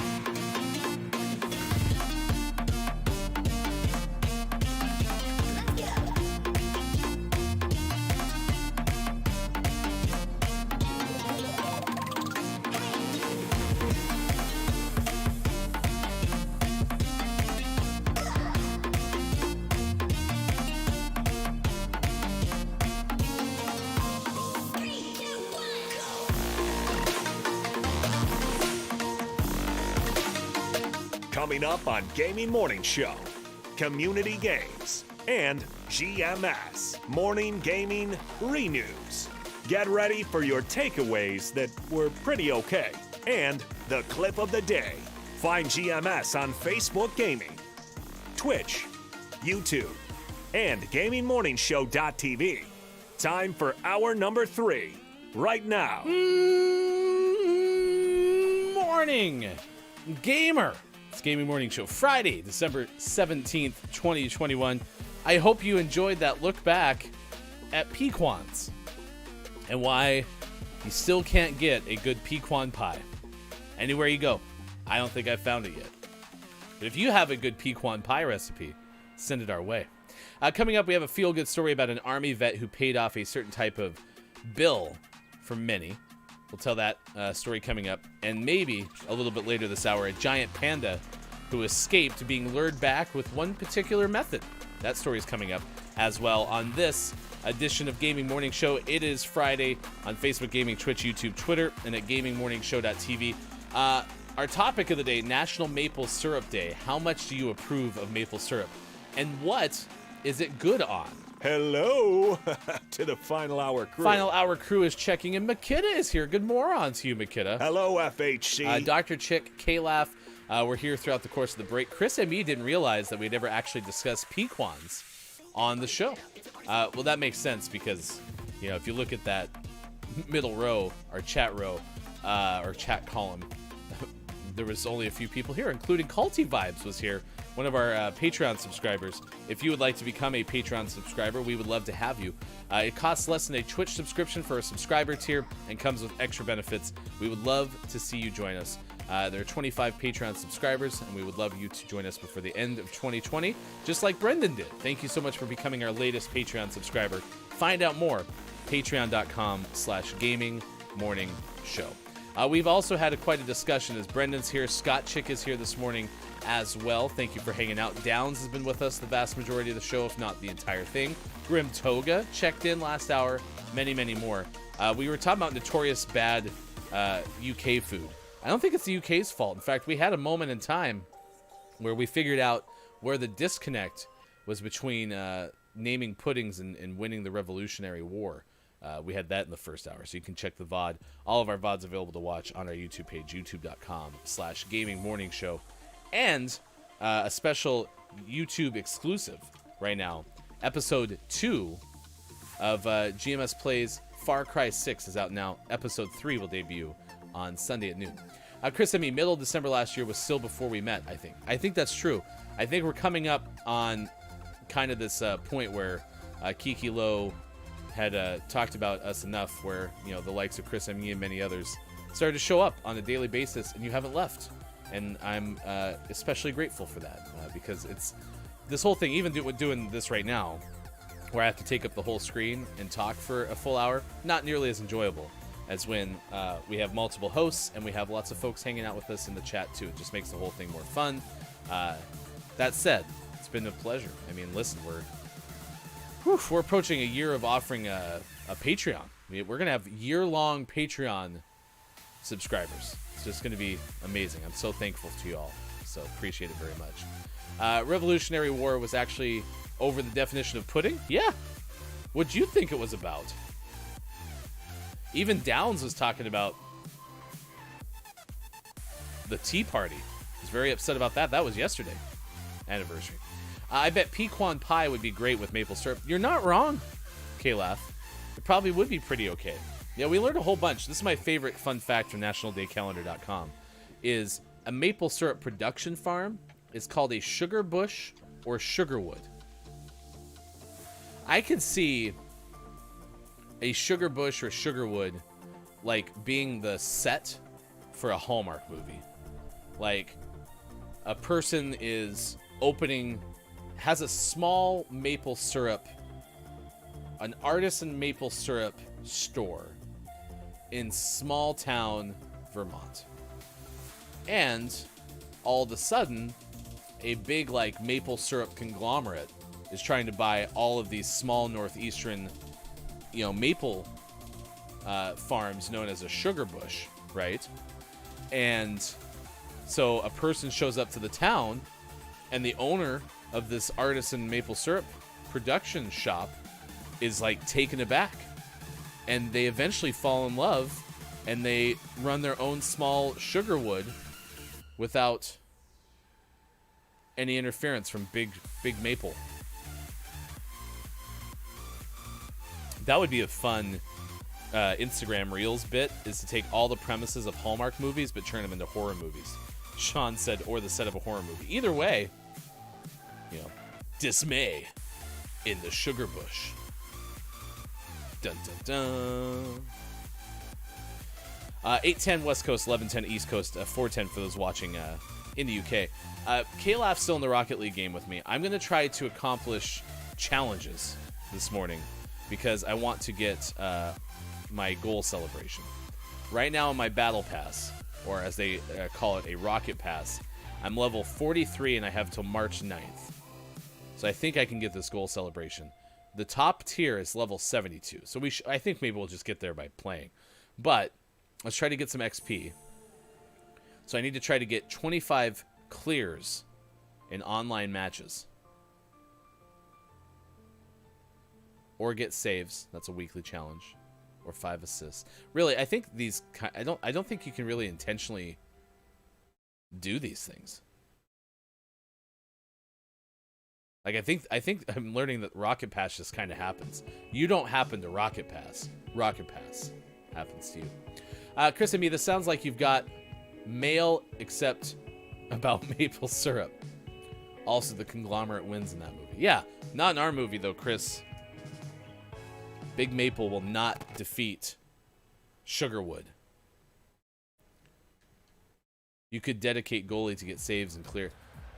Coming up on Gaming Morning Show, community games, and GMS Morning Gaming Renews. Get ready for your takeaways that were pretty okay, and the clip of the day. Find GMS on Facebook Gaming, Twitch, YouTube, and GamingMorningshow.tv. Time for hour number 3, right now. Morning, gamer. It's Gaming Morning Show, Friday, December 17th, 2021. I hope you enjoyed that look back at Pequans and why you still can't get a good pecan pie anywhere you go. I don't think I've found it yet. But if you have a good pecan pie recipe, send it our way. Coming up, we have a feel-good story about an Army vet who paid off a certain type of bill for many. We'll tell that story coming up. And maybe a little bit later this hour, a giant panda who escaped being lured back with one particular method. That story is coming up as well on this edition of Gaming Morning Show. It is Friday on Facebook Gaming, Twitch, YouTube, Twitter, and at GamingMorningshow.tv. Our topic of the day, National Maple Syrup Day. How much do you approve of maple syrup? And what is it good on? Hello to the Final Hour crew. Final Hour crew is checking in. Makita is here. Good morning to you, Makita. Hello, FHC. Dr. Chick, K-Laugh, we're here throughout the course of the break. Chris and me didn't realize that we'd ever actually discussed pequans on the show. Well, that makes sense because, you know, if you look at that middle row, our chat row, or chat column, there was only a few people here, including Culty Vibes was here, one of our Patreon subscribers. If you would like to become a Patreon subscriber, we would love to have you. It costs less than a Twitch subscription for a subscriber tier and comes with extra benefits. We would love to see you join us. There are 25 Patreon subscribers, and we would love you to join us before the end of 2020, just like Brendan did. Thank you so much for becoming our latest Patreon subscriber. Find out more, patreon.com/gamingmorningshow. We've also had quite a discussion as Brendan's here. Scott Chick is here this morning as well. Thank you for hanging out. Downs has been with us the vast majority of the show, if not the entire thing. Grim Toga checked in last hour. Many, many more. We were talking about notorious bad UK food. I don't think it's the UK's fault. In fact, we had a moment in time where we figured out where the disconnect was between naming puddings and winning the Revolutionary War. We had that in the first hour, so you can check the VOD. All of our VODs available to watch on our YouTube page, youtube.com/gamingmorningshow. And a special YouTube exclusive right now. Episode 2 of GMS Plays Far Cry 6 is out now. Episode 3 will debut on Sunday at noon. Chris, I mean, middle of December last year was still before we met, I think. I think that's true. I think we're coming up on kind of this point where Kiki Lowe had talked about us enough where, you know, the likes of Chris and me and many others started to show up on a daily basis, and you haven't left. And I'm especially grateful for that because it's this whole thing, even doing this right now, where I have to take up the whole screen and talk for a full hour, not nearly as enjoyable as when we have multiple hosts and we have lots of folks hanging out with us in the chat too. It just makes the whole thing more fun. That said, it's been a pleasure. I mean, listen, we're approaching a year of offering a Patreon. I mean, we're going to have year-long Patreon subscribers. It's just going to be amazing. I'm so thankful to you all. So appreciate it very much. Revolutionary War was actually over the definition of pudding? Yeah. What'd you think it was about? Even Downs was talking about the Tea Party. He's very upset about that. That was yesterday. Anniversary. I bet pecan pie would be great with maple syrup. You're not wrong, K-Laugh. It probably would be pretty okay. Yeah, we learned a whole bunch. This is my favorite fun fact from nationaldaycalendar.com is a maple syrup production farm is called a sugar bush or sugarwood. I could see a sugar bush or sugarwood like being the set for a Hallmark movie. Like, a person is has a small maple syrup, an artisan maple syrup store in small town Vermont. And all of a sudden, a big like maple syrup conglomerate is trying to buy all of these small northeastern, maple farms known as a sugar bush, right? And so a person shows up to the town, and the owner of this artisan maple syrup production shop is like taken aback, and they eventually fall in love, and they run their own small sugar wood without any interference from big maple. That would be a fun Instagram Reels bit, is to take all the premises of Hallmark movies but turn them into horror movies. Sean said, or the set of a horror movie. Either way, dismay in the sugar bush. Dun dun dun. 8:10 West Coast, 11:10 East Coast, 4:10 for those watching in the UK. K-Laug's still in the Rocket League game with me. I'm going to try to accomplish challenges this morning because I want to get my goal celebration. Right now in my Battle Pass, or as they call it, a Rocket Pass, I'm level 43 and I have till March 9th. So I think I can get this goal celebration. The top tier is level 72. So I think maybe we'll just get there by playing. But let's try to get some XP. So I need to try to get 25 clears in online matches. Or get saves. That's a weekly challenge. Or 5 assists. Really, I think these... I don't think you can really intentionally do these things. Like, I think I'm learning that Rocket Pass just kind of happens. You don't happen to Rocket Pass. Rocket Pass happens to you. Chris and me, this sounds like you've got mail except about maple syrup. Also, the conglomerate wins in that movie. Yeah, not in our movie, though, Chris. Big Maple will not defeat Sugarwood. You could dedicate goalie to get saves and clear.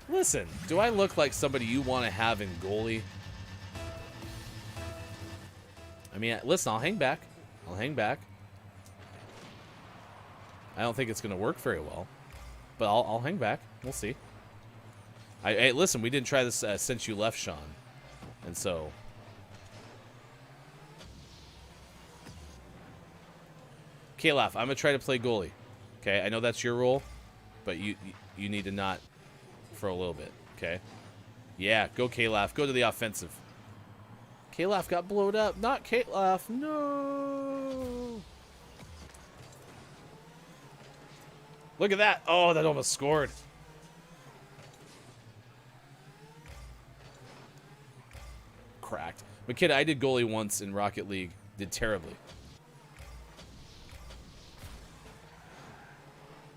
Listen, do I look like somebody you want to have in goalie? I mean, listen, I'll hang back. I'll hang back. I don't think it's going to work very well, but I'll hang back. We'll see. Hey, listen, we didn't try this since you left, Sean, and so... K-Laugh, I'm going to try to play goalie. Okay, I know that's your role, but you need to not for a little bit, okay? Yeah, go K-Laugh. Go to the offensive. K-Laugh got blowed up. Not K-Laugh. No. Look at that. Oh, that almost scored. Cracked. Makita, I did goalie once in Rocket League. Did terribly.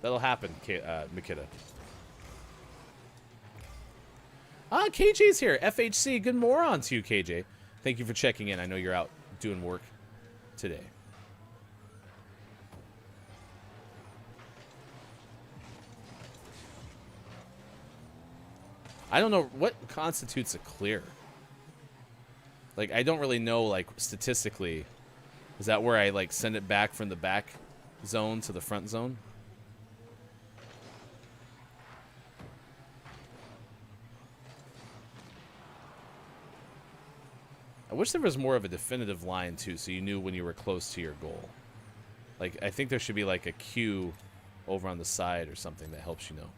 That'll happen, Makita. Ah, KJ's here. FHC. Good morning to you, KJ. Thank you for checking in. I know you're out doing work today. I don't know what constitutes a clear. Like, I don't really know, like, statistically. Is that where I, like, send it back from the back zone to the front zone? I wish there was more of a definitive line, too, so you knew when you were close to your goal. Like, I think there should be, like, a cue over on the side or something that helps you know.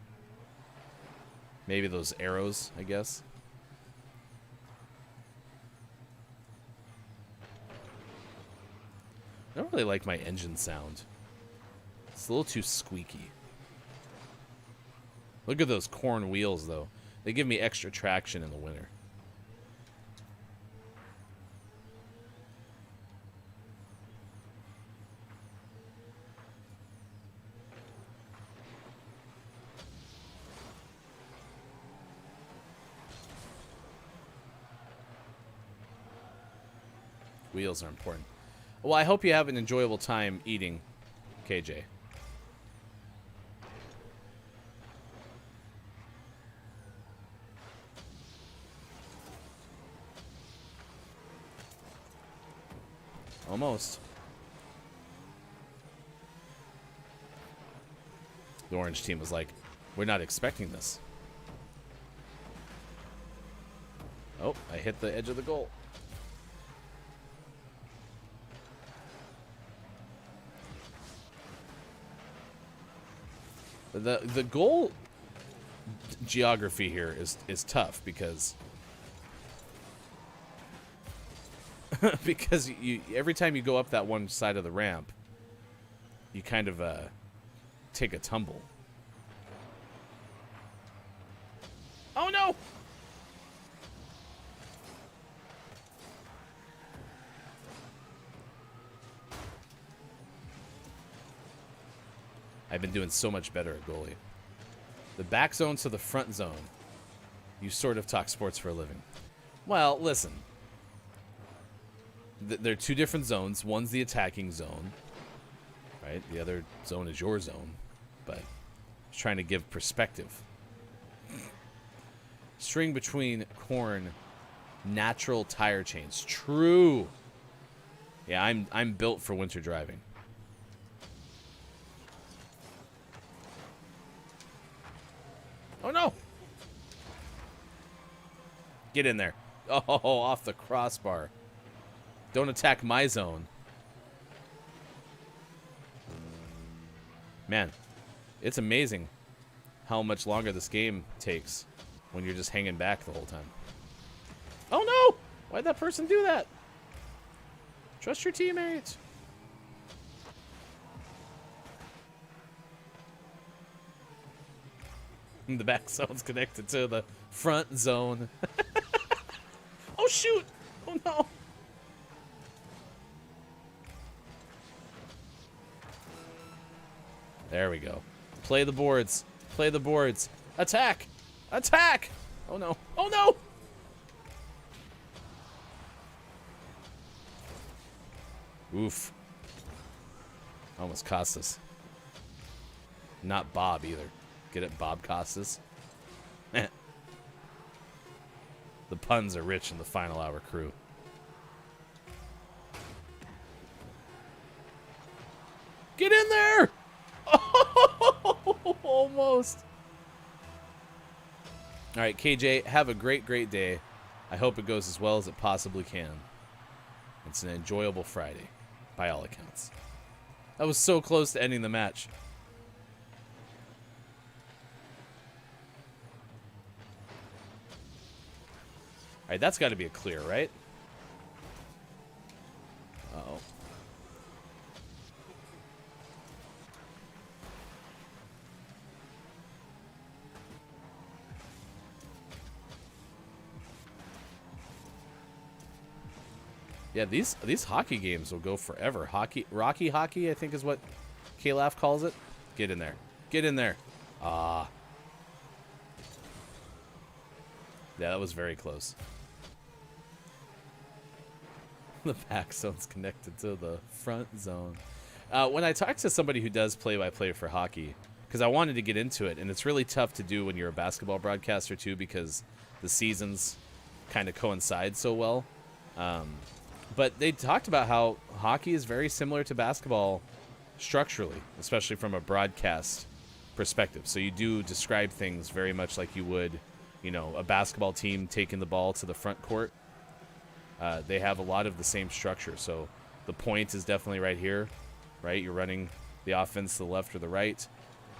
Maybe those arrows, I guess. I don't really like my engine sound. It's a little too squeaky. Look at those corn wheels, though. They give me extra traction in the winter. Wheels are important. Well, I hope you have an enjoyable time eating, KJ. Almost. The orange team was like, we're not expecting this. Oh, I hit the edge of the goal. The goal geography here is tough because because you every time you go up that one side of the ramp, you kind of take a tumble. Oh no! I've been doing so much better at goalie. The back zone to the front zone. You sort of talk sports for a living. Well, listen. They're two different zones. One's the attacking zone, right? The other zone is your zone. But just trying to give perspective. String between corn, natural tire chains. True. Yeah, I'm built for winter driving. Oh no! Get in there. Oh, off the crossbar. Don't attack my zone. Man, it's amazing how much longer this game takes when you're just hanging back the whole time. Oh no! Why'd that person do that? Trust your teammates. The back zone's connected to the front zone. Oh shoot! Oh no! There we go. Play the boards. Play the boards. Attack! Attack! Oh no. Oh no! Oof. Almost cost us. Not Bob either. Get it, Bob Costas? The puns are rich in the final hour crew. Get in there! Oh, almost. All right, KJ, have a great, great day. I hope it goes as well as it possibly can. It's an enjoyable Friday, by all accounts. That was so close to ending the match. All right, that's got to be a clear, right? Uh-oh. Yeah, these hockey games will go forever. Rocky hockey, I think is what K-Laugh calls it. Get in there. Get in there. Ah. Yeah, that was very close. The back zone's connected to the front zone. When I talk to somebody who does play-by-play for hockey, because I wanted to get into it, and it's really tough to do when you're a basketball broadcaster too, because the seasons kind of coincide so well. But they talked about how hockey is very similar to basketball structurally, especially from a broadcast perspective. So you do describe things very much like you would, you know, a basketball team taking the ball to the front court. They have a lot of the same structure. So the point is definitely right here, right? You're running the offense to the left or the right.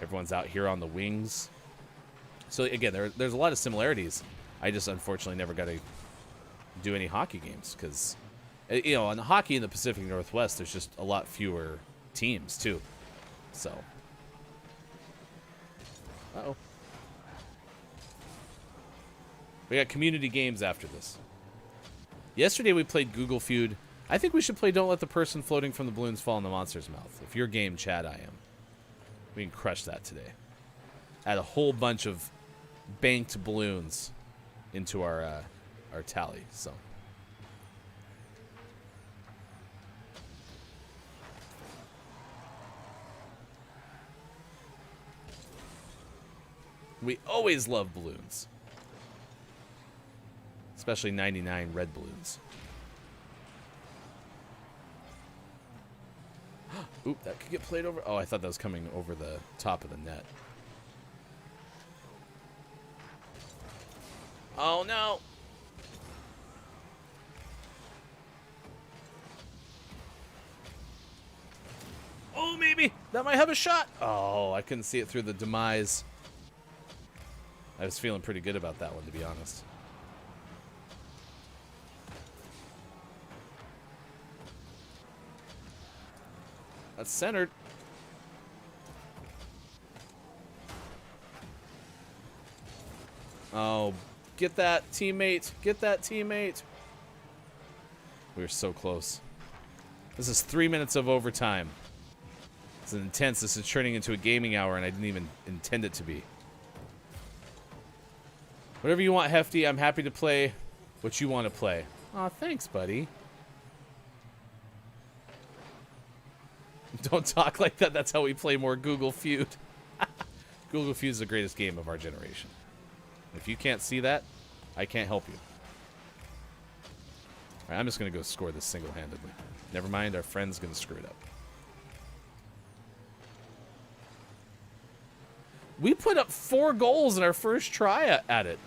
Everyone's out here on the wings. So again, there's a lot of similarities. I just unfortunately never got to do any hockey games because, you know, on the hockey in the Pacific Northwest, there's just a lot fewer teams too. So, uh-oh. We got community games after this. Yesterday we played Google Feud. I think we should play Don't Let the Person Floating from the Balloons Fall in the Monster's Mouth. If you're game, Chad, I am. We can crush that today. Add a whole bunch of banked balloons into our tally. So we always love balloons. Especially 99 red balloons. Oop, that could get played over. Oh, I thought that was coming over the top of the net. Oh, no. Oh, maybe. That might have a shot. Oh, I couldn't see it through the demise. I was feeling pretty good about that one, to be honest. That's centered. Oh, get that teammate. Get that teammate. We were so close. This is 3 minutes of overtime. It's intense. This is turning into a gaming hour, and I didn't even intend it to be. Whatever you want, Hefty. I'm happy to play what you want to play. Aw, thanks, buddy. Don't talk like that. That's how we play more Google Feud. Google Feud is the greatest game of our generation. If you can't see that, I can't help you. All right, I'm just going to go score this single-handedly. Never mind, our friend's going to screw it up. We put up 4 goals in our first try at it.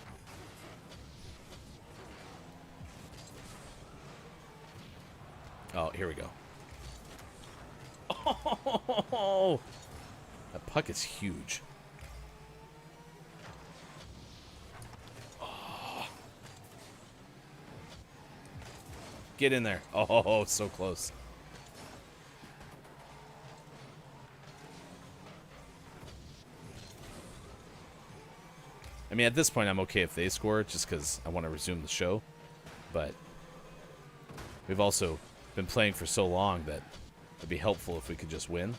Oh, here we go. Oh, that puck is huge. Oh. Get in there. Oh, so close. I mean, at this point, I'm okay if they score, just because I want to resume the show. But we've also been playing for so long that it'd be helpful if we could just win.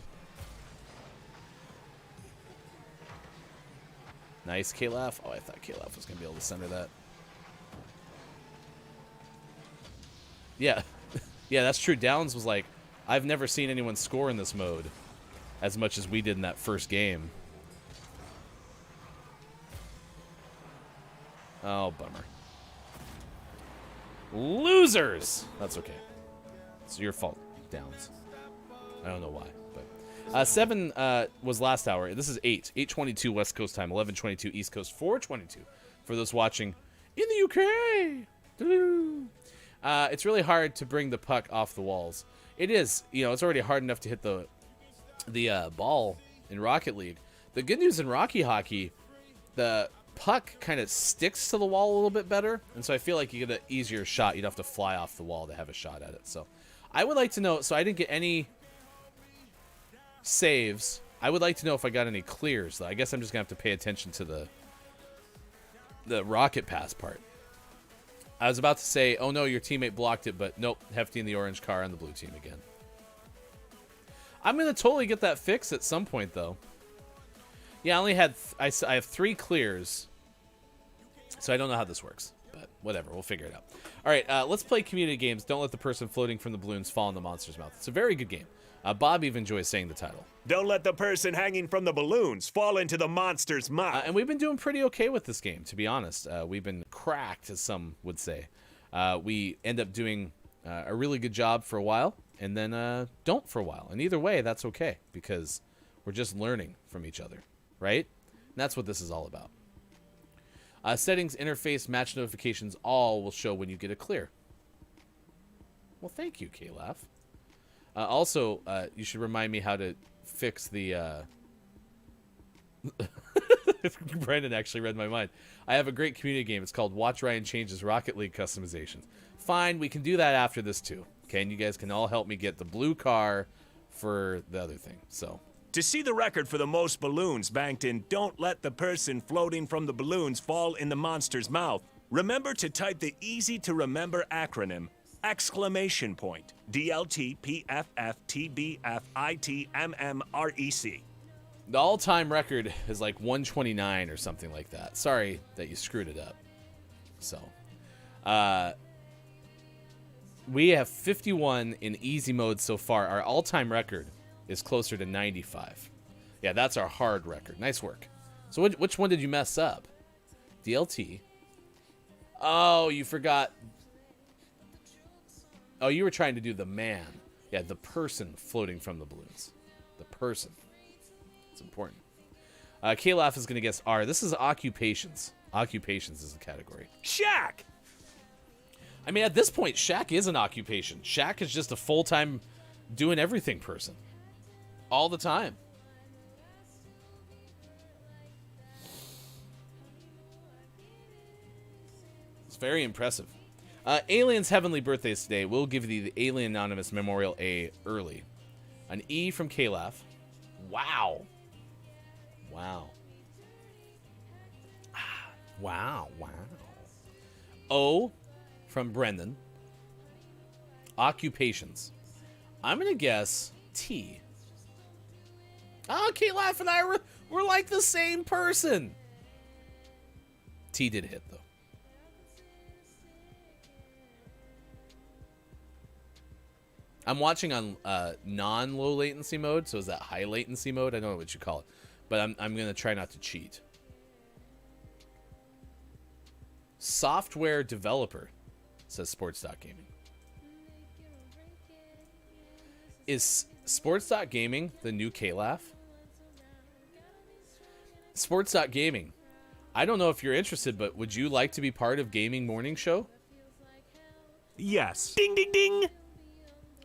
Nice, Kalaf. Oh, I thought Kalaf was going to be able to center that. Yeah. Yeah, that's true. Downs was like, I've never seen anyone score in this mode as much as we did in that first game. Oh, bummer. Losers! That's okay. It's your fault, Downs. I don't know why, but 7 was last hour. This is 8:22 West Coast time, 11:22 East Coast, 4:22 for those watching in the UK. It's really hard to bring the puck off the walls. It is, you know, it's already hard enough to hit the ball in Rocket League. The good news in Rocky Hockey, the puck kind of sticks to the wall a little bit better, and so I feel like you get an easier shot. You'd have to fly off the wall to have a shot at it. So I would like to know. So I didn't get any saves. I would like to know if I got any clears, though. I guess I'm just gonna have to pay attention to the rocket pass part. I was about to say, oh no, your teammate blocked it, but nope, Hefty in the orange car on the blue team again. I'm gonna totally get that fixed at some point, though. Yeah, I only had I have 3 clears, so I don't know how this works, but whatever, we'll figure it out. All right, let's play community games. Don't let the person floating from the balloons fall in the monster's mouth. It's a very good game. Bob even enjoys saying the title. Don't let the person hanging from the balloons fall into the monster's mouth. And we've been doing pretty okay with this game, to be honest. We've been cracked, as some would say. We end up doing a really good job for a while, and then don't for a while. And either way, that's okay, because we're just learning from each other, right? And that's what this is all about. Settings, interface, match notifications, all will show when you get a clear. Well, thank you, Kalaf. Also, you should remind me how to fix the... Brandon actually read my mind. I have a great community game. It's called Watch Ryan Changes Rocket League Customizations. Fine, we can do that after this too. Okay, and you guys can all help me get the blue car for the other thing. So, To see the record for the most balloons banked in Don't Let the Person Floating from the Balloons Fall in the Monster's Mouth, remember to type the easy-to-remember acronym exclamation point DLTPFFTBFITMMREC. the all-time record is like 129 or something like that. Sorry that you screwed it up. So, we have 51 in easy mode so far. Our all-time record is closer to 95. Yeah, that's our hard record. Nice work. So which one did you mess up? DLT. Oh, you forgot. Oh, you were trying to do the man. Yeah, the person floating from the balloons. The person. It's important. K-Laugh is going to guess R. This is occupations. Occupations is the category. Shaq! I mean, at this point, Shaq is an occupation. Shaq is just a full-time doing everything person. All the time. It's very impressive. Alien's heavenly birthdays today. We'll give you the Alien Anonymous Memorial A early. An E from K-Laugh. Wow. Wow. Wow. O from Brendan. Occupations. I'm going to guess T. Oh, K-Laugh and I we're like the same person. T did hit, though. I'm watching on non-low latency mode, so is that high latency mode? I don't know what you call it. But I'm going to try not to cheat. Software developer, says Sports.Gaming. Is Sports.Gaming the new K-Laugh? Sports.Gaming. I don't know if you're interested, but would you like to be part of Gaming Morning Show? Yes. Ding, ding, ding.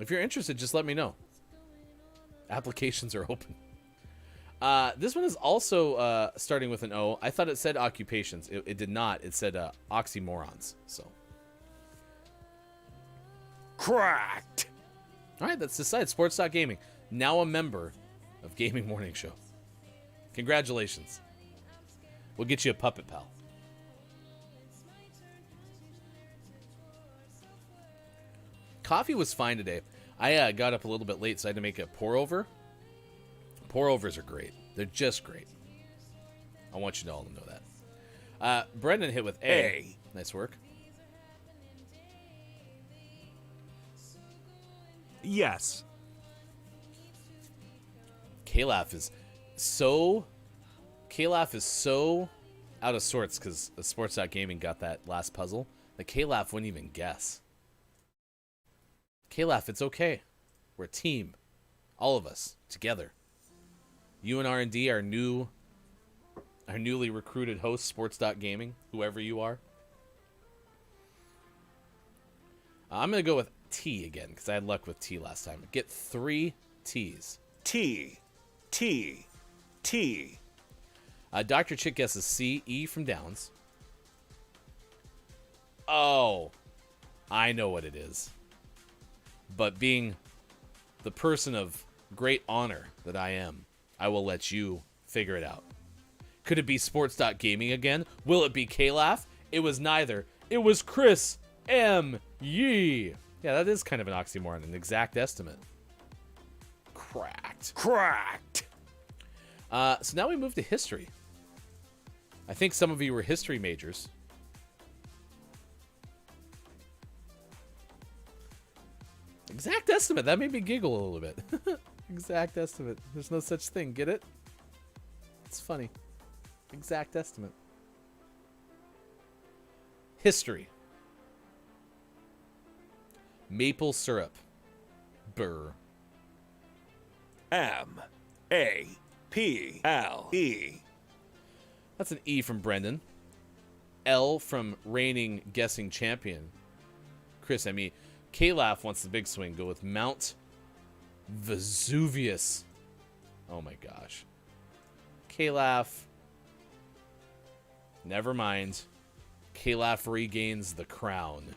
If you're interested, just let me know. Applications are open. This one is also starting with an O. I thought it said occupations. It did not. It said oxymorons. So. Cracked. All right, that's decided. Sports.Gaming. Now a member of Gaming Morning Show. Congratulations. We'll get you a puppet pal. Coffee was fine today. I got up a little bit late, so I had to make a pour-over. Pour-overs are great. They're just great. I want you all to know that. Brendan hit with A. Nice work. Yes. K-Laugh is so out of sorts because the Sports.Gaming got that last puzzle that K-Laugh wouldn't even guess. K-Laugh, it's okay. We're a team. All of us together. You and R&D, our newly recruited host, Sports.Gaming, whoever you are. I'm going to go with T again because I had luck with T last time. Get 3 T's. T. Dr. Chick guesses C. E from Downs. Oh, I know what it is. But being the person of great honor that I am, I will let you figure it out. Could it be Sports.Gaming again? Will it be K-Laugh? It was neither. It was Chris M. Yee. Yeah, that is kind of an oxymoron, an exact estimate. Cracked. So now we move to history. I think some of you were history majors. Exact estimate. That made me giggle a little bit. Exact estimate. There's no such thing. Get it? It's funny. Exact estimate. History. Maple syrup. Burr. M-A-P-L-E. That's an E from Brendan. L from reigning guessing champion. Chris, I mean, K-Laugh wants the big swing. Go with Mount Vesuvius. Oh my gosh. K-Laugh. Never mind. K-Laugh regains the crown.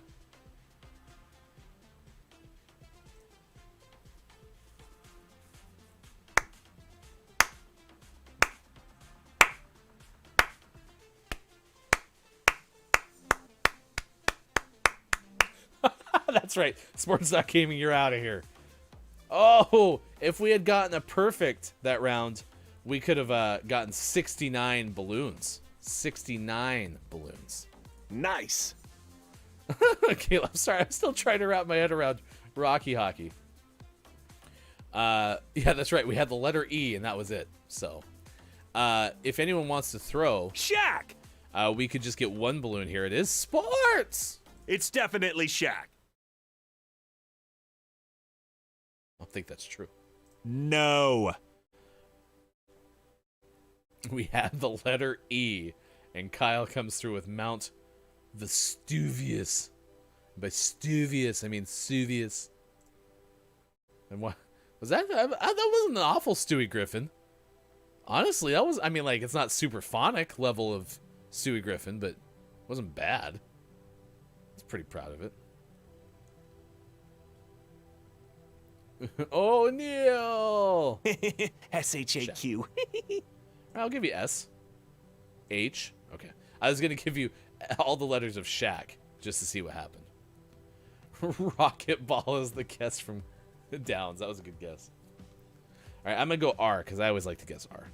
That's right. Sports.Gaming, you're out of here. Oh, if we had gotten a perfect that round, we could have gotten 69 balloons. 69 balloons. Nice. Okay, I'm sorry. I'm still trying to wrap my head around Rocky Hockey. Yeah, that's right. We had the letter E, and that was it. So, if anyone wants to throw... Shaq! We could just get one balloon here. It is sports! It's definitely Shaq. don't think that's true. No. We had the letter E, and Kyle comes through with Mount Vesuvius. By Stuvius, I mean Suvius. And what was that? That wasn't an awful Stewie Griffin. Honestly, that was, I mean, like, it's not super phonic level of Stewie Griffin, but it wasn't bad. I was pretty proud of it. Oh, Neil! SHAQ. I'll give you S. H. Okay. I was going to give you all the letters of Shaq just to see what happened. Rocket Ball is the guess from Downs. That was a good guess. All right, I'm going to go R because I always like to guess R.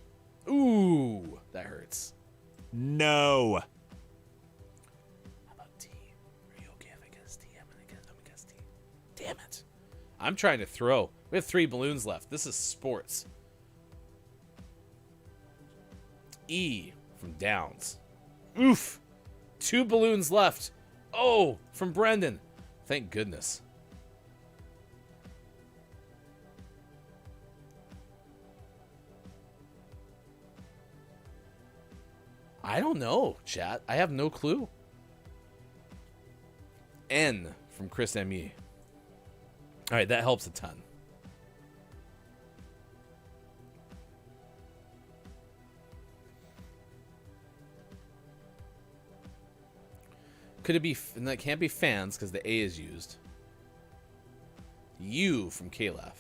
Ooh, that hurts. No. How about T? Are you okay if I guess T? I'm going to guess T. Damn it. I'm trying to throw. We have 3 balloons left. This is sports. E from Downs. Oof. 2 balloons left. Oh, from Brendan. Thank goodness. I don't know, chat. I have no clue. N from Chris M.E. All right, that helps a ton. Could it be, and that can't be fans because the A is used. U from Calaf.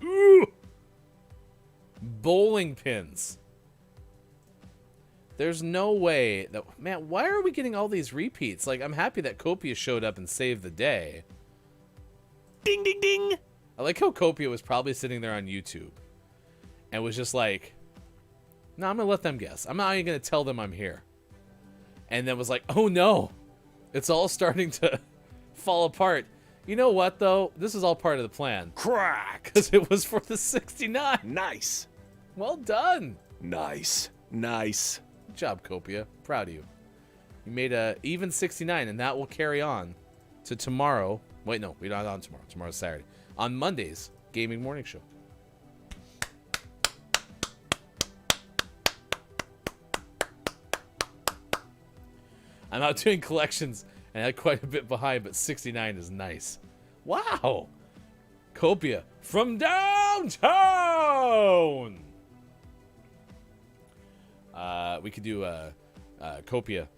Ooh! Bowling pins. There's no way that, man, why are we getting all these repeats? Like, I'm happy that Copia showed up and saved the day. Ding, ding, ding. I like how Copia was probably sitting there on YouTube and was just like, no, I'm going to let them guess. I'm not even going to tell them I'm here. And then was like, oh no, it's all starting to fall apart. You know what, though? This is all part of the plan. Crack. Because it was for the 69. Nice. Well done. Nice. Nice. Good job, Copia. Proud of you. You made a even 69, and that will carry on to tomorrow. Wait, no, we're not on tomorrow. Tomorrow's Saturday. On Monday's Gaming Morning Show. I'm out doing collections and I had quite a bit behind, but 69 is nice. Wow. Copia from downtown. We could do Copia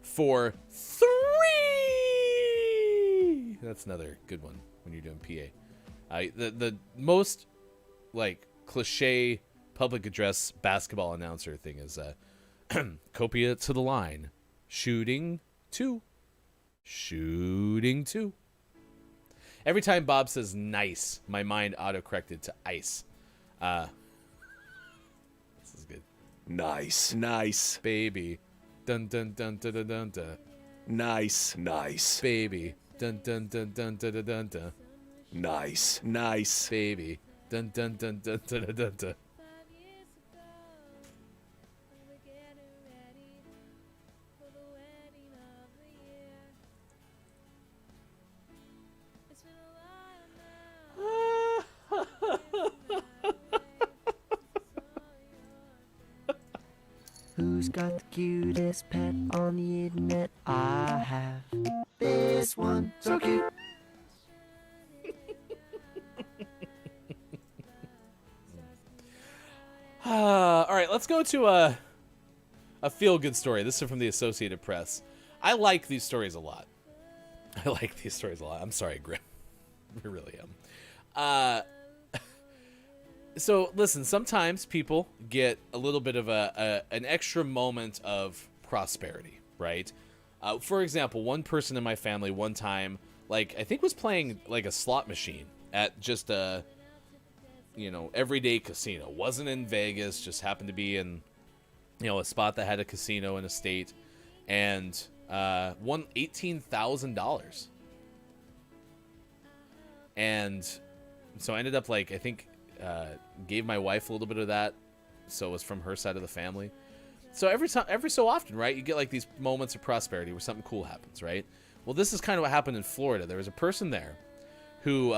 for 3. That's another good one when you're doing PA. The most like cliche public address basketball announcer thing is Copia to the line. Shooting 2. Shooting 2. Every time Bob says nice, my mind autocorrected to ice. This is good. Nice. Nice. Baby. Dun dun dun dun dun dun dun. Nice. Nice. Baby. Dun dun dun dun dun dun dun dun. Nice. Nice. Baby. Dun dun dun dun dun dun dun dun. Who's got the cutest pet on the internet? I have this one, so cute. All right, let's go to a feel-good story. This is from the Associated Press. I like these stories a lot. I'm sorry, Grim. I really am. So, listen, sometimes people get a little bit of an extra moment of prosperity, right? For example, one person in my family one time, like, I think was playing, like, a slot machine at just a, everyday casino. Wasn't in Vegas, just happened to be in, a spot that had a casino in a state, and won $18,000. And so I ended up, like, I think... gave my wife a little bit of that, so it was from her side of the family. So every so often, right, you get like these moments of prosperity where something cool happens, right? Well, this is kind of what happened in Florida. There was a person there who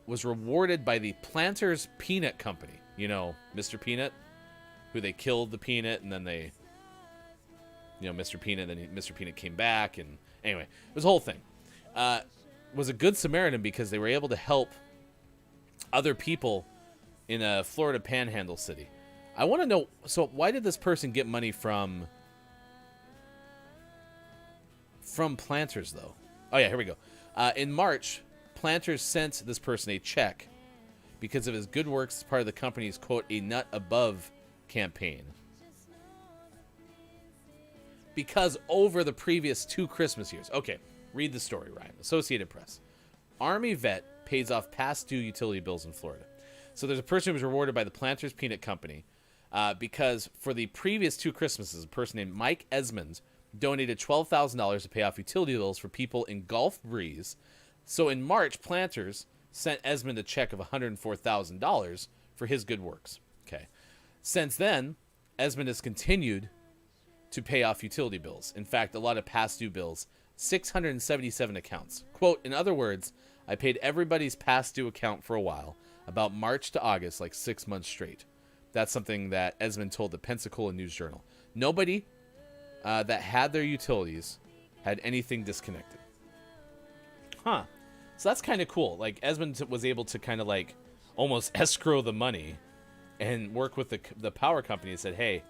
was rewarded by the Planters Peanut Company. You know, Mr. Peanut, who they killed the peanut, and then they, Mr. Peanut, and then Mr. Peanut came back, and anyway, it was a whole thing. Was a good Samaritan because they were able to help other people in a Florida Panhandle city. I want to know, so why did this person get money from Planters, though? Oh, yeah, here we go. In March, Planters sent this person a check because of his good works as part of the company's, quote, a nut above campaign. Because over the previous 2 Christmas years. Okay, read the story, Ryan. Associated Press. Army vet pays off past due utility bills in Florida. So there's a person who was rewarded by the Planters Peanut Company because for the previous 2 Christmases, a person named Mike Esmond donated $12,000 to pay off utility bills for people in Gulf Breeze. So in March, Planters sent Esmond a check of $104,000 for his good works. Okay. Since then, Esmond has continued to pay off utility bills. In fact, a lot of past due bills, 677 accounts. Quote, in other words, I paid everybody's past due account for a while, about March to August, like 6 months straight. That's something that Esmond told the Pensacola News Journal. Nobody that had their utilities had anything disconnected. Huh. So that's kind of cool. Like, Esmond was able to kind of like almost escrow the money and work with the power company and said, hey,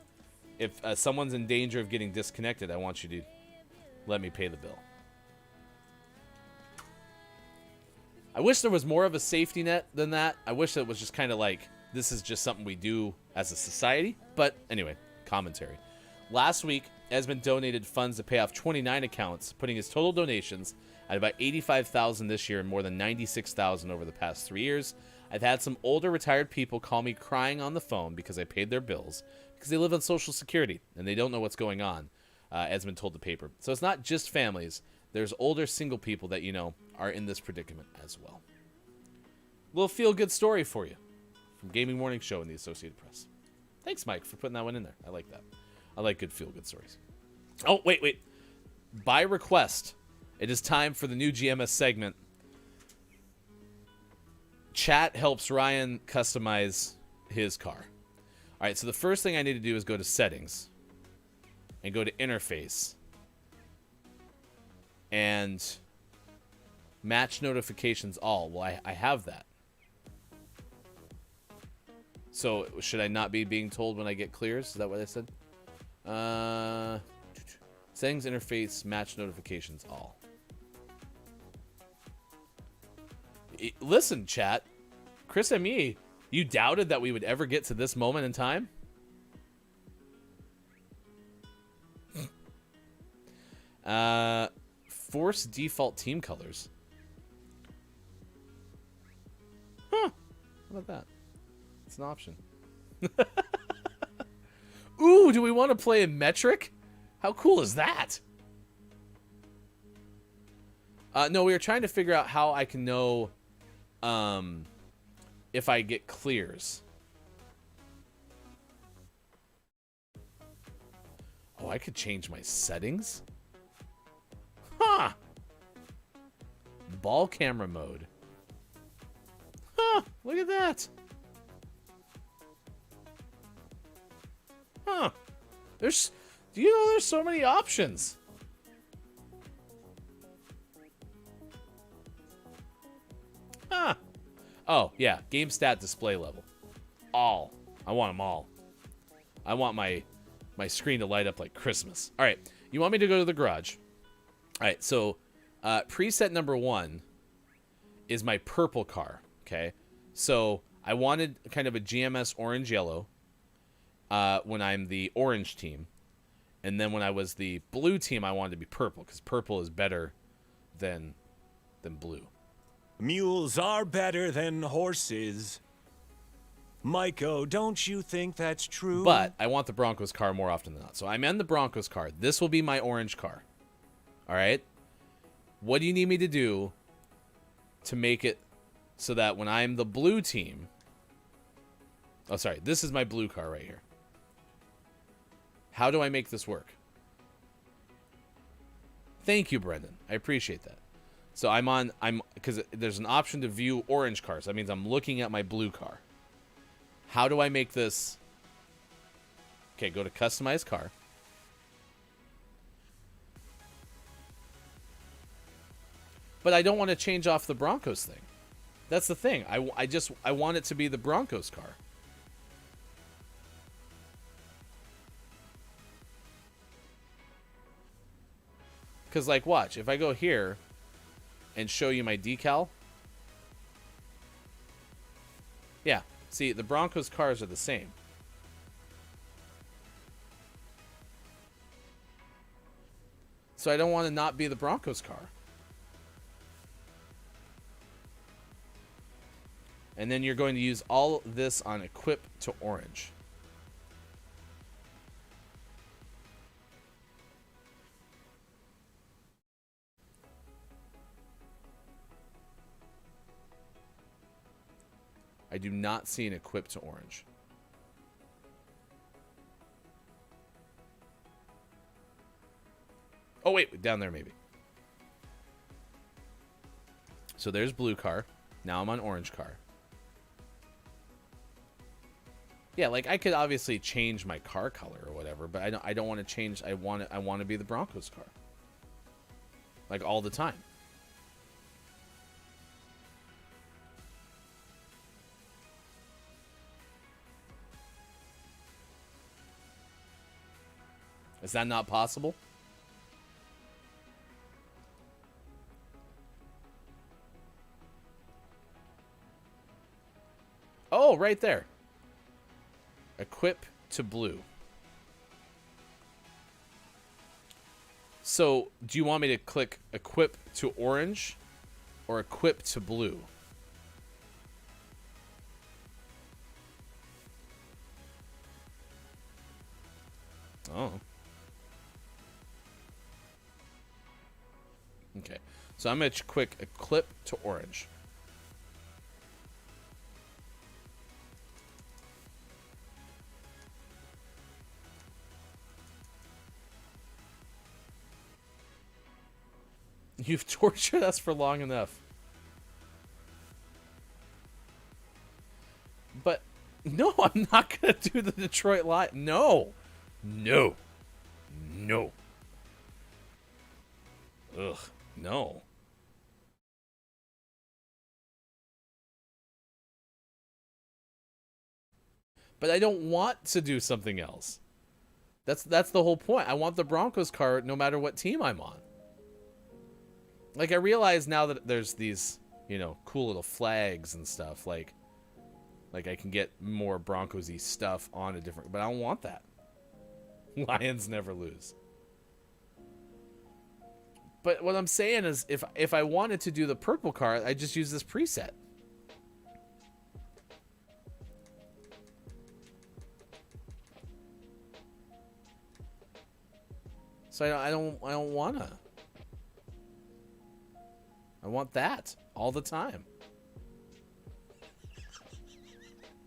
if someone's in danger of getting disconnected, I want you to let me pay the bill. I wish there was more of a safety net than that. I wish it was just kind of like, this is just something we do as a society. But anyway, commentary. Last week, Esmond donated funds to pay off 29 accounts, putting his total donations at about $85,000 this year and more than $96,000 over the past 3 years. I've had some older retired people call me crying on the phone because I paid their bills because they live on Social Security and they don't know what's going on, Esmond told the paper. So it's not just families. There's older single people that, are in this predicament as well. A little feel-good story for you from Gaming Morning Show and the Associated Press. Thanks, Mike, for putting that one in there. I like that. I like good feel-good stories. Oh, wait. By request, it is time for the new GMS segment. Chat helps Ryan customize his car. All right, so the first thing I need to do is go to Settings and go to Interface and Match Notifications All. Well, I have that. So should I not be being told when I get clears? Is that what I said? Settings, Interface, Match Notifications All. Listen, chat. Chris and me, you doubted that we would ever get to this moment in time? Force default team colors. Huh. How about that? It's an option. Ooh, do we want to play in metric? How cool is that? No, we were trying to figure out how I can know if I get clears. Oh, I could change my settings? Huh. Ball camera mode. Huh, look at that. Huh. Do you know there's so many options? Huh. Oh, yeah. Game stat display level. All. I want them all. I want my screen to light up like Christmas. All right. You want me to go to the garage? All right. So, preset number 1 is my purple car. Okay. So, I wanted kind of a GMS orange yellow when I'm the orange team. And then when I was the blue team, I wanted to be purple because purple is better than blue. Mules are better than horses. Maiko, don't you think that's true? But I want the Broncos car more often than not. So I'm in the Broncos car. This will be my orange car. All right? What do you need me to do to make it so that when I'm the blue team... Oh, sorry. This is my blue car right here. How do I make this work? Thank you, Brendan. I appreciate that. So because there's an option to view orange cars. That means I'm looking at my blue car. How do I make this? Okay, go to customize car. But I don't want to change off the Broncos thing. That's the thing. I want it to be the Broncos car. Because, like, watch. If I go here and show you my decal. Yeah. See, the Broncos cars are the same. So I don't want to not be the Broncos car. And then you're going to use all this on equip to orange. I do not see an equip to orange. Oh, wait, down there maybe. So there's blue car. Now I'm on orange car. Yeah, like I could obviously change my car color or whatever, but I don't want to change. I want to be the Broncos car. Like all the time. Is that not possible? Oh, right there. Equip to blue. So, do you want me to click equip to orange or equip to blue? Oh. Okay. So I'm going to click equip to orange. You've tortured us for long enough. But, no, I'm not going to do the Detroit Lions. No. No. No. Ugh. No. But I don't want to do something else. That's the whole point. I want the Broncos car no matter what team I'm on. Like, I realize now that there's these, you know, cool little flags and stuff. Like I can get more Broncos-y stuff on a different... But I don't want that. Lions never lose. But what I'm saying is, if I wanted to do the purple car, I just use this preset. So I don't wanna. I want that all the time.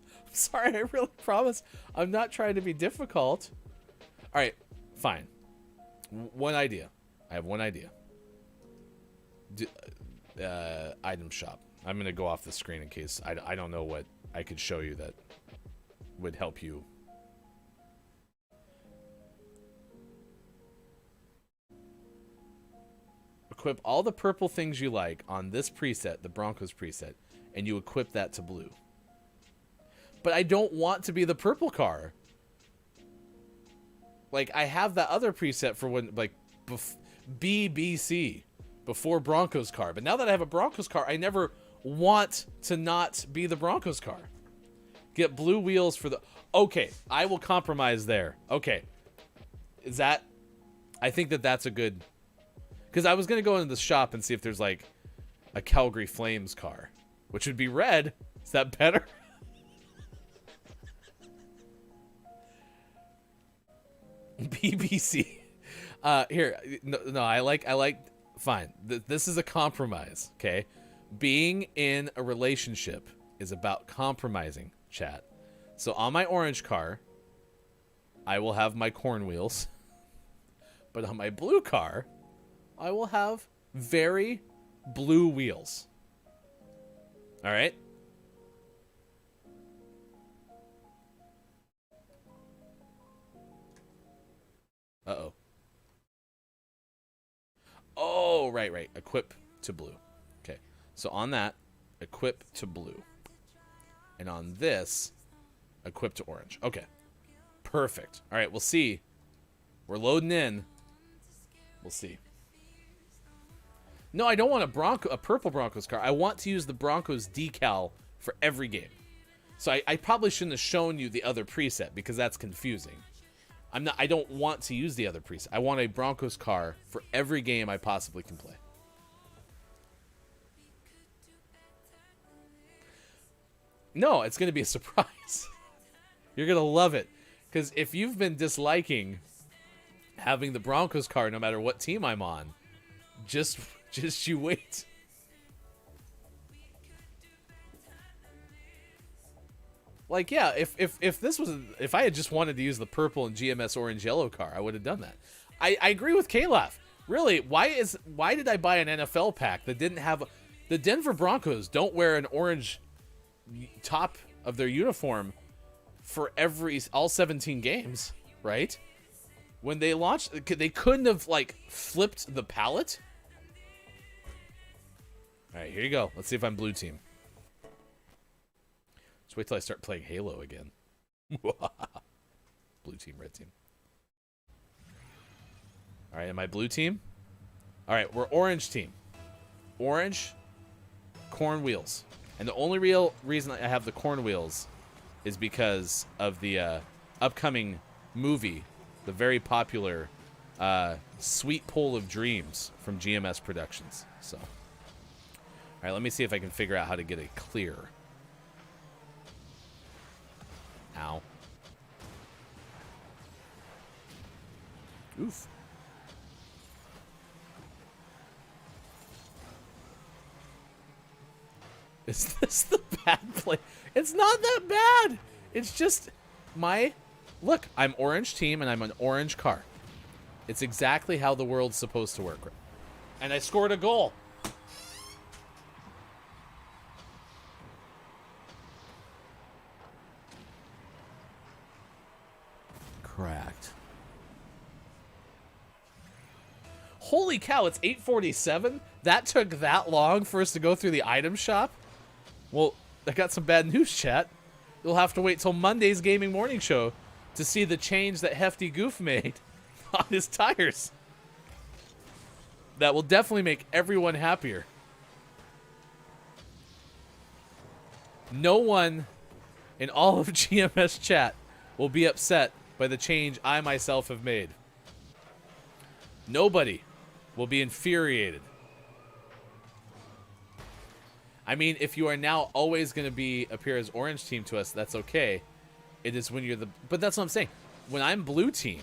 I'm sorry, I really promise I'm not trying to be difficult. All right, fine. One idea. I have one idea. Item shop. I'm going to go off the screen in case I don't know what I could show you that would help you. Equip all the purple things you like on this preset, the Broncos preset, and you equip that to blue. But I don't want to be the purple car. Like, I have that other preset for when, like, BBC, before Broncos car. But now that I have a Broncos car, I never want to not be the Broncos car. Get blue wheels for the... Okay, I will compromise there. Okay. Is that... I think that's a good... Because I was going to go into the shop and see if there's, like, a Calgary Flames car. Which would be red. Is that better? BBC. Here. No, I like... Fine. This is a compromise, okay? Being in a relationship is about compromising, chat. So on my orange car, I will have my corn wheels. But on my blue car... I will have very, blue wheels. All right? Uh-oh. Oh, right. Equip to blue. Okay. So on that, equip to blue. And on this, equip to orange. Okay. Perfect. All right, we'll see. We're loading in. We'll see. No, I don't want a purple Broncos car. I want to use the Broncos decal for every game. So I probably shouldn't have shown you the other preset because that's confusing. I don't want to use the other preset. I want a Broncos car for every game I possibly can play. No, it's going to be a surprise. You're going to love it. Because if you've been disliking having the Broncos car no matter what team I'm on, just you wait. Like, yeah, if I had just wanted to use the purple and GMS orange yellow car, I would have done that. I agree with Kalaf. Really, why did I buy an NFL pack that didn't have the Denver Broncos don't wear an orange top of their uniform for all 17 games, right? When they launched, they couldn't have like flipped the palette. All right, here you go. Let's see if I'm blue team. Just wait till I start playing Halo again. Blue team, red team. All right, am I blue team? All right, we're orange team. Orange, corn wheels. And the only real reason I have the corn wheels is because of the upcoming movie, the very popular Sweet Pole of Dreams from GMS Productions. So, all right, let me see if I can figure out how to get a clear. Ow. Oof. Is this the bad play? It's not that bad. It's just look, I'm orange team and I'm an orange car. It's exactly how the world's supposed to work. And I scored a goal. Cracked. Holy cow, it's 8:47? That took that long for us to go through the item shop? Well, I got some bad news, chat. You'll have to wait till Monday's Gaming Morning Show to see the change that Hefty Goof made on his tires. That will definitely make everyone happier. No one in all of GMS chat will be upset by the change I myself have made. Nobody will be infuriated. I mean, if you are now always going to appear as orange team to us, that's okay. It is when you're but that's what I'm saying. When I'm blue team,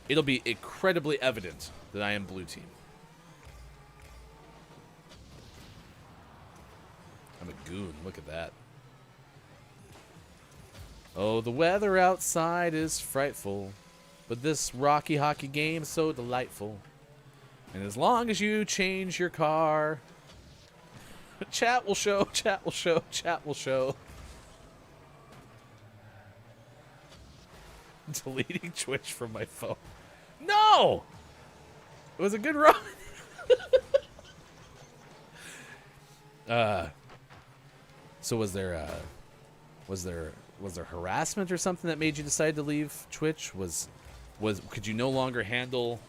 it'll be incredibly evident that I am blue team. I'm a goon. Look at that. Oh, the weather outside is frightful, but this Rocky Hockey game is so delightful. And as long as you change your car, chat will show, chat will show, chat will show. Deleting Twitch from my phone. No! It was a good run. So was there harassment or something that made you decide to leave Twitch? Could you no longer handle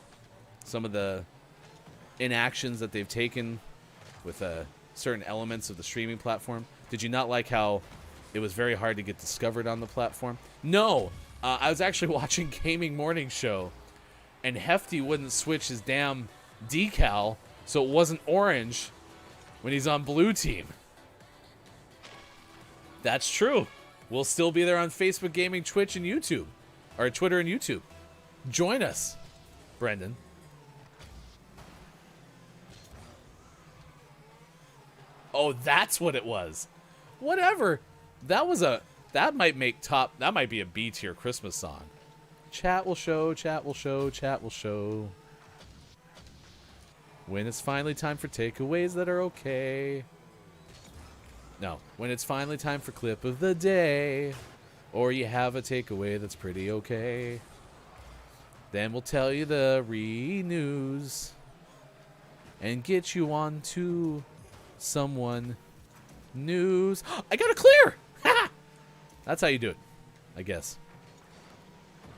some of the inactions that they've taken with certain elements of the streaming platform? Did you not like how it was very hard to get discovered on the platform? No! I was actually watching Gaming Morning Show, and Hefty wouldn't switch his damn decal so it wasn't orange when he's on blue team. That's true. We'll still be there on Facebook Gaming, Twitch, and YouTube. Or Twitter and YouTube. Join us, Brendan. Oh, that's what it was. Whatever. That might be a B tier Christmas song. Chat will show, chat will show, chat will show. When it's finally time for takeaways that are okay. No, when it's finally time for clip of the day, or you have a takeaway that's pretty okay, then we'll tell you the news and get you on to someone news. I got a clear! Ha! That's how you do it, I guess.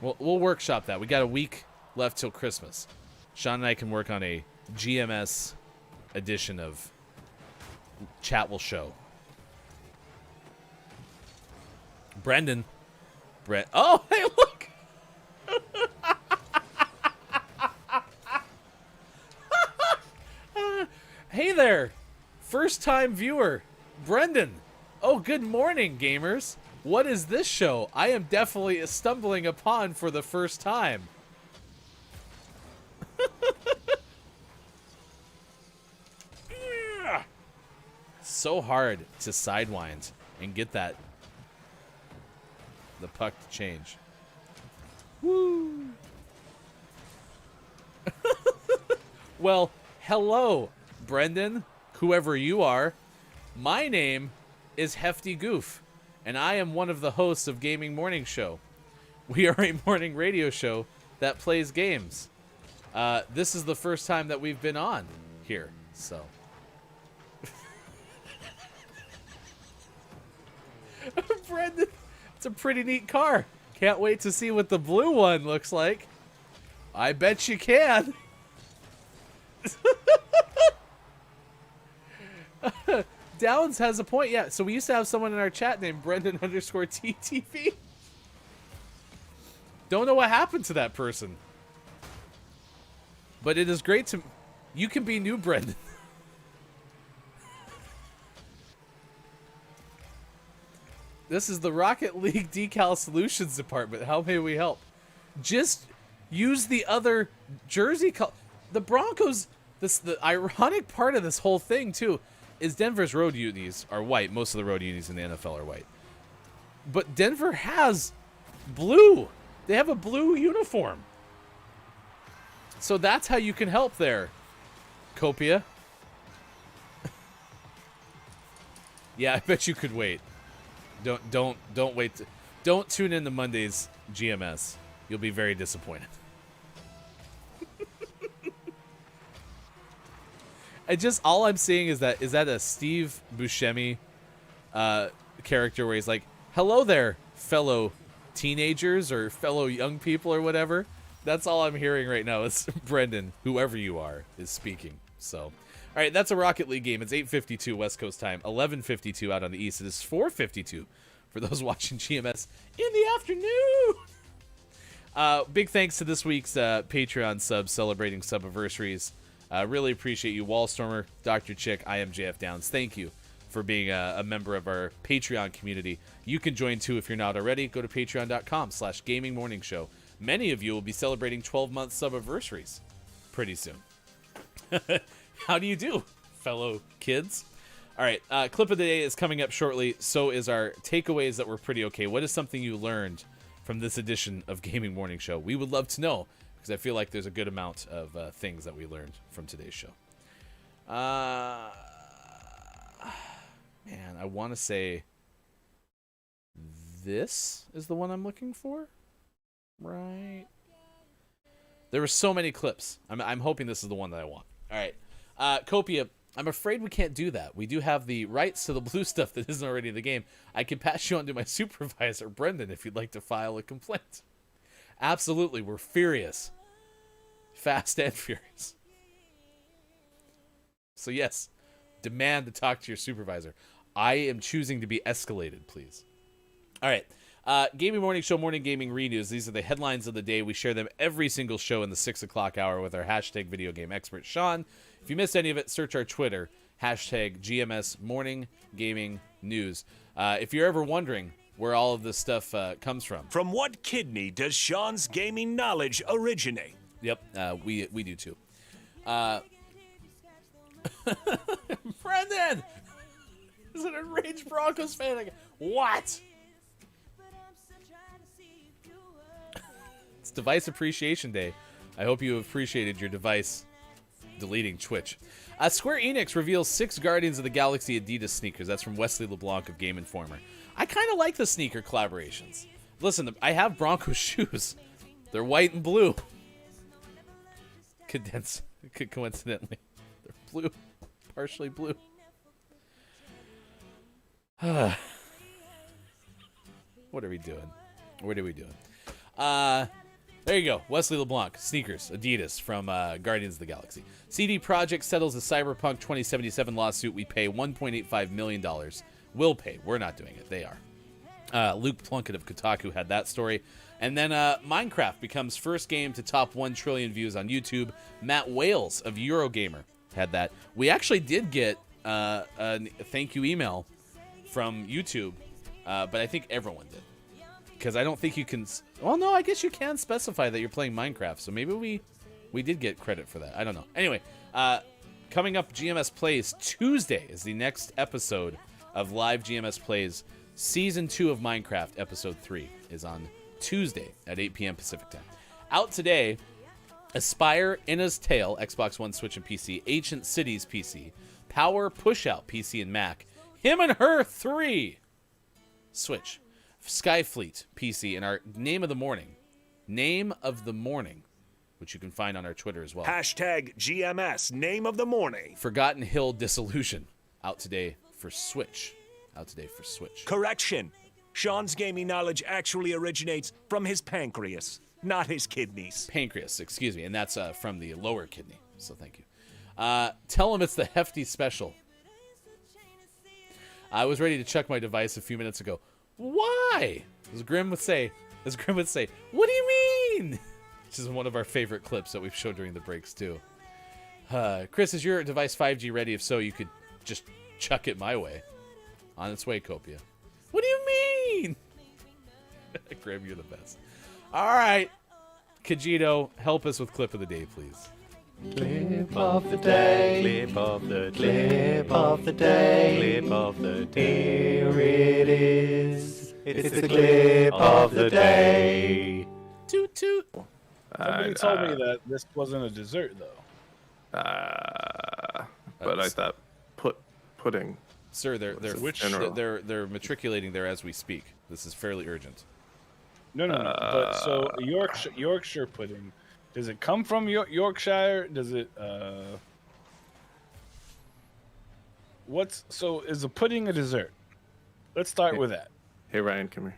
We'll workshop that. We got a week left till Christmas. Sean and I can work on a GMS edition of Chat Will Show. Brendan. Oh, hey, look! Hey there, first-time viewer, Brendan. Oh, good morning, gamers. What is this show I am definitely stumbling upon for the first time? So hard to sidewind and get the puck to change. Woo! Well, hello, Brendan, whoever you are. My name is Hefty Goof, and I am one of the hosts of Gaming Morning Show. We are a morning radio show that plays games. This is the first time that we've been on here, so. Brendan, it's a pretty neat car. Can't wait to see what the blue one looks like. I bet you can. Downs has a point. Yeah, so we used to have someone in our chat named Brendan_TTV. Don't know what happened to that person. But it is great to... You can be new Brendan. This is the Rocket League Decal Solutions Department. How may we help? Just use the other jersey color. The Broncos... The ironic part of this whole thing, too, is Denver's road unis are white. Most of the road unis in the NFL are white. But Denver has blue. They have a blue uniform. So that's how you can help there, Copia. Yeah, I bet you could wait. Don't wait. Don't tune in to Monday's GMS. You'll be very disappointed. All I'm seeing is that a Steve Buscemi character where he's like, "Hello there, fellow teenagers or fellow young people or whatever." That's all I'm hearing right now. Is Brendan, whoever you are, is speaking. So, all right, that's a Rocket League game. It's 8:52 West Coast time, 11:52 out on the East. It is 4:52 for those watching GMS in the afternoon. Big thanks to this week's Patreon subs celebrating sub-anniversaries. Really appreciate you, Wallstormer, Dr. Chick, I am JF Downs. Thank you for being a member of our Patreon community. You can join too if you're not already. Go to patreon.com/gamingmorningshow. Many of you will be celebrating 12-month sub-anniversaries pretty soon. How do you do, fellow kids? All right, clip of the day is coming up shortly. So is our takeaways that were pretty okay. What is something you learned from this edition of Gaming Morning Show? We would love to know, because I feel like there's a good amount of things that we learned from today's show. Man, I want to say this is the one I'm looking for, right? There were so many clips. I'm hoping this is the one that I want. All right, Copia, I'm afraid we can't do that. We do have the rights to the blue stuff that isn't already in the game. I can pass you on to my supervisor, Brendan, if you'd like to file a complaint. Absolutely, we're furious. Fast and furious. So yes, demand to talk to your supervisor. I am choosing to be escalated, please. All right. Gaming Morning Show, Morning Gaming Renews. These are the headlines of the day. We share them every single show in the 6 o'clock hour with our hashtag video game expert, Sean. If you missed any of it, search our Twitter, hashtag GMSMorningGamingNews. If you're ever wondering where all of this stuff comes from. From what kidney does Sean's gaming knowledge originate? Yep, we do too. Brendan is an enraged Broncos fan again. What? It's Device Appreciation Day. I hope you appreciated your device deleting Twitch. Square Enix reveals 6 Guardians of the Galaxy Adidas sneakers. That's from Wesley LeBlanc of Game Informer. I kind of like the sneaker collaborations. Listen, I have Broncos shoes. They're white and blue. Coincidentally. They're blue. Partially blue. What are we doing? What are we doing? There you go. Wesley LeBlanc, sneakers, Adidas from Guardians of the Galaxy. CD Projekt settles the Cyberpunk 2077 lawsuit. We pay $1.85 million. Will pay. We're not doing it. They are. Luke Plunkett of Kotaku had that story. And then Minecraft becomes first game to top 1 trillion views on YouTube. Matt Wales of Eurogamer had that. We actually did get a thank you email from YouTube, but I think everyone did. Because I don't think you can... Well, no, I guess you can specify that you're playing Minecraft. So maybe we did get credit for that. I don't know. Anyway, coming up, GMS Plays Tuesday is the next episode of Live GMS Plays. Season 2 of Minecraft, Episode 3, is on Tuesday at 8 p.m. Pacific Time. Out today, Aspire, Inna's Tale, Xbox One, Switch, and PC. Ancient Cities, PC. Power, Pushout, PC and Mac. Him and Her 3, Switch. Skyfleet, PC, and our Name of the Morning, which you can find on our Twitter as well. Hashtag GMS, Name of the Morning. Forgotten Hill Disillusion, out today for Switch. Correction. Sean's gaming knowledge actually originates from his pancreas, not his kidneys. Pancreas, excuse me, and that's from the lower kidney, so thank you. Tell him it's the hefty special. I was ready to chuck my device a few minutes ago. Why? As Grim would say, what do you mean? Which is one of our favorite clips that we've showed during the breaks, too. Chris, is your device 5G ready? If so, you could just chuck it my way. On its way, Copia. What do you mean? Grim, you're the best. All right. Kajito, help us with clip of the day, please. Clip of the day. Clip of the day. Clip of the day. Clip of the day. Here it is. It's the clip of the day. Toot toot. Somebody told me that this wasn't a dessert, though. But I thought pudding. Sir, they're matriculating there as we speak. This is fairly urgent. No. But so Yorkshire pudding. Does it come from Yorkshire? Does it? Is a pudding a dessert? Let's start with that. Hey Ryan, come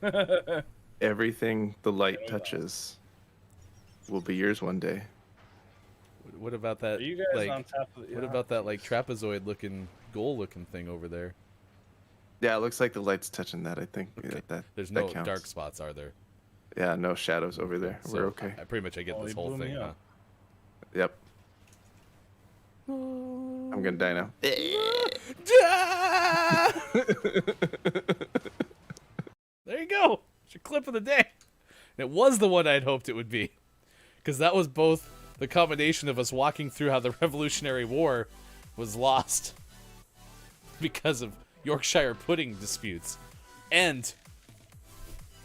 here. Everything the light touches will be yours one day. What about that? Are you guys on top of it? What about that trapezoid looking goal looking thing over there? Yeah, it looks like the light's touching that, I think. Okay. Yeah, There's no counts. dark spots, are there? Yeah, no shadows over there. So We're okay. I pretty much I get this whole thing, huh? Yep. I'm gonna die now. There you go. It's your clip of the day. And it was the one I'd hoped it would be. Because that was both the combination of us walking through how the Revolutionary War was lost because of Yorkshire pudding disputes and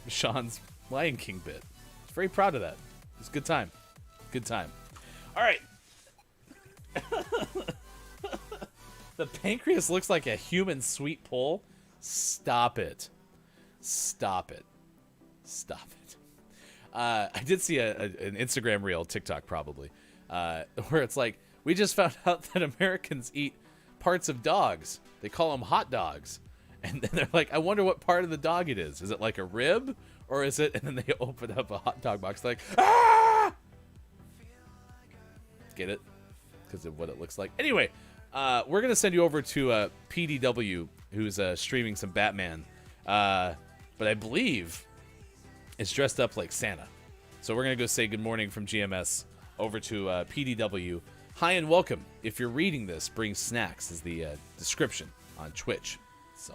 Sean's Lion King bit. I was very proud of that. It was a good time. Good time. All right. The pancreas looks like a human sweet pole. Stop it. Stop it. Stop it. I did see an Instagram reel, TikTok probably, where it's like, we just found out that Americans eat parts of dogs. They call them hot dogs. And then they're like, I wonder what part of the dog it is. Is it like a rib? Or is it? And then they open up a hot dog box. They're like, ah! Get it? Because of what it looks like. Anyway, we're going to send you over to PDW, who's streaming some Batman. But I believe it's dressed up like Santa. So we're going to go say good morning from GMS over to PDW. Hi and welcome. If you're reading this, bring snacks is the description on Twitch. So,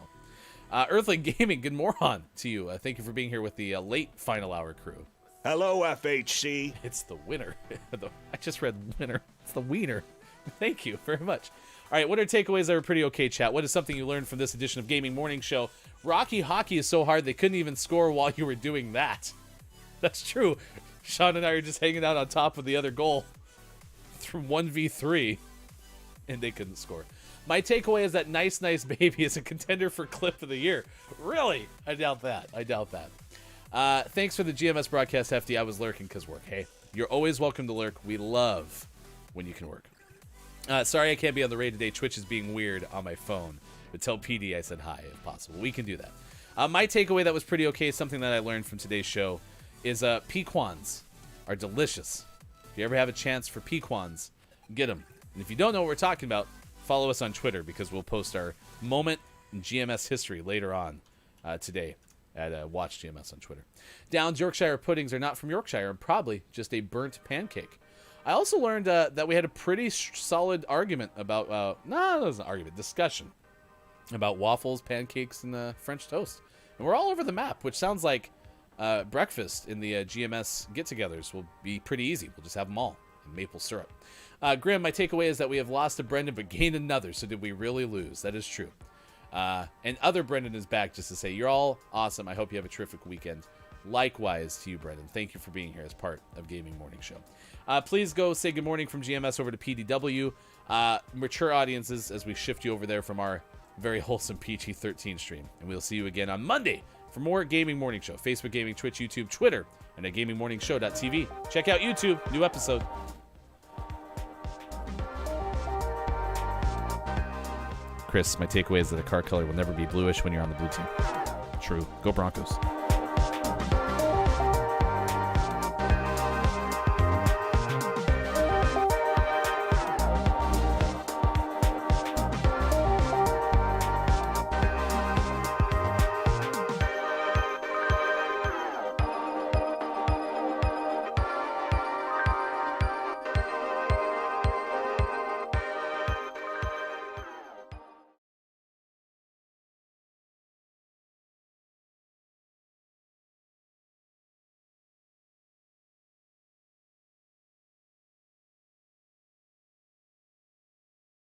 Earthling Gaming, good morning to you. Thank you for being here with the late final hour crew. Hello, FHC. It's the winner. I just read winner. It's the wiener. Thank you very much. All right, what are takeaways that are pretty okay, chat? What is something you learned from this edition of Gaming Morning Show? Rocky hockey is so hard they couldn't even score while you were doing that. That's true. Sean and I are just hanging out on top of the other goal through 1v3, and they couldn't score. My takeaway is that Nice Nice Baby is a contender for Clip of the Year. Really? I doubt that. Thanks for the GMS broadcast, Hefty. I was lurking because work. Hey, you're always welcome to lurk. We love when you can work. Sorry I can't be on the raid today. Twitch is being weird on my phone. But tell PD I said hi if possible. We can do that. My takeaway that was pretty okay, something that I learned from today's show, is pequans are delicious. If you ever have a chance for pequans, get them. And if you don't know what we're talking about, follow us on Twitter because we'll post our moment in GMS history later on today at Watch GMS on Twitter. Downs Yorkshire puddings are not from Yorkshire and probably just a burnt pancake. I also learned that we had a pretty solid argument about, it wasn't an argument, discussion about waffles, pancakes, and French toast. And we're all over the map, which sounds like breakfast in the GMS get-togethers will be pretty easy. We'll just have them all in maple syrup. Grim, my takeaway is that we have lost a Brendan but gained another, so did we really lose? That is true. And other Brendan is back just to say, you're all awesome. I hope you have a terrific weekend. Likewise to you, Brendan. Thank you for being here as part of Gaming Morning Show. Please go say good morning from GMS over to PDW. Mature audiences as we shift you over there from our very wholesome PG-13 stream. And we'll see you again on Monday for more Gaming Morning Show. Facebook Gaming, Twitch, YouTube, Twitter, and at GamingMorningShow.tv. Check out YouTube. New episode. Chris, my takeaway is that a car color will never be bluish when you're on the blue team. True. Go Broncos.